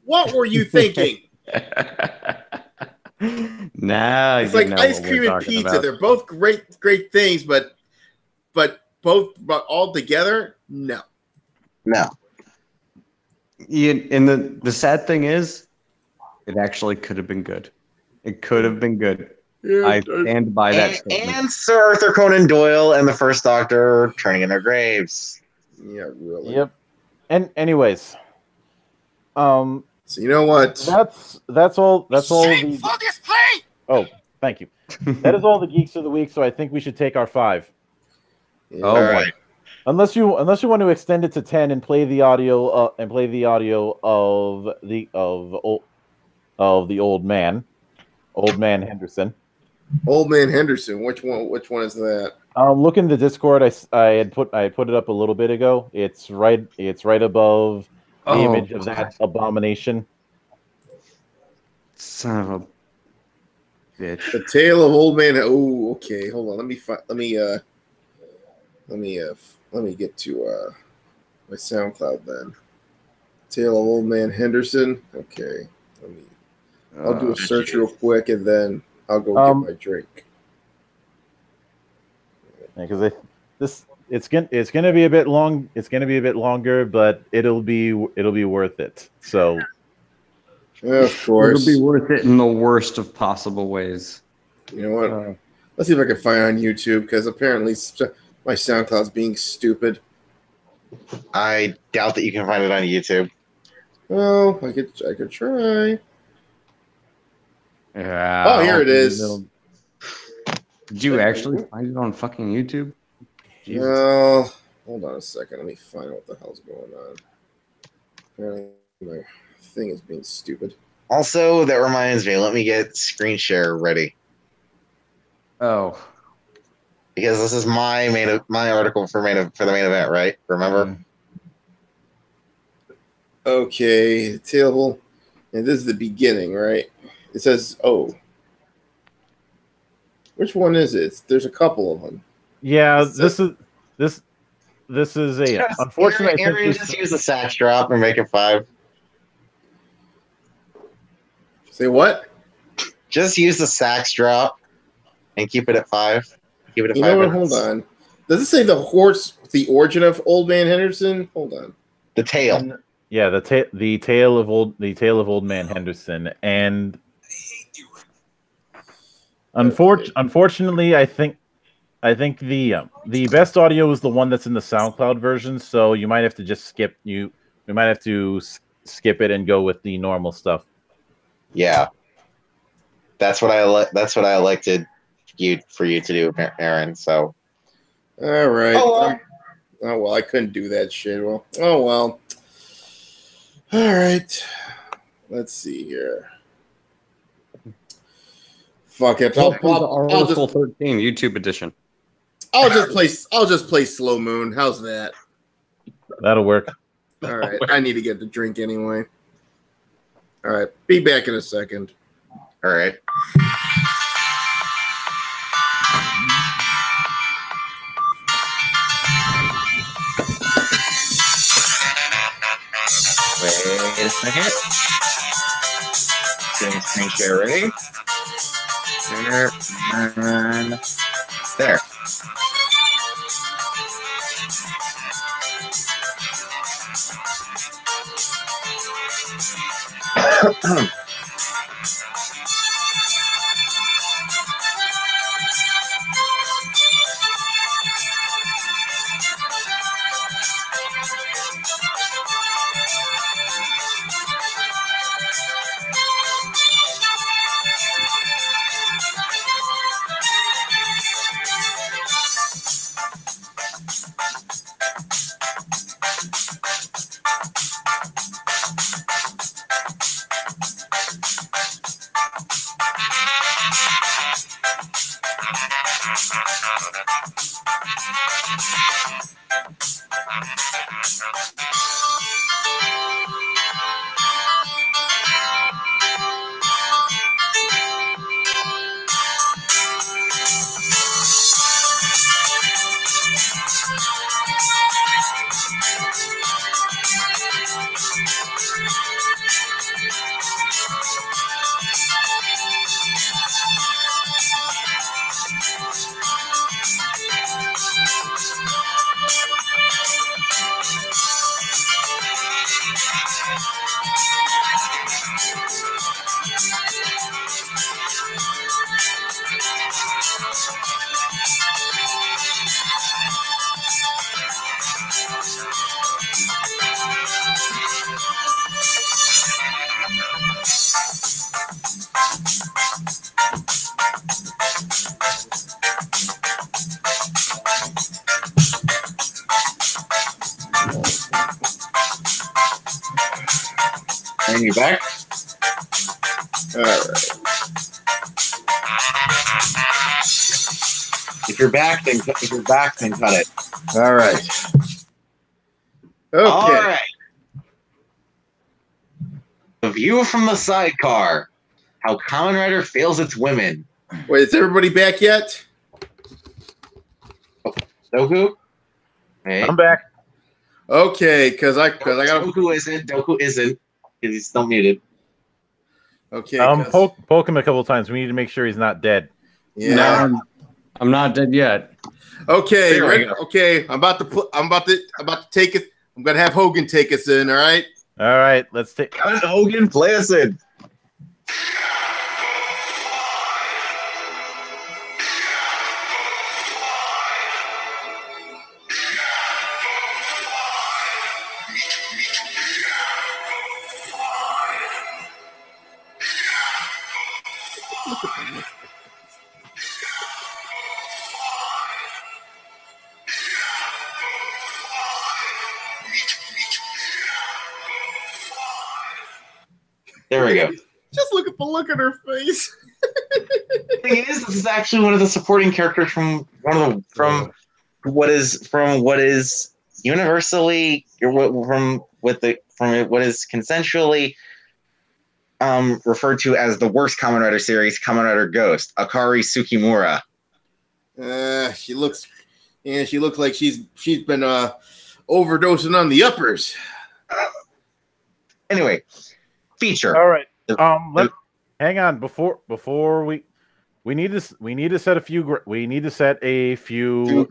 What were you thinking? Nah, it's like ice cream and pizza. About. They're both great things, but all together, no. Yeah, and the sad thing is, it actually could have been good. It could have been good. Yeah, I stand by that statement. And Sir Arthur Conan Doyle and the First Doctor turning in their graves. Yeah, really. Yep. And anyways, so you know what? That's all. Oh, thank you. That is all the geeks of the week. So I think we should take our 5. Yeah. All right. Unless you want to extend it to 10 and play the audio of the old man Henderson. Old man Henderson. Which one is that? Look in the Discord. I had put it up a little bit ago. It's right above the image of that abomination. Son of a bitch. The Tale of Old Man. Oh, okay. Hold on. Let me get to my SoundCloud then. Tale of Old Man Henderson. Okay. I'll do a search real quick and then I'll go get my drink. Because it's gonna be a bit long. It's gonna be a bit longer, but it'll be worth it. So, of course, it'll be worth it in the worst of possible ways. You know what? Let's see if I can find it on YouTube because apparently my SoundCloud's being stupid. I doubt that you can find it on YouTube. Well, I could try. Yeah. Oh, here it is. Did you actually find it on fucking YouTube? Jesus. Well, hold on a second. Let me find out what the hell's going on. Apparently, my thing is being stupid. Also, that reminds me. Let me get screen share ready. Oh. Because this is my article for the main event, right? Remember? Okay, table, and this is the beginning, right? It says, "Oh, which one is it? There's a couple of them." Yeah, this is a unfortunate. Aaron, just use the sax drop and make it 5. Say what? Just use the sax drop and keep it at 5. Keep it at 5 know what? minutes. Hold on. Does it say the origin of Old Man Henderson? Hold on. The tale. Yeah, the tale of Old Man Henderson, and unfortunately, I think the best audio is the one that's in the SoundCloud version. So you might have to just skip it and go with the normal stuff. Yeah, that's what I elected for you to do, Aaron. So, all right. Oh well, I couldn't do that shit. Well, oh well. All right. Let's see here. Fuck it. I'll just 13 YouTube edition. I'll just play Slow Moon. How's that? That'll work. All right. I need to get the drink anyway. All right. Be back in a second. All right. Wait a second. Getting screen share ready. There. And there. And you back? All right. If you're back, then cut it. All right. Okay. All right. The view from the sidecar. How Kamen Rider fails its women. Wait, is everybody back yet? Doku? Hey. I'm back. Okay, because I got Doku isn't. Because he's still muted. Okay. Poke him a couple times. We need to make sure he's not dead. Yeah. No, I'm not dead yet. Okay. Okay. I'm about to take it. I'm gonna have Hogan take us in. All right. All right. Let's take. Hogan, play us in. There we go. Just look at the look at her face. The thing is, this is actually one of the supporting characters from what is universally from what is consensually referred to as the worst Kamen Rider series, Kamen Rider Ghost, Akari Tsukimura. She looks like she's been overdosing on the uppers. Anyway, feature. All right. Hang on before we need to set a few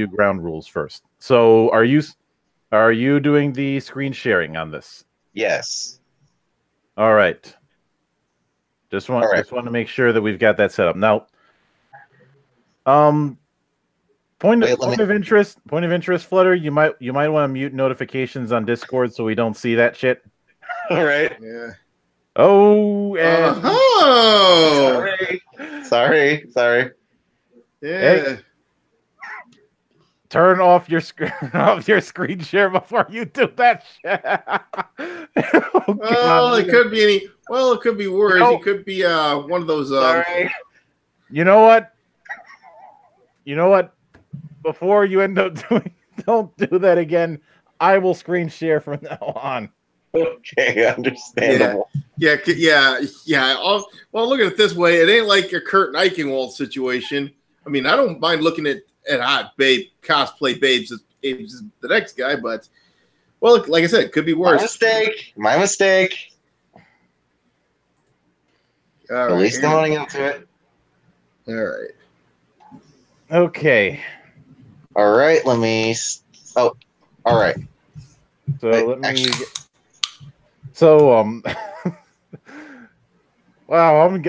ground rules first. So are you doing the screen sharing on this? Yes. All right. Just want to make sure that we've got that set up. Now, point of interest, Flutter, you might want to mute notifications on Discord so we don't see that shit. All right. Yeah. Oh, and Sorry. Yeah. Hey, turn off your screen share before you do that shit. It could be any. Well, it could be worse. It could be one of those. Sorry. You know what? Before you end up don't do that again. I will screen share from now on. Okay, understandable. Yeah. Well, look at it this way. It ain't like a Kurt Eichenwald situation. I mean, I don't mind looking at hot babe cosplay babes as the next guy, but well, like I said, it could be worse. My mistake. All At right, least I'm running into it. All right. Okay. All right. Let me. Oh, all right. So Wait, let me. So wow,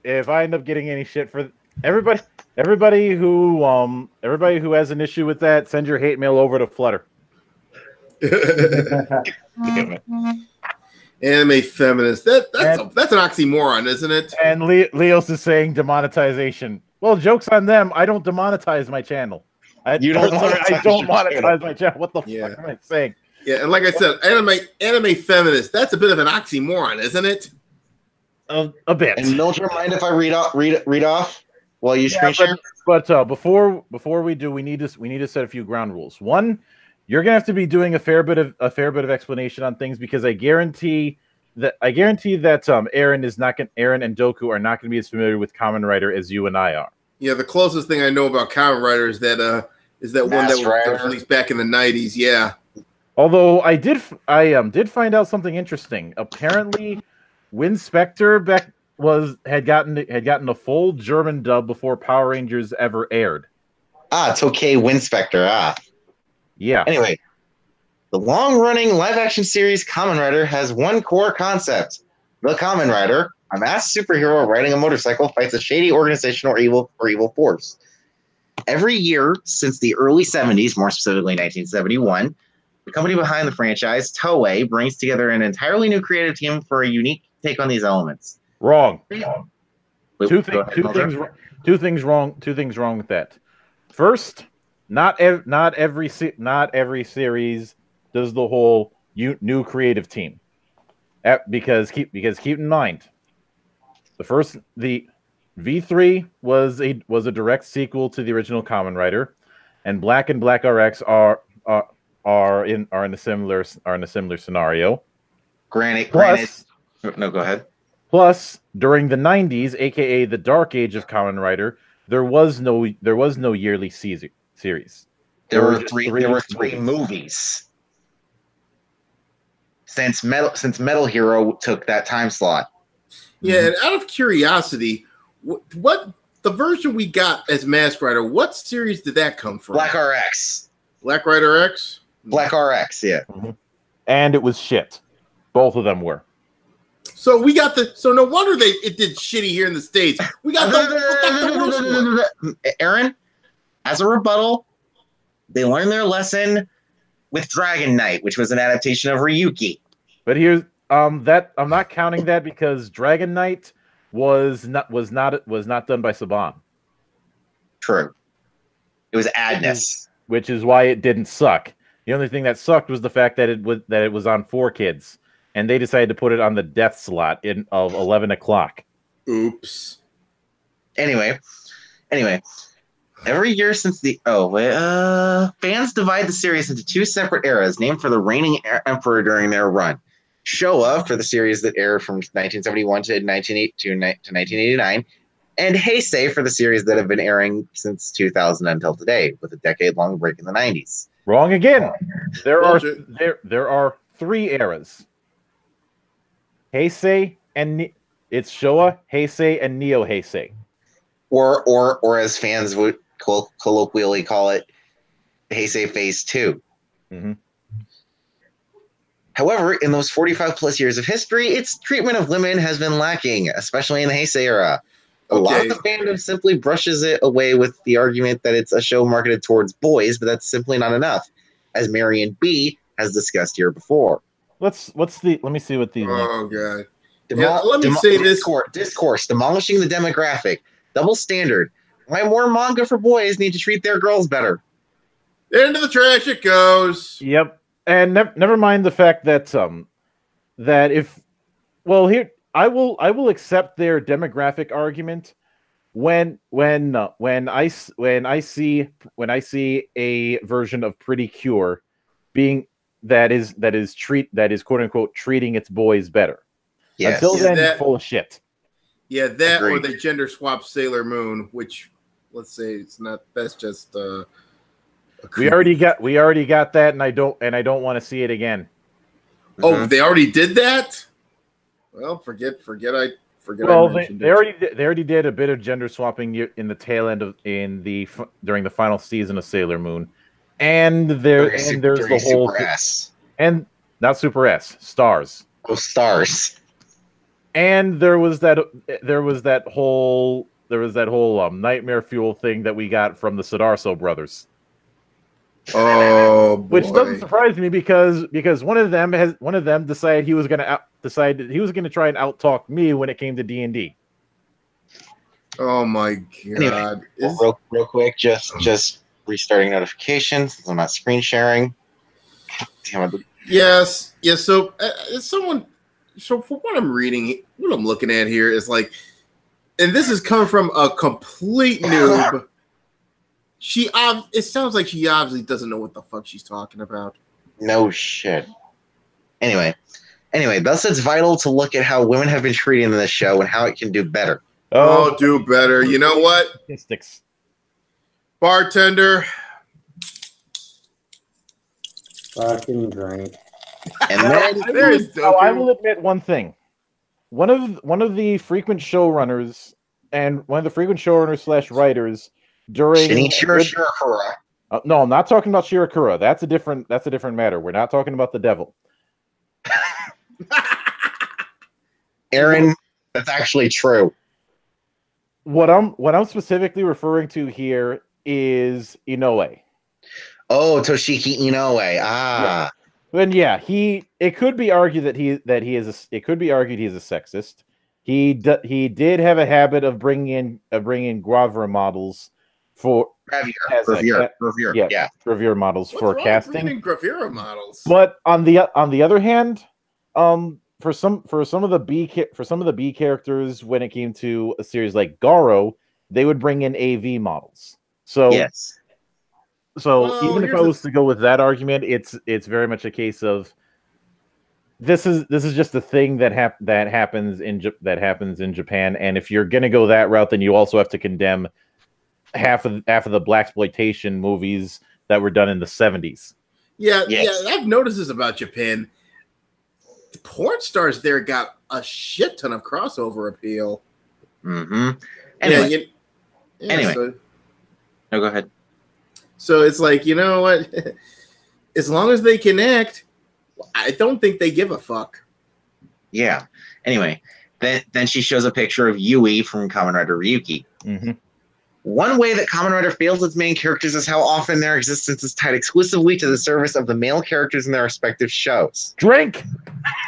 if I end up getting any shit for everybody who has an issue with that, send your hate mail over to Flutter. Anime feminist. That's an oxymoron, isn't it? And Leos is saying demonetization. Well, joke's on them. I don't demonetize my channel. I don't monetize my channel. What the fuck am I saying? Yeah, and like I said, anime feminist. That's a bit of an oxymoron, isn't it? A bit. And Mildred, mind if I read off while you screen share? But before we do, we need to set a few ground rules. One, you're gonna have to be doing a fair bit of explanation on things, because I guarantee that Aaron and Doku are not going to be as familiar with Kamen Rider as you and I are. Yeah, the closest thing I know about Kamen Rider is that one that was released back in the 90s. Yeah. Although I did find out something interesting. Apparently, Winspector had gotten a full German dub before Power Rangers ever aired. It's okay, Winspector. Yeah. Anyway, the long-running live-action series Kamen Rider has one core concept. The Kamen Rider, a masked superhero riding a motorcycle, fights a shady organization or evil force. Every year since the early 70s, more specifically 1971, the company behind the franchise, Toei, brings together an entirely new creative team for a unique take on these elements. Wrong. Wait, two things wrong with that. First, not every series does the whole new creative team. Because keep in mind, the V3 was a direct sequel to the original Kamen Rider, and Black and Black RX are in a similar scenario. Granted. No, go ahead. Plus, during the 90s, aka the Dark Age of Kamen Rider, there was no yearly series. There were three movies. Since Metal Hero took that time slot. Yeah, and out of curiosity, what the version we got as Mask Rider, what series did that come from? Black RX. Black Rider X? Black RX, yeah. Mm-hmm. And it was shit. Both of them were. So we got so no wonder it did shitty here in the States. We got the Aaron, as a rebuttal, they learned their lesson with Dragon Knight, which was an adaptation of Ryuki. But here's that I'm not counting that, because Dragon Knight was not done by Saban. True. It was Adness, which is why it didn't suck. The only thing that sucked was the fact that it was on 4Kids, and they decided to put it on the death slot of 11 o'clock. Oops. Anyway, every year since fans divide the series into two separate eras named for the reigning emperor during their run. Showa for the series that aired from 1971 to 1989, and Heisei for the series that have been airing since 2000 until today, with a decade-long break in the 90s. Wrong again. There are three eras. Heisei and it's Showa, Heisei, and Neo Heisei. Or as fans would colloquially call it, Heisei Phase 2. Mm-hmm. However, in those 45 plus years of history, its treatment of women has been lacking, especially in the Heisei era. A lot of the fandom simply brushes it away with the argument that it's a show marketed towards boys, but that's simply not enough, as Marion B has discussed here before. Let me see what the oh god. Let me say this discourse demolishing the demographic, double standard. Why more manga for boys need to treat their girls better? Into the trash it goes. Yep. And never mind the fact that I will accept their demographic argument when I see a version of Pretty Cure being that is quote unquote treating its boys better. Yes. Until then, it's full of shit. Yeah, that Agreed. Or the gender swap Sailor Moon, which let's say it's not. That's just. We already got that, and I don't want to see it again. Oh, they already did that? Well, forget Well, they already did a bit of gender swapping in the tail end of during the final season of Sailor Moon, and there's the whole Super S. And not Super S, Stars. Oh, Stars. And there was that whole nightmare fuel thing that we got from the Sidarso brothers. Oh, boy. Which doesn't surprise me because one of them decided he was going to try and outtalk me when it came to D&D. Oh my god! Anyway, real quick, just restarting notifications since I'm not screen sharing. Damn it. Yes. So, So, for what I'm reading, what I'm looking at here is like, and this is coming from a complete noob. It sounds like she obviously doesn't know what the fuck she's talking about. No shit. Anyway, thus it's vital to look at how women have been treated in this show and how it can do better. Oh, do better. You know what? Statistics. Bartender. Fucking drink. And then I will admit one thing. One of the frequent showrunners / writers during Shirakura. No, I'm not talking about Shirakura. That's a different matter. We're not talking about the devil. Aaron, that's actually true. What I'm specifically referring to here is Inoue. Oh, Toshiki Inoue. Ah. Then yeah, it could be argued that he is a sexist. He did have a habit of bringing in Gravure models for Gravure models for casting. Gravure models. But on the other hand, for some of the B characters, when it came to a series like Garo, they would bring in AV models. So yes. So even if I was to go with that argument, it's very much a case of this is just a thing that happens in Japan, and if you're gonna go that route, then you also have to condemn half of the blaxploitation movies that were done in the 70s. Yeah, I've noticed this about Japan. The porn stars there got a shit ton of crossover appeal. Mm-hmm. Anyway. So, no, go ahead. So it's like, you know what? As long as they connect, I don't think they give a fuck. Yeah. Anyway, then she shows a picture of Yui from Kamen Rider Ryuki. Mm-hmm. One way that Kamen Rider fails its main characters is how often their existence is tied exclusively to the service of the male characters in their respective shows. Drink!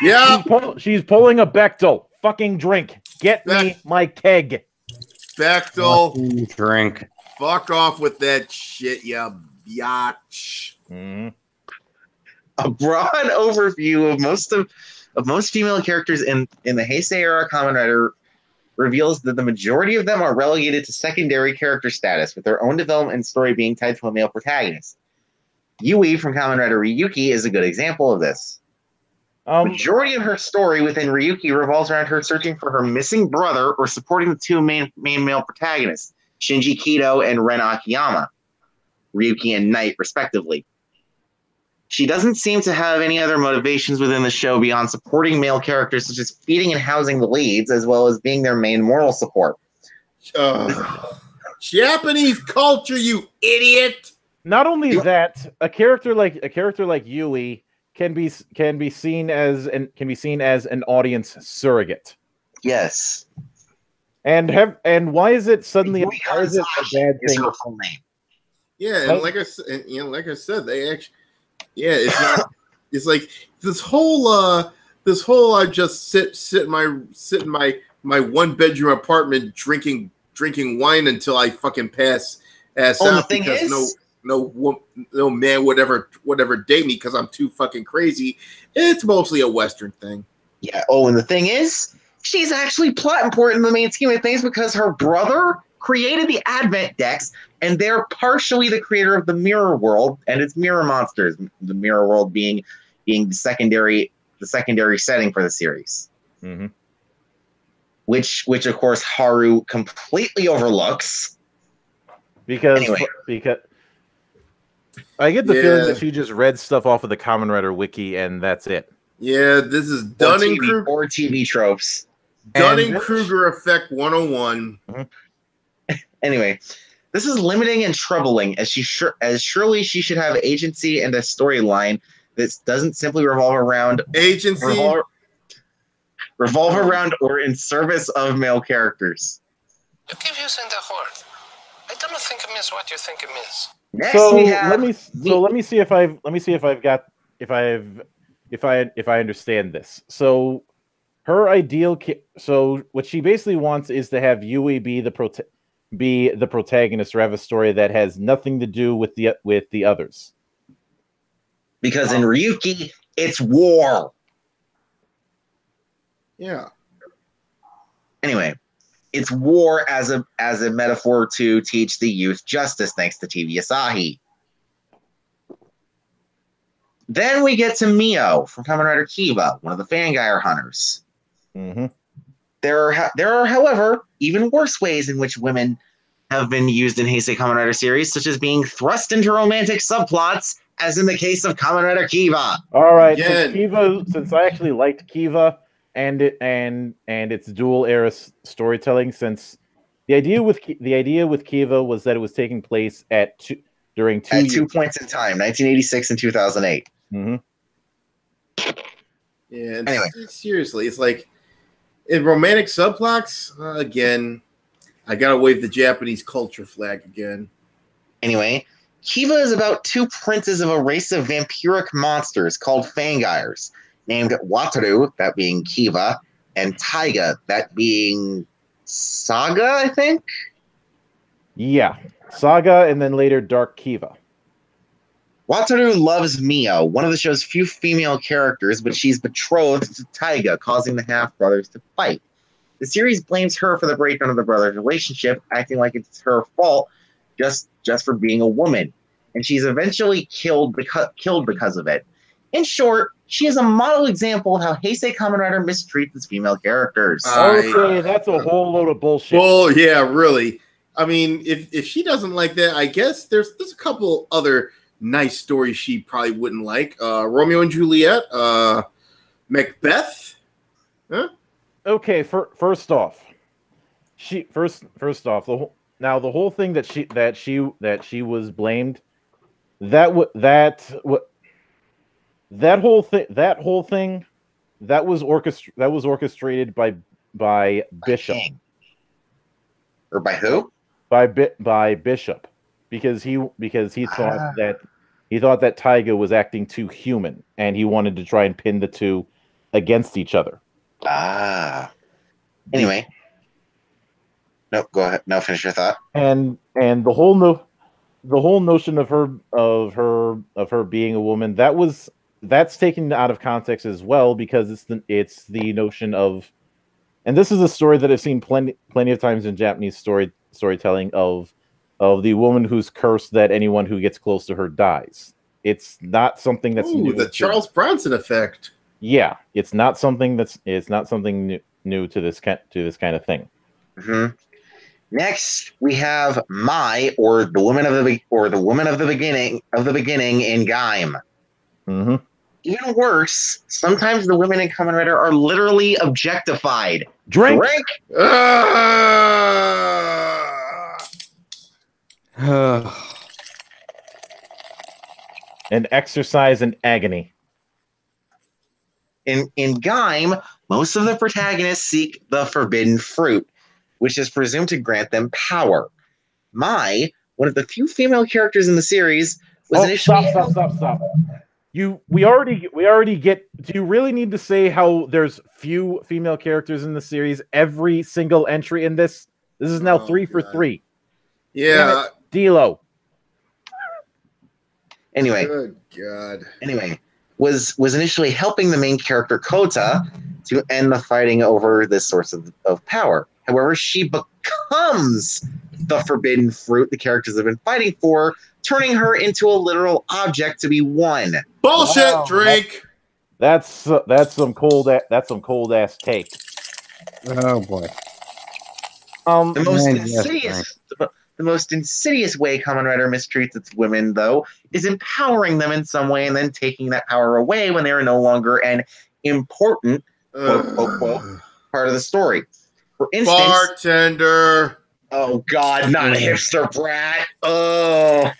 Yeah! She's pulling a Bechtel. Fucking drink. Get me my keg. Bechtel. Drink. Fuck off with that shit, you biatch. Mm-hmm. A broad overview of most female characters in the Heisei era Kamen Rider reveals that the majority of them are relegated to secondary character status, with their own development and story being tied to a male protagonist. Yui from Kamen Rider Ryuki is a good example of this. Majority of her story within Ryuki revolves around her searching for her missing brother or supporting the two main male protagonists, Shinji Kido and Ren Akiyama, Ryuki and Knight, respectively. She doesn't seem to have any other motivations within the show beyond supporting male characters, such as feeding and housing the leads, as well as being their main moral support. Japanese culture, you idiot! Not only that, a character like Yui can be seen as an audience surrogate. Yes. And why is it suddenly a bad thing? Her full name. Yeah, and like I said, they actually, it's not. It's like this whole I just sit in my 1-bedroom apartment drinking wine until I fucking pass out because no man would ever date me because I'm too fucking crazy. It's mostly a Western thing. Yeah. Oh, and the thing is, she's actually plot important in the main scheme of things because her brother created the Advent decks, and they're partially the creator of the Mirror World and its mirror monsters. The Mirror World being the secondary setting for the series, mm-hmm. which of course Haru completely overlooks. Because I get the feeling that she just read stuff off of the Kamen Rider wiki and that's it. Yeah, this is Dunning-Kruger or TV tropes. Dunning-Kruger effect 101. Anyway, this is limiting and troubling, as surely she should have agency and a storyline that doesn't simply revolve around or in service of male characters. You keep using that word. I don't think it means what you think it means. Next, So we have let me see if I understand this. So her ideal so what she basically wants is to have Yui be the protagonist or have a story that has nothing to do with the others. Because in Ryuki, it's war. Yeah. Anyway, it's war as a metaphor to teach the youth justice, thanks to TV Asahi. Then we get to Mio from Kamen Rider Kiva, one of the Fangire hunters. Mm-hmm. There are, however, even worse ways in which women have been used in Heisei Kamen Rider series, such as being thrust into romantic subplots, as in the case of Kamen Rider Kiva. All right, since I actually liked Kiva and its dual era storytelling, since the idea with Kiva was that it was taking place at two points in time, 1986 and 2008. Mm-hmm. Yeah. Anyway, seriously, it's like in romantic subplots. Again, I gotta wave the Japanese culture flag again. Anyway, Kiva is about two princes of a race of vampiric monsters called Fangires, named Wataru, that being Kiva, and Taiga, that being Saga, I think? Yeah, Saga, and then later Dark Kiva. Wataru loves Mio, one of the show's few female characters, but she's betrothed to Taiga, causing the half-brothers to fight. The series blames her for the breakdown of the brothers' relationship, acting like it's her fault just for being a woman, and she's eventually killed because of it. In short, she is a model example of how Heisei Kamen Rider mistreats its female characters. Okay, that's a whole load of bullshit. Well, yeah, really. I mean, if she doesn't like that, I guess there's a couple other nice stories she probably wouldn't like. Romeo and Juliet, Macbeth. Huh? Okay, first off, the whole thing that she was blamed, that whole thing was orchestrated by Bishop. Or by who? By Bishop, because he thought that Taiga was acting too human, and he wanted to try and pin the two against each other. Anyway, no, go ahead. No, finish your thought. And the whole notion of her being a woman, that's taken out of context as well, because it's the notion of, and this is a story that I've seen plenty of times in Japanese storytelling of the woman who's cursed that anyone who gets close to her dies. It's not something that's new. The Charles Bronson effect. Yeah, it's not something new to this kind of thing. Mm-hmm. Next, we have Mai, or the woman of the beginning in Gaim. Mm-hmm. Even worse, sometimes the women in Kamen Rider are literally objectified. Drink. An exercise in agony. In Gaim, most of the protagonists seek the forbidden fruit, which is presumed to grant them power. Mai, one of the few female characters in the series, was initially... Stop. We already get. Do you really need to say how there's few female characters in the series? Every single entry in this is now 3 for 3. Yeah, Dilo. Anyway, good God. Anyway, was initially helping the main character Kota to end the fighting over this source of power. However, she becomes the forbidden fruit the characters have been fighting for, turning her into a literal object to be won. Bullshit, wow. Drake. That's some cold ass take. Oh boy. The most insidious way Kamen Rider mistreats its women, though, is empowering them in some way and then taking that power away when they are no longer an important, quote, part of the story. For instance, Bartender. Oh God, not a hipster brat. Oh,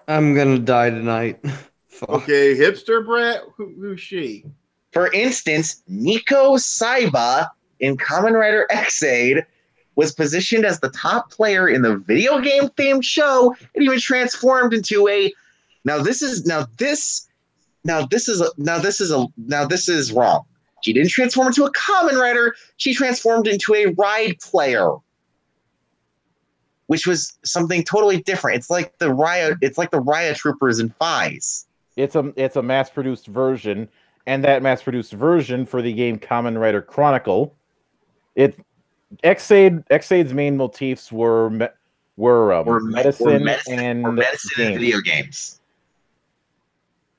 I'm gonna die tonight. Fuck. Okay, hipster brat. Who's she? for instance, Nico Saiba in Kamen Rider X-Aid was positioned as the top player in the video game themed show and even transformed into a. This is wrong. She didn't transform into a Kamen Rider. She transformed into a ride player, which was something totally different. It's like the Riot Troopers and Fies. It's a mass-produced version, and that mass-produced version for the game Kamen Rider Chronicle, X-Aid's main motifs were medicine and video games.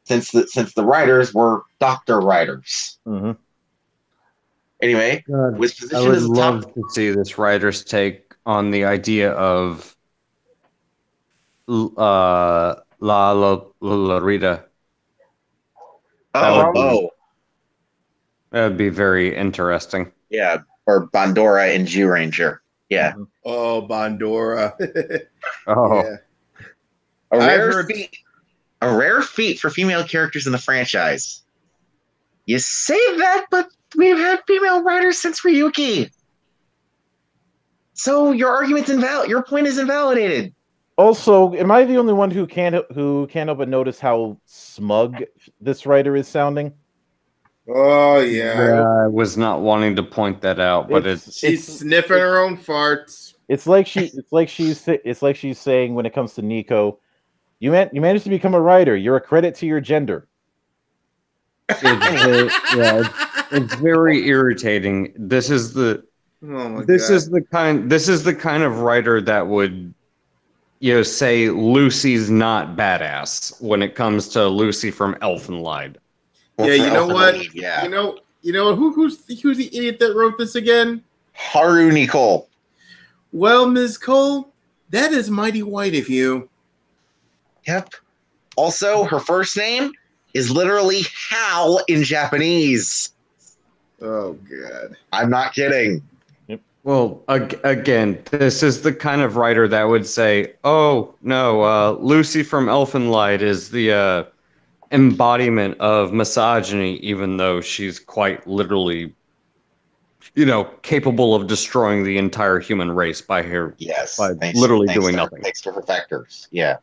Since the writers were doctor writers. Mm-hmm. Anyway, was positioned I would as a love top. to see this writer's take on the idea of La Rita. That would be very interesting. Yeah, or Bondora and Jew Ranger. Yeah. Oh, Bondora. Oh. Yeah. A rare feat for female characters in the franchise. You say that, but we've had female writers since Ryuki. So your argument's invalid. Your point is invalidated. Also, am I the only one who can't help but notice how smug this writer is sounding? Oh yeah. I was not wanting to point that out, but she's sniffing her own farts. It's like she's saying when it comes to Nico, you managed to become a writer. You're a credit to your gender. It's very irritating. This is the kind of writer that would say Lucy's not badass when it comes to Lucy from Elfenlied. Yeah, you know what? Yeah. You know who's the idiot that wrote this again? Haru Nicole. Well, Ms. Cole, that is mighty white of you. Yep. Also, her first name is literally Hal in Japanese. Oh God. I'm not kidding. Well, again, this is the kind of writer that would say, "Oh no, Lucy from Elfenlied is the embodiment of misogyny," even though she's quite literally, capable of destroying the entire human race by literally doing nothing. Thanks to her factors. Yeah.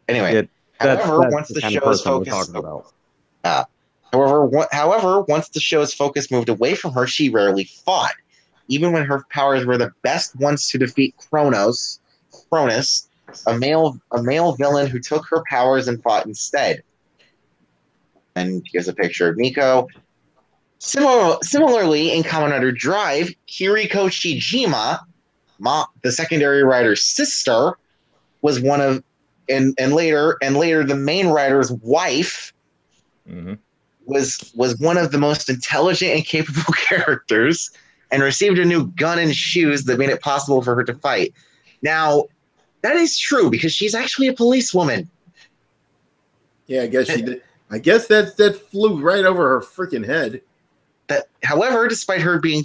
Anyway, however, once the show's focus moved away from her, she rarely fought. Even when her powers were the best ones to defeat Cronus, a male villain who took her powers and fought instead. And here's a picture of Nico. Similarly, in Kamen Rider Drive, Kiriko Shijima, the secondary writer's sister, was one of, and later the main writer's wife, was one of the most intelligent and capable characters, and received a new gun and shoes that made it possible for her to fight. Now, that is true because she's actually a policewoman. Yeah, I guess she did. I guess that flew right over her freaking head. However, despite her being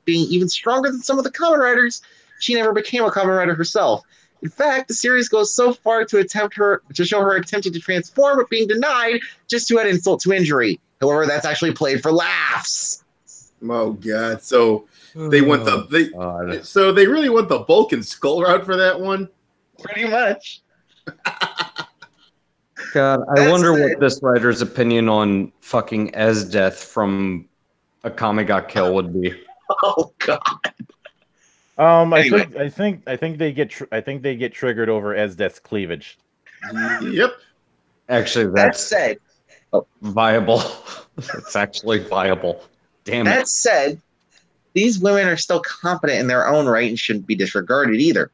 even stronger than some of the Kamen Riders, she never became a Kamen Rider herself. In fact, the series goes so far to show her attempting to transform but being denied just to add insult to injury. However, that's actually played for laughs. Oh God! So they went so they really went the Bulk and Skull route for that one. Pretty much. God, I wonder what this writer's opinion on fucking Esdeath from A Kami Ga Kill would be. Oh God. Anyway. I think they get triggered over Esdeath's cleavage. Yep. Actually, that's viable. It's actually viable. Damn it. That said, these women are still competent in their own right and shouldn't be disregarded either.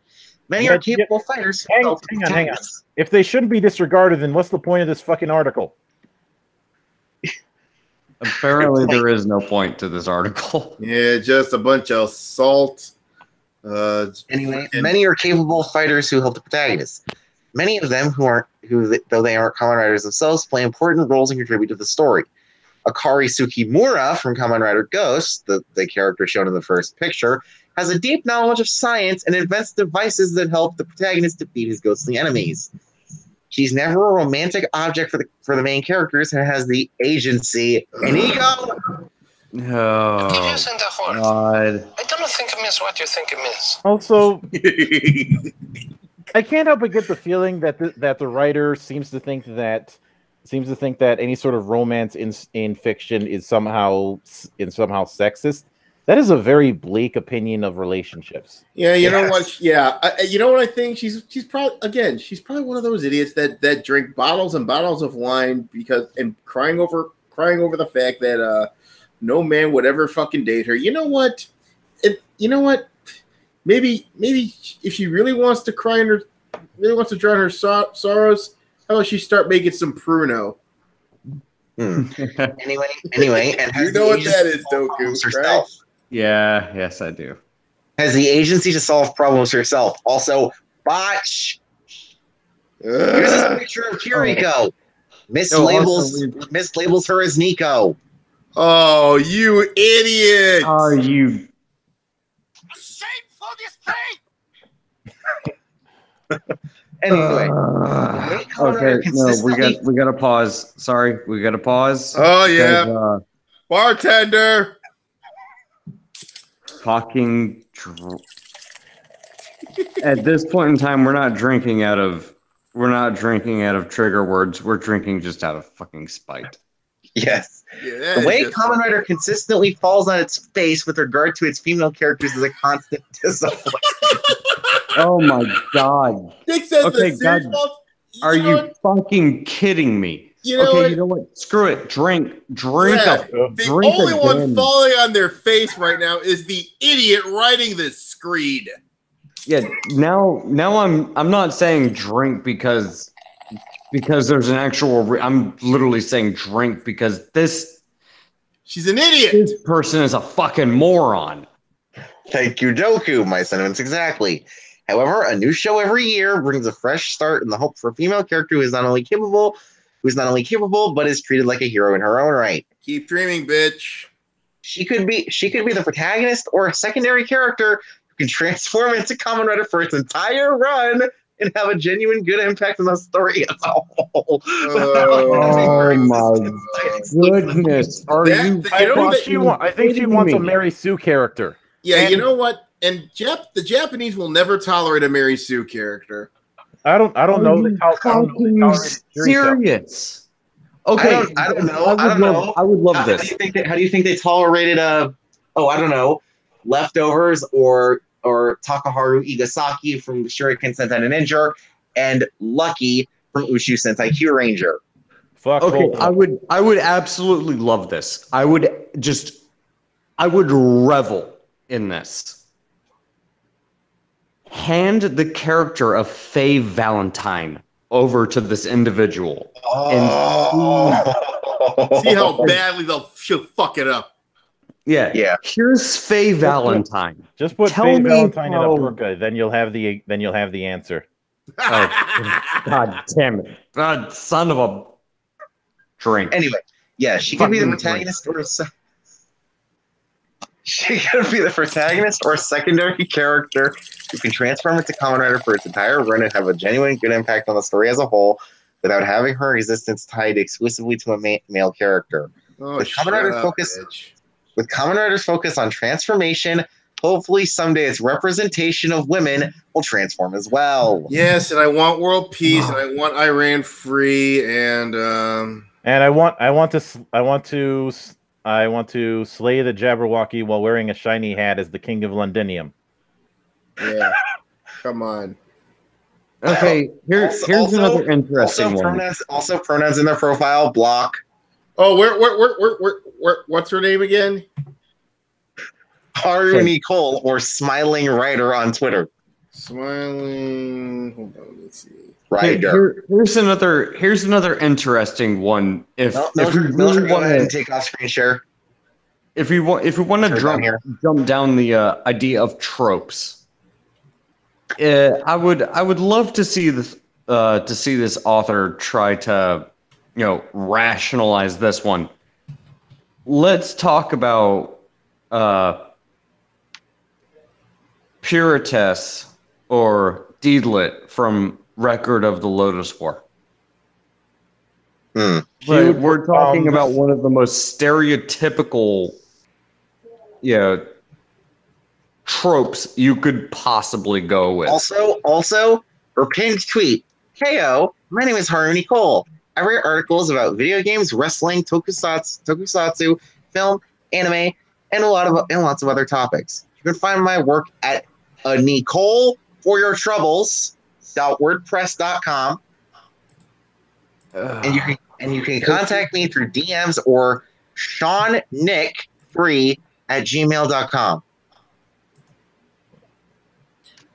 Many are capable fighters. Hang on. If they shouldn't be disregarded, then what's the point of this fucking article? Apparently, there is no point to this article. Yeah, just a bunch of salt. Anyway, many are capable fighters who help the protagonists. Many of them though they aren't Kamen Riders themselves, play important roles and contribute to the story. Akari Tsukimura from Kamen Rider Ghost, the character shown in the first picture, has a deep knowledge of science and invents devices that help the protagonist defeat his ghostly enemies. She's never a romantic object for the main characters and has the agency and ego. Oh, God. I don't think it means what you think it means. Also, I can't help but get the feeling that the writer seems to think that any sort of romance in fiction is somehow sexist. That is a very bleak opinion of relationships. Yeah, you know what? Yeah, you know what I think? She's probably one of those idiots that drink bottles and bottles of wine and crying over the fact that no man would ever fucking date her. You know what? Maybe if she really wants to drown her sorrows, how about she start making some Pruno? Anyway, and you know what that is, Doku, right? Yeah, yes, I do. Has the agency to solve problems herself. Also, botch. Here's a picture of Kiriko. Mislabels her as Nico. Oh, you idiot! Are you? Shameful display. Anyway, okay, no, we got to pause. Sorry, we got to pause. Oh yeah, bartender. Fucking. At this point in time, we're not drinking out of trigger words. We're drinking just out of fucking spite. Yes. Yeah, the way Kamen Rider consistently falls on its face with regard to its female characters is a constant disappointment. Oh my god. Dick says okay, God, are you fucking kidding me? You know what? Screw it. Drink. The only one falling on their face right now is the idiot writing this screed. Yeah. Now I'm not saying drink because there's an actual. I'm literally saying drink because she's an idiot. This person is a fucking moron. Thank you, Doku. My sentiments exactly. However, a new show every year brings a fresh start in the hope for a female character who is not only capable, but is treated like a hero in her own right. Keep dreaming, bitch. She could be the protagonist or a secondary character who can transform into Kamen Rider for its entire run and have a genuine good impact on the story as a whole. Oh my goodness! I think she wants a Mary Sue character. Yeah, you know what? And the Japanese will never tolerate a Mary Sue character. I don't know. How serious? Okay, I don't know. I would love this. How do you think they tolerated I don't know, Leftovers or Takaharu Igasaki from Shuriken Sentai no Ninja and Lucky from Ushu Sentai Q Ranger? Okay, I would absolutely love this. I would revel in this. Hand the character of Faye Valentine over to this individual and see how badly she'll fuck it up. Yeah. Here's Faye Valentine. Just put Faye Valentine in a burqa, then you'll have the answer. Oh, God damn it! God, son of a drink. Anyway, yeah, she could be the protagonist or a secondary character who can transform into Kamen Rider for its entire run and have a genuine good impact on the story as a whole without having her existence tied exclusively to a male character. With Kamen Rider's focus on transformation, hopefully someday its representation of women will transform as well. Yes, and I want world peace, and I want Iran free, and I want to slay the Jabberwocky while wearing a shiny hat as the King of Londinium. Yeah, come on. Okay, here's another interesting one. Also, pronouns in their profile block. Oh, where what's her name again? Haru Nicole or Smiling Rider on Twitter. Smiling. Hold on, let's see. Rider. Here's another interesting one. If we really go ahead and take off screen share. If we want to jump down the idea of tropes, I would love to see this author try to rationalize this one. let's talk about Puritas or Deedlit from Record of the Lotus War. But we're talking about one of the most stereotypical, tropes you could possibly go with. Also, her pinned tweet. Heyo, my name is Harmony Cole. I write articles about video games, wrestling, tokusatsu, film, anime, and lots of other topics. You can find my work at Nicole for your troubles.wordpress.com. And you can contact me through DMs or SeanNick3@gmail.com.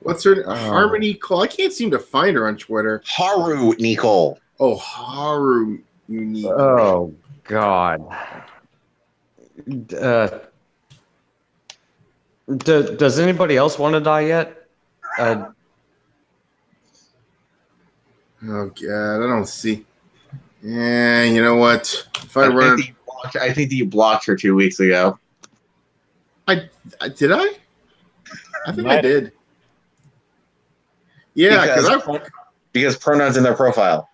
What's her Harmony Cole? I can't seem to find her on Twitter. Haru Nicole. Oh, Haru Nicole. Oh God. Does anybody else want to die yet? Oh God, I don't see. Yeah, you know what? If I think that you blocked her 2 weeks ago. I did. I think I did. Yeah, because pronouns in their profile.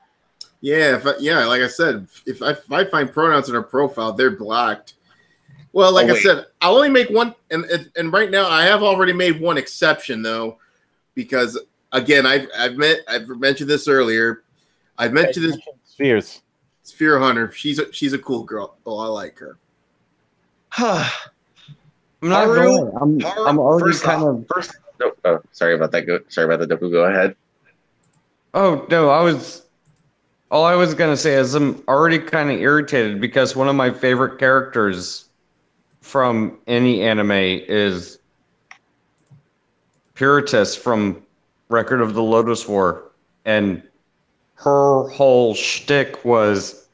Yeah, like I said, if I find pronouns in her profile, they're blocked. Well, like I said, I'll only make one, and right now I have already made one exception though, because again, I've mentioned this earlier. I've mentioned this. Sphere Hunter. She's a cool girl. Oh, I like her. I'm not going. I'm already kind of. Sorry about that. Sorry about the Doku. Go ahead. Oh no, all I was gonna say is I'm already kind of irritated because one of my favorite characters from any anime is Puritas from Record of the Lotus War, and her whole shtick was,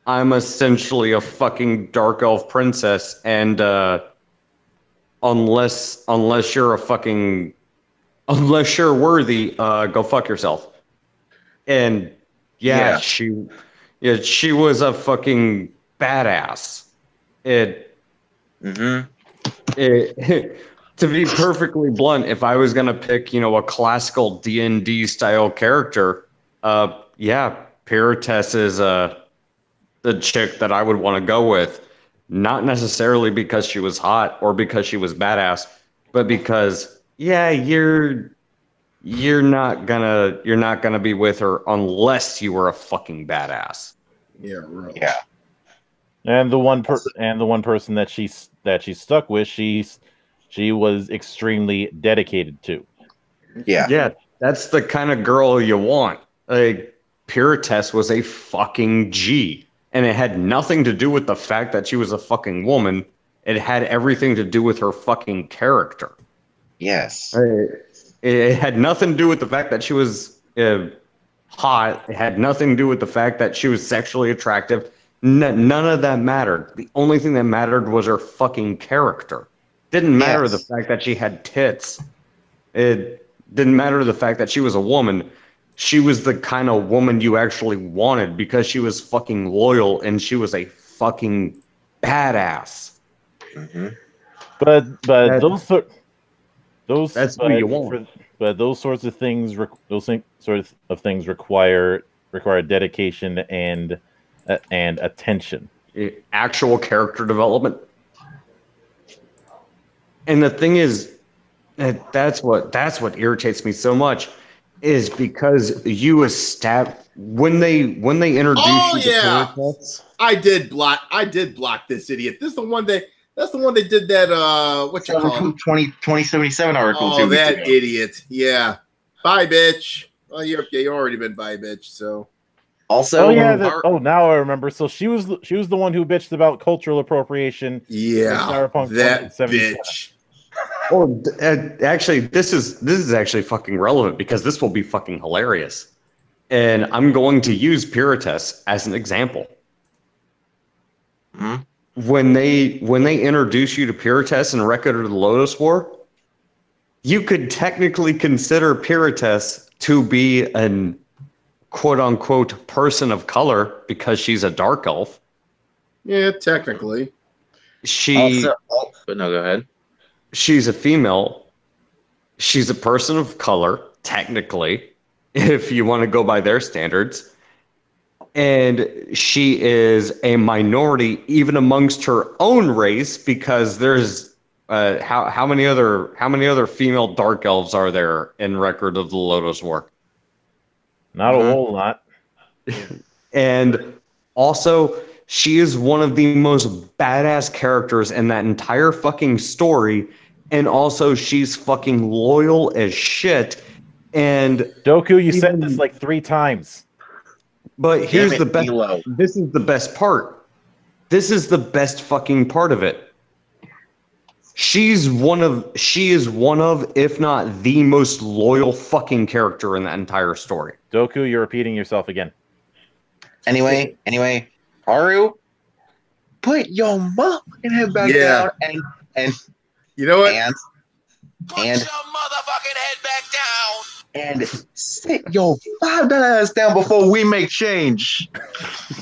I'm essentially a fucking dark elf princess, and unless you're worthy, go fuck yourself. And she was a fucking badass. To be perfectly blunt, if I was gonna pick, a classical D&D style character, Puritas is the chick that I would want to go with. Not necessarily because she was hot or because she was badass, but because you're not gonna be with her unless you were a fucking badass. Yeah, really. Yeah. And the one person that she stuck with, she was extremely dedicated to. Yeah, that's the kind of girl you want. Like, Puritas was a fucking G. And it had nothing to do with the fact that she was a fucking woman. It had everything to do with her fucking character. Yes. It had nothing to do with the fact that she was hot. It had nothing to do with the fact that she was sexually attractive. None of that mattered. The only thing that mattered was her fucking character. Didn't matter the fact that she had tits. It didn't matter the fact that she was a woman. She was the kind of woman you actually wanted because she was fucking loyal and she was a fucking badass. Mm-hmm. But that's what you want. But those sorts of things, require dedication and attention. Actual character development. And the thing is, that's what irritates me so much. Is because when they introduce you to Puritas. I did block this idiot. That's the one that did that what you call 2077 article. Oh, that idiot. Yeah. Bye, bitch. Well, you already been bye, bitch. So also, now I remember. So she was the one who bitched about cultural appropriation. Yeah, Cyberpunk that bitch. Oh, actually, this is actually fucking relevant because this will be fucking hilarious, and I'm going to use Puritas as an example. Mm-hmm. When they introduce you to Puritas in Record of the Lotus War, you could technically consider Puritas to be an quote unquote person of color because she's a dark elf. Yeah, technically. But no, go ahead. She's a female. She's a person of color, technically, if you want to go by their standards. And she is a minority even amongst her own race, because there's how many other female dark elves are there in Record of the Lotus War? Not a whole lot. And also, she is one of the most badass characters in that entire fucking story. And also, she's fucking loyal as shit. And Doku, you said this like 3 times. But here's the best. This is the best part. This is the best fucking part of it. She is one of, if not the most loyal fucking character in that entire story. Doku, you're repeating yourself again. Anyway, Haru, put your motherfucking head back down and you know what? And put your motherfucking head back down. And sit your $5 ass down before we make change.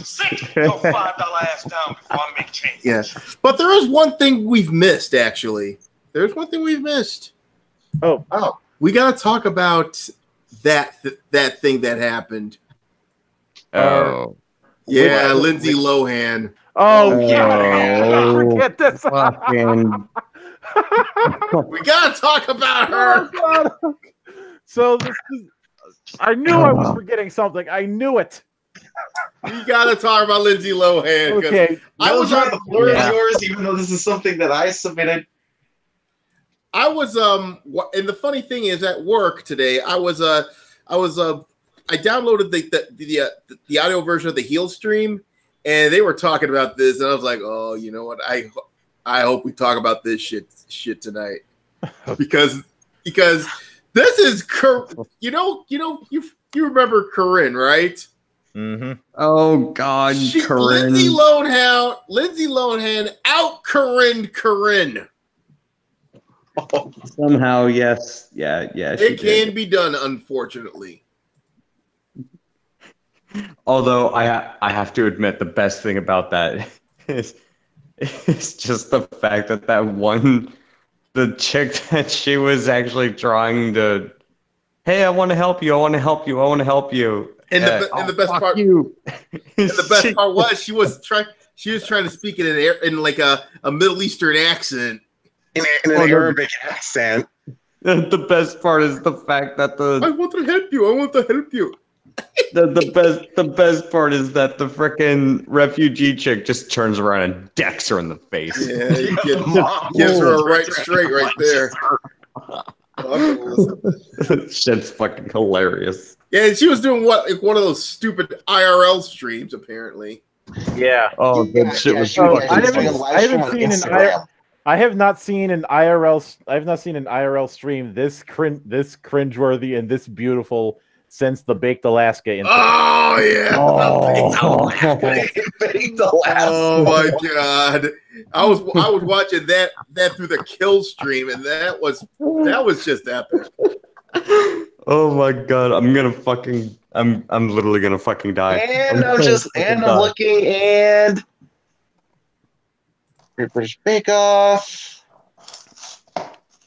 Sit your $5 ass down before I make change. Yeah, but there is one thing we've missed. Actually, there's one thing we've missed. Oh, we got to talk about that thing that happened. Oh, yeah, Lindsay Lohan. Oh, yeah, forget this. Fucking. We gotta talk about her. Oh, so this is, I knew I was forgetting something. I knew it. You gotta talk about Lindsay Lohan. Okay, I was on the floor of yours, even though this is something that I submitted. I was and the funny thing is, at work today, I downloaded the audio version of the Heel stream, and they were talking about this, and I was like, oh, you know what? I hope we talk about this shit tonight, because this is you remember Corinne, right? Mm-hmm. Oh God, Corinne. Lindsay Lohan out Corinne. Somehow, yes, yeah. It can be done, unfortunately. Although I have to admit, the best thing about that is just the fact that the chick that she was actually trying to, hey, I want to help you. And the best part, was she was trying to speak in like a Middle Eastern accent, in an Arabic accent. The best part is the fact that I want to help you. The best part is that the frickin' refugee chick just turns around and decks her in the face. Yeah, gives her a right straight right there. Shit's fucking hilarious. Yeah, and she was doing one of those stupid IRL streams, apparently. Yeah. Oh, that shit was fucking I have not seen an IRL stream this cringeworthy and this beautiful since the Baked Alaska incident. Oh yeah! Baked Alaska. Oh my god! I was watching that through the Kill stream, and that was just epic. Oh my god! I'm literally gonna fucking die. And I'm looking and Great British Bake Off.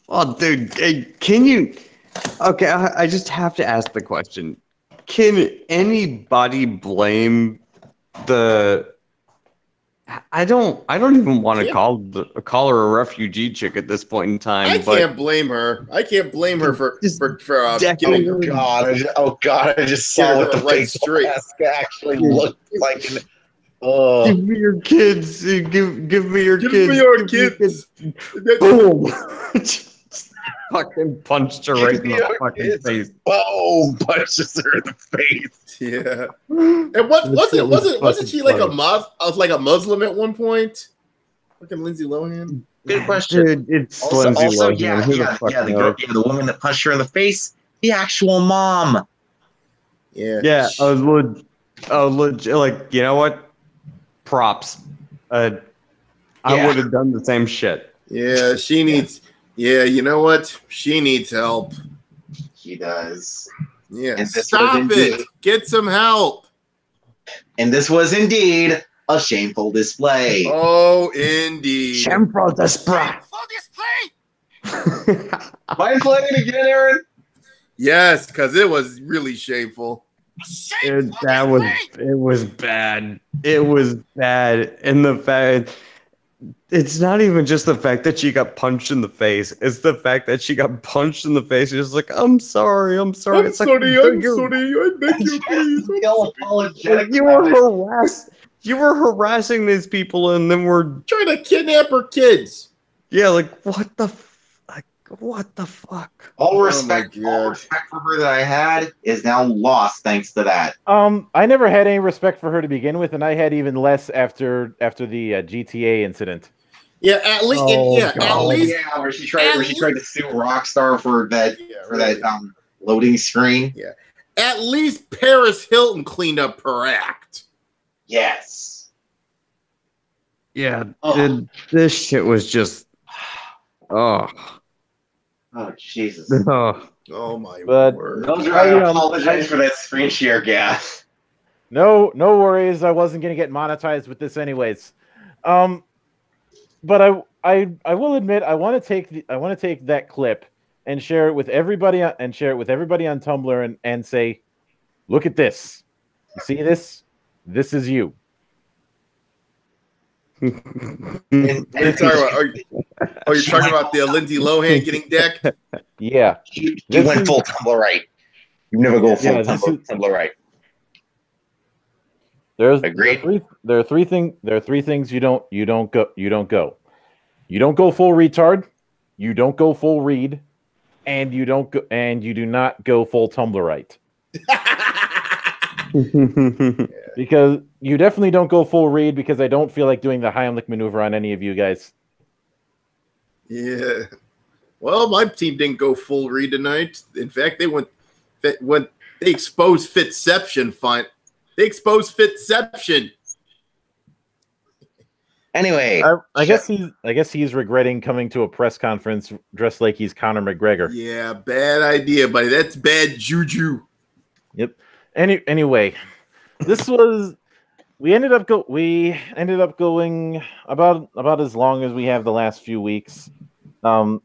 Oh, dude, hey, can you? Okay, I just have to ask the question: can anybody blame the? I don't even want to call her a refugee chick at this point in time. I can't blame her. I can't blame her for getting. Oh god! I just saw what the right straight actually looked like. Give me your kids. Give me your kids. Give me your kids. Boom. Fucking punched her right in the fucking face. Oh, punches her in the face. Yeah. And wasn't she like a Muslim at one point? Fucking Lindsay Lohan. Good question. Dude, it's Lindsay Lohan. The woman that punched her in the face, the actual mom. Yeah. Yeah. Like, you know what? Props. I would have done the same shit. Yeah, she needs. Yeah, you know what? She needs help. She does. Yeah. Stop it. Get some help. And this was indeed A shameful display. Oh, indeed. Shameful display. Mind playing again, Aaron? Yes, because it was really shameful. It was bad. It was bad. And the fact it's not even just the fact that she got punched in the face. It's the fact that she got punched in the face. She's like, I'm sorry. I'm It's sorry. like, I beg you, please. Apologetic. you were harassed. You were harassing these people, and then we're trying to kidnap her kids. Yeah, like what the fuck? All respect for her that I had is now lost thanks to that. I never had any respect for her to begin with, and I had even less after the GTA incident. Yeah, at least. Where she tried to sue Rockstar for that loading screen. Yeah, at least Paris Hilton cleaned up her act. Yes. Yeah, this shit was just. Oh Jesus! Oh my word! I apologize for that screen share gas. No worries. I wasn't gonna get monetized with this anyways. But I will admit I want to take that clip and share it with everybody on Tumblr and say, look at this. You see this? This is you. You're talking about the Lindsay Lohan getting decked? Yeah. You went full Tumblr right. You never go full Tumblr right. There are three things you don't go. You don't go full retard, you don't go full read, and you do not go full Tumblrite. Because you definitely don't go full read, because I don't feel like doing the Heimlich maneuver on any of you guys. Yeah. Well, my team didn't go full read tonight. In fact, they exposed Fitception font. They exposed Fitception. Anyway, I guess he's regretting coming to a press conference dressed like he's Conor McGregor. Yeah, bad idea, buddy. That's bad juju. Yep. Anyway, we ended up going about as long as we have the last few weeks. We'll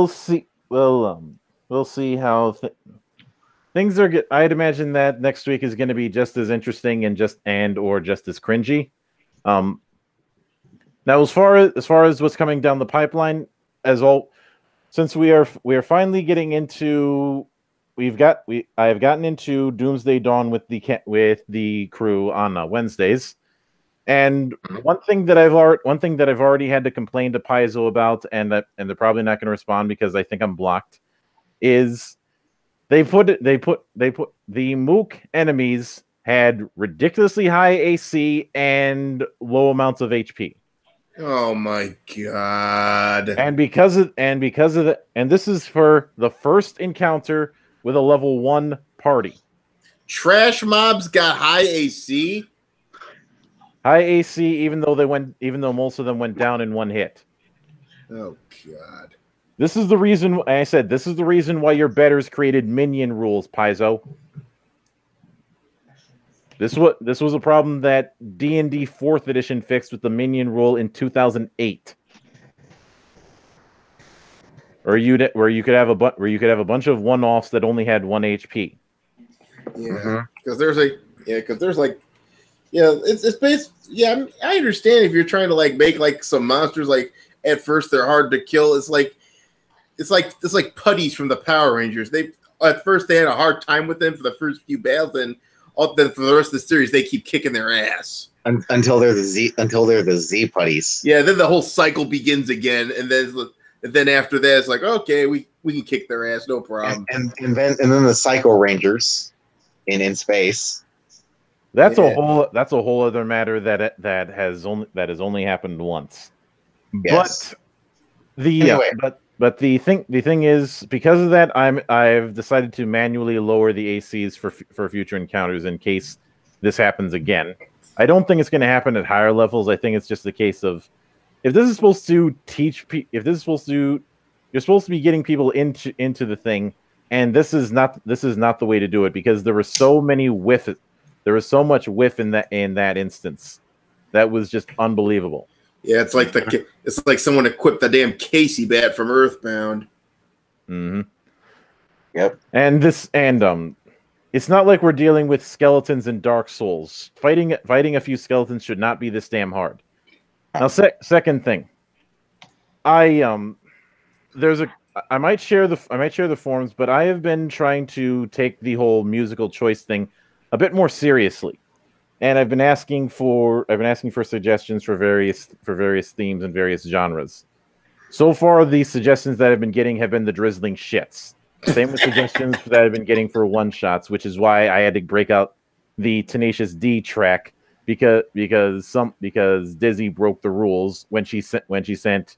see. We'll see how things are. I'd imagine that next week is going to be just as interesting or just as cringy. Now, as far as what's coming down the pipeline, since we are finally getting into. I have gotten into Doomsday Dawn with the crew on Wednesdays, and one thing that I've already had to complain to Paizo about, and they're probably not going to respond because I think I'm blocked, is they put the Mook enemies had ridiculously high AC and low amounts of HP. Oh my god! And because of that, and this is for the first encounter with a level 1 party. Trash mobs got high AC. High AC, even though most of them went down in one hit. Oh god! This is the reason I said this is the reason why your betters created minion rules, Paizo. This was a problem that D&D 4th edition fixed with the minion rule in 2008. Where you could have a bunch of one-offs that only had 1 HP. Yeah, because it's based. Yeah, I understand if you're trying to make some monsters at first they're hard to kill. It's like putties from the Power Rangers. At first they had a hard time with them for the first few battles, and then for the rest of the series they keep kicking their ass until they're the Z putties. Yeah, then the whole cycle begins again, and then after that, it's like, okay, we can kick their ass, no problem. And then the Psycho Rangers in space. That's a whole other matter that has only happened once. Yes. But the thing is, because of that, I've decided to manually lower the ACs for future encounters in case this happens again. I don't think it's going to happen at higher levels. I think it's just a case of if this is supposed to you're supposed to be getting people into the thing, and this is not the way to do it, because there were so many whiffs There was so much whiff in that instance. That was just unbelievable. Yeah, it's like someone equipped the damn Casey bat from Earthbound. Mm-hmm. Yep. And it's not like we're dealing with skeletons in Dark Souls. Fighting a few skeletons should not be this damn hard. Now, second thing, I might share the forums, but I have been trying to take the whole musical choice thing a bit more seriously, and I've been asking for suggestions for various themes and various genres. So far, the suggestions that I've been getting have been the drizzling shits. Same with suggestions that I've been getting for one shots, which is why I had to break out the Tenacious D track because Dizzy broke the rules when she sent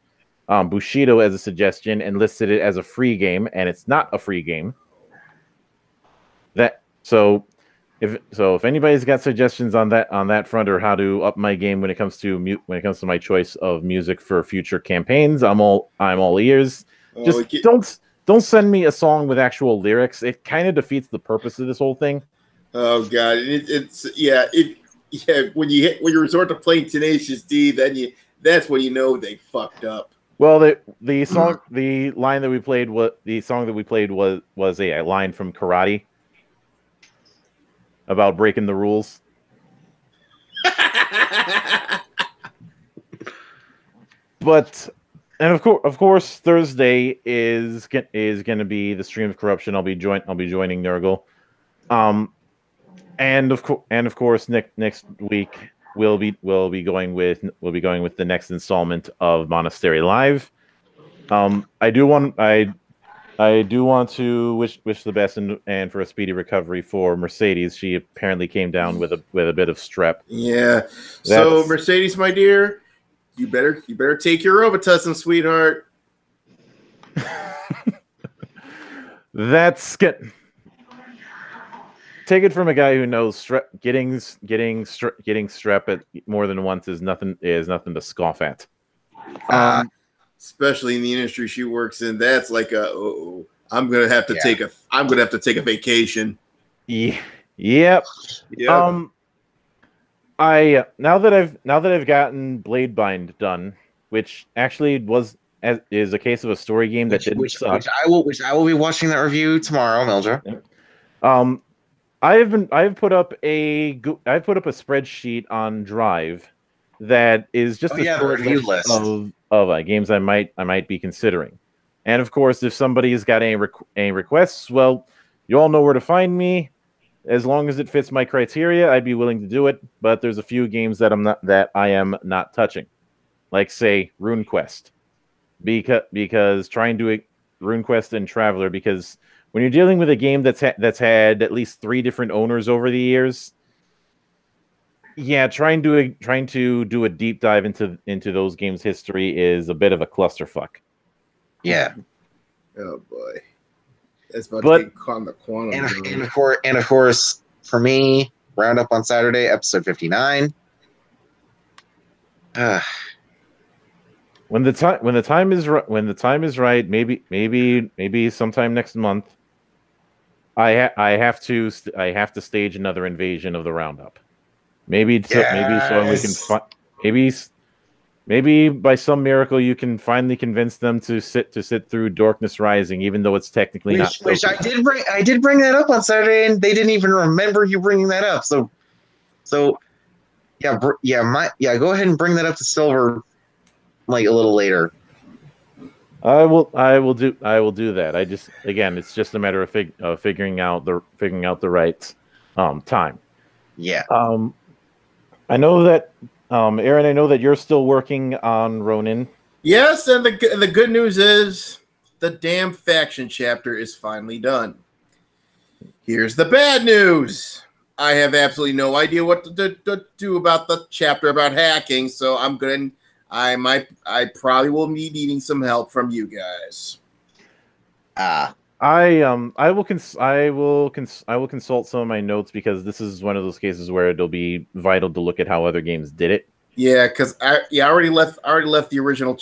Bushido as a suggestion and listed it as a free game, and it's not a free game. If anybody's got suggestions on that front or how to up my game when it comes to my choice of music for future campaigns, I'm all ears. Just don't send me a song with actual lyrics. It kind of defeats the purpose of this whole thing. Oh god, when you resort to playing Tenacious D, that's when you know they fucked up. Well, the song that we played was a line from Karate about breaking the rules. And of course, Thursday is going to be the stream of corruption. I'll be joining Nurgle, and of course next week we'll be going with the next installment of Monastery Live. I do want to wish the best and for a speedy recovery for Mercedes. She apparently came down with a bit of strep. Yeah. So Mercedes, my dear, you better take your Robitussin, sweetheart. That's good. Take it from a guy who knows getting strep at more than once is nothing to scoff at. Especially in the industry she works in, that's like I'm gonna have to take a vacation. Yeah. Yep. I now that I've gotten Bladebind done, which actually is a case of a story game that didn't suck. Which I will be watching that review tomorrow, Mildred. I've put up a spreadsheet on Drive that is just a short review list of games I might be considering. And of course, if somebody's got any requests, well, you all know where to find me. As long as it fits my criteria, I'd be willing to do it. But there's a few games that I am not touching, like say RuneQuest, because trying to RuneQuest and Traveler, because when you're dealing with a game that's had at least 3 different owners over the years, yeah, trying to do a deep dive into those games' history is a bit of a clusterfuck. Yeah. Oh boy. That's about to get caught in the quantum. And of course, for me, Roundup on Saturday, episode 59. When the time is right, maybe sometime next month, I have to stage another invasion of the Roundup. Maybe we can maybe by some miracle you can finally convince them to sit through Darkness Rising, even though it's technically not. Which I did bring that up on Saturday, and they didn't even remember you bringing that up. So go ahead and bring that up to Silver, like a little later. I will do that. It's just a matter of figuring out the right time. Yeah. I know that Aaron, I know that you're still working on Ronin. Yes, and the good news is the damn faction chapter is finally done. Here's the bad news. I have absolutely no idea what to do about the chapter about hacking, so I probably will be needing some help from you guys. I will consult some of my notes, because this is one of those cases where it'll be vital to look at how other games did it. Yeah, because I already left the original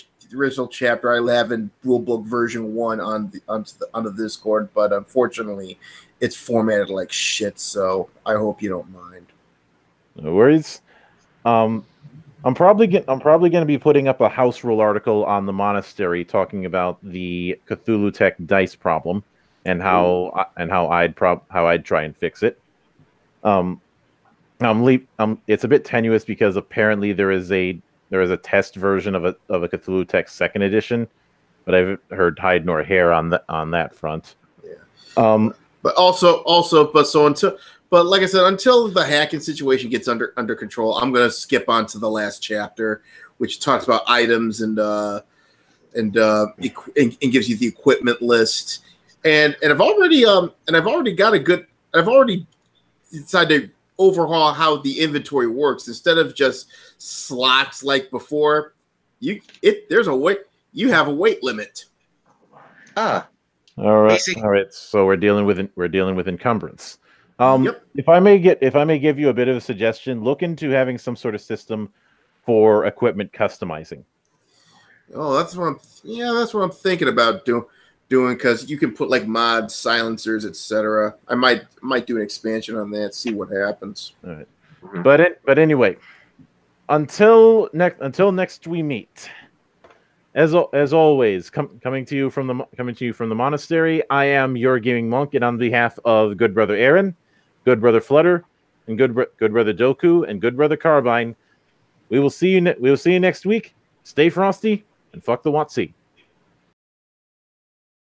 chapter I have in rulebook version 1 on the Discord, but unfortunately it's formatted like shit, so I hope you don't mind. No worries. I'm probably going to be putting up a house rule article on the Monastery talking about the Cthulhu Tech dice problem and how I'd try and fix it. It's a bit tenuous because apparently there is a test version of a Cthulhu Tech second edition, but I've heard hide nor hair on that front. Yeah. But like I said, until the hacking situation gets under control, I'm gonna skip on to the last chapter, which talks about items and gives you the equipment list. And I've already decided to overhaul how the inventory works. Instead of just slots like before, you have a weight limit. All right. So we're dealing with encumbrance. If I may give you a bit of a suggestion, look into having some sort of system for equipment customizing. Oh, that's what I'm thinking about doing because you can put like mods, silencers, etc. I might do an expansion on that, see what happens. All right. But anyway, until next we meet. As always, coming to you from the Monastery, I am your gaming monk, and on behalf of good brother Aaron, good brother Flutter, and good brother Doku, and good brother Carbine, we will see you next week. Stay frosty and fuck the WotC.